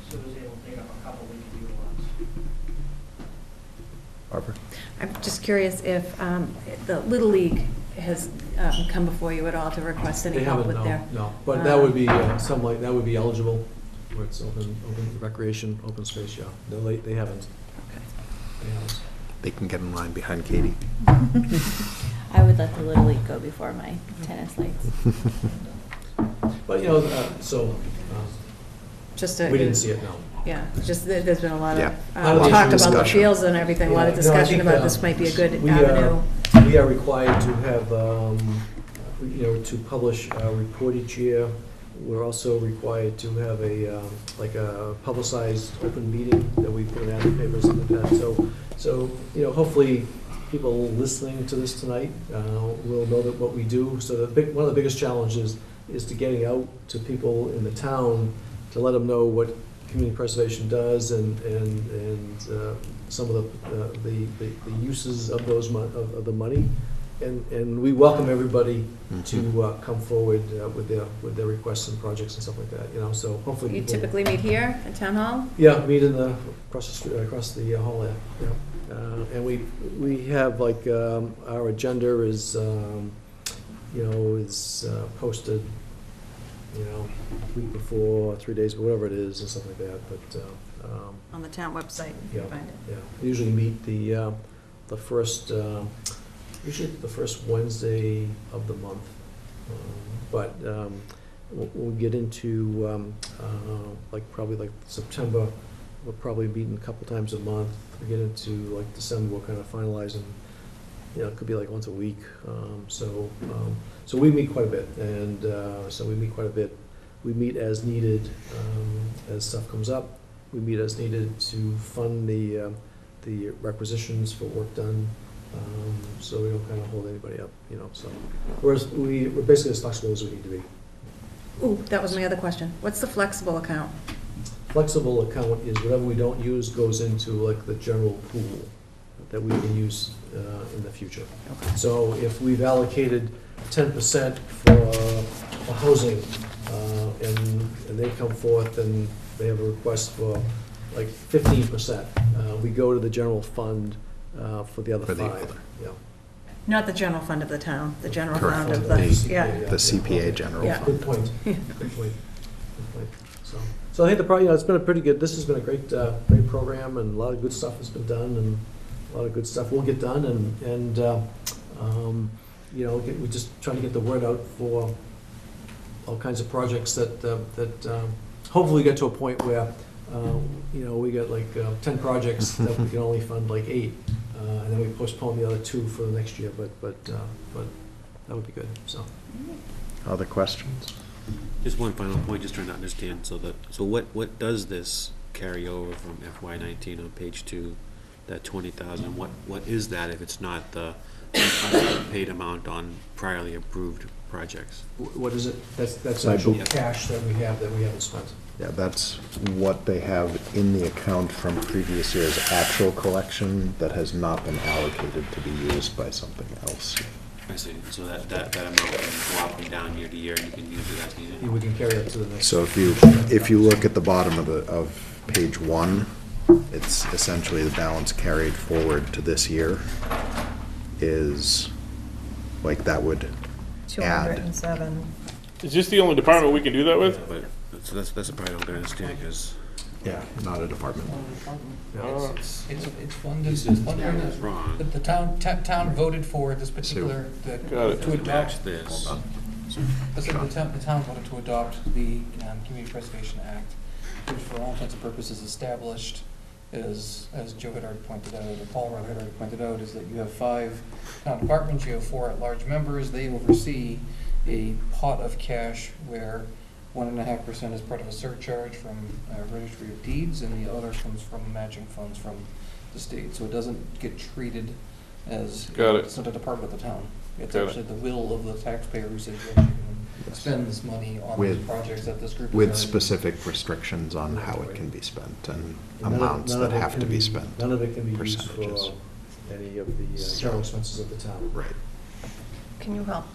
So was able to pick up a couple we could utilize. Barbara? I'm just curious if the Little League has come before you at all to request any They help haven't, with their... no, but that would be, that would be eligible, where it's open recreation, open space, yeah. No, they haven't. Okay. They haven't. They can get in line behind Katie. I would let the Little League go before my tennis lights. But, Just we didn't see it, no. Yeah, just there's been a lot of Yeah. A lot of talk about the discussion. fields and everything, a lot of Yeah, no, I discussion think, about this might be a good we avenue. We are required to have, to publish a report each year. We're also required to have a publicized open meeting that we put out in the papers and like that. So, hopefully, people listening to this tonight will know that what we do. So one of the biggest challenges is to getting out to people in the town to let them know what community preservation does and some of the uses of of the money. And we welcome everybody to come forward with their requests and projects and stuff like that, so hopefully You people. typically meet here at Town Hall? Yeah, meet across the hall there, yeah. And we have, like, our agenda is, posted, week before, 3 days, whatever it is, and stuff like that, but, On the town website, you yeah, can find it. yeah. We usually meet the first, usually the first Wednesday of the month. But we'll get into, probably like September, we'll probably meet a couple times a month. We get into like December, we're kind of finalizing, it could be like once a week. So we meet quite a bit, and so we meet quite a bit. We meet as needed, as stuff comes up. We meet as needed to fund the requisitions for work done. So we don't kind of hold anybody up, so we're basically as flexible as we need to be. Ooh, that was my other question. What's the flexible account? Flexible account is whatever we don't use goes into like the general pool that we can use in the future. Okay. So if we've allocated 10% for housing, and they come forth and they have a request for like 15%, we go to the general fund for the other For the 5. other. Yeah. Not the general fund of the town, the general Correct. fund of The- yeah. The CPA general Yeah. fund. Good point. Good point. Good point. So I think it's been a pretty good, this has been a great program, and a lot of good stuff has been done, and a lot of good stuff will get done, and we're just trying to get the word out for all kinds of projects that hopefully get to a point where, we get like 10 projects that we can only fund like 8, and then we postpone the other 2 for the next year, but that would be good, so. Other questions? Just one final point, just trying to understand, so what does this carry over from FY '19 on page 2, that 20,000, what is that if it's not the paid amount on priorly approved projects? What is it? That's I actual believe- cash that we haven't spent. Yeah, that's what they have in the account from previous years, actual collection that has not been allocated to be used by something else. I see, so that amount can go up and down year to year, and you can use it as needed? Yeah, we can carry that to the next. So if you look at the bottom of page 1, it's essentially the balance carried forward to this year is, like, that would add. 207. Is this the only department we can do that with? But, so that's the part I don't understand, because Yeah, not a department. It's funded, He it's says funded, that's wrong. the town voted for this particular, Got it. to adopt. Match this. The town voted to adopt the Community Preservation Act, which for all intents and purposes established is, as Joe had already pointed out, or Paul rather had already pointed out, is that you have 5 town departments, you have 4 at-large members, they oversee a pot of cash where 1.5% is part of a surcharge from Registry of Deeds, and the other comes from matching funds from the state. So it doesn't get treated as, Got it. It's not a department of the town. It's Got it. actually the will of the taxpayers that you can spend this money on these With- projects that this group is With already- specific restrictions on how it can be spent and None of- amounts none that of it have can to be spent. None of it can be used for Percentages. any of the general expenses of the town. Right. Can you help,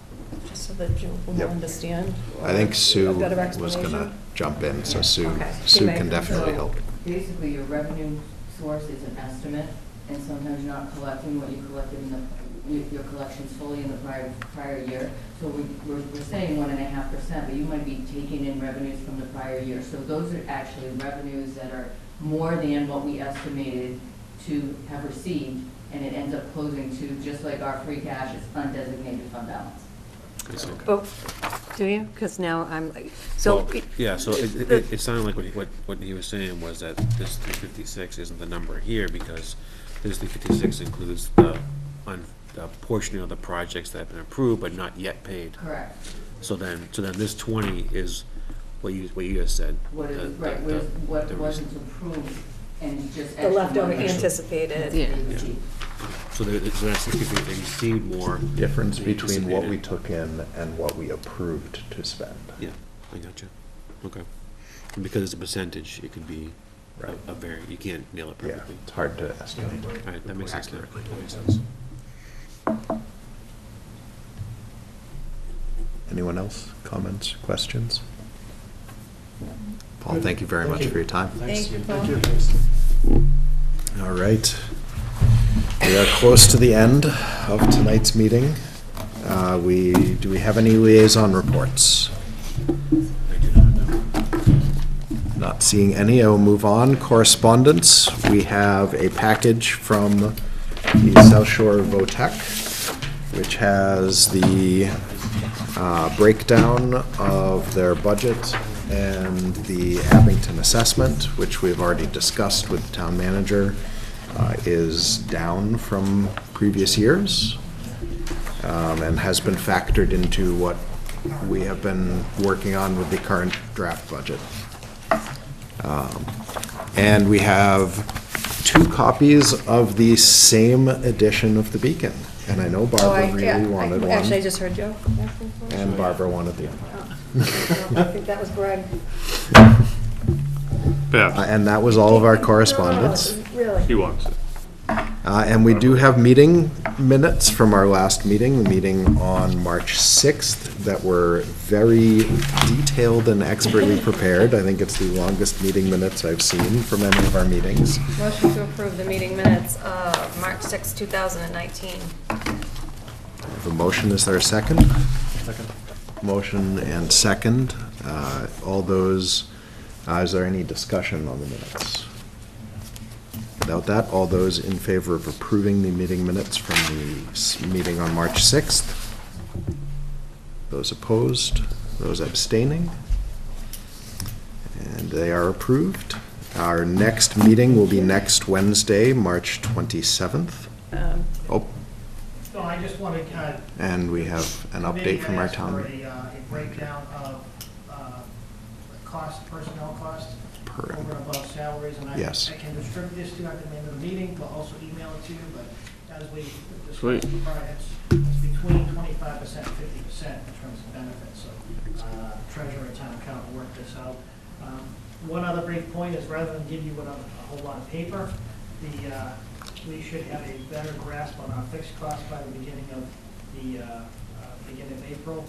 just so that Joe will Yep. understand? I think Sue A better was gonna explanation? jump in, so Sue, Okay. Sue She can may. definitely So, help. Basically, your revenue source is an estimate, and sometimes you're not collecting what you collected your collections fully in the prior year. So we're saying 1.5%, but you might be taking in revenues from the prior year. So those are actually revenues that are more than what we estimated to have received, and it ends up closing to, just like our free cash, it's undesignated fund balance. Oh, do you? Because now I'm like, so. Well, yeah, so it sounded like what he was saying was that this 356 isn't the number here, because this 356 includes the portion of the projects that have been approved but not yet paid. Correct. So then this 20 is what you just said. What is, the- right, the- what the- wasn't approved and just The extra leftover money anticipated. that they Yeah. received. So that 63 that you received more. Difference than you between what we anticipated. took in and what we approved to spend. Yeah, I gotcha. Okay. And because it's a percentage, it could be Right. a very, you can't nail it Yeah, perfectly. it's hard to estimate. All right, that makes sense. now. Accurately. That makes sense. Anyone else? Comments, questions? Paul, thank you very much for your time. Thank you, Paul. All right. We are close to the end of tonight's meeting. Do we have any liaison reports? Not seeing any, I will move on. Correspondence, we have a package from the South Shore VOTEC, which has the breakdown of their budget and the Abington assessment, which we've already discussed with the town manager, is down from previous years, and has been factored into what we have been working on with the current draft budget. And we have 2 copies of the same edition of the Beacon. And I know Barbara really wanted one. Actually, I just heard Joe asking for it. And Barbara wanted the other. I think that was Greg. And that was all of our correspondence. Really? He wants it. And we do have meeting minutes from our last meeting, the meeting on March 6th, that were very detailed and expertly prepared. I think it's the longest meeting minutes I've seen from any of our meetings. Motion to approve the meeting minutes of March 6, 2019. I have a motion, is there a second? Second. Motion and second. All those, is there any discussion on the minutes? Without that, all those in favor of approving the meeting minutes from the meeting on March 6th? Those opposed? Those abstaining? And they are approved. Our next meeting will be next Wednesday, March 27th. Oh, So I just wanted to. and we have an update from our town. A breakdown of personnel costs over and above salaries, and Yes. I can distribute this to you at the end of the meeting, but also email it to you, but as we Sweet. discussed prior, it's between 25% and 50% in terms of benefits, so treasurer and town accountant work this out. One other brief point is, rather than give you a whole lot of paper, we should have a better grasp on our fixed costs by the beginning of April.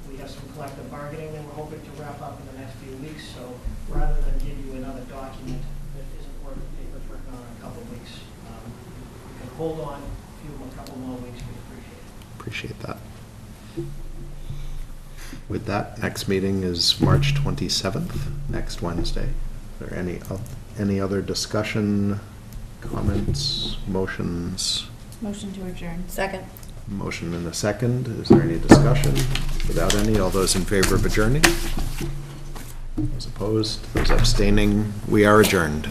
We have some collective bargaining that we're hoping to wrap up in the next few weeks, so rather than give you another document that isn't worth the paper it's written on in a couple of weeks, we can hold on a couple more weeks, we'd appreciate it. Appreciate that. With that, next meeting is March 27th, next Wednesday. Is there any other discussion, comments, motions? Motion to adjourn. Second. Motion and a second. Is there any discussion? Without any, all those in favor of adjourning? Those opposed, those abstaining, we are adjourned.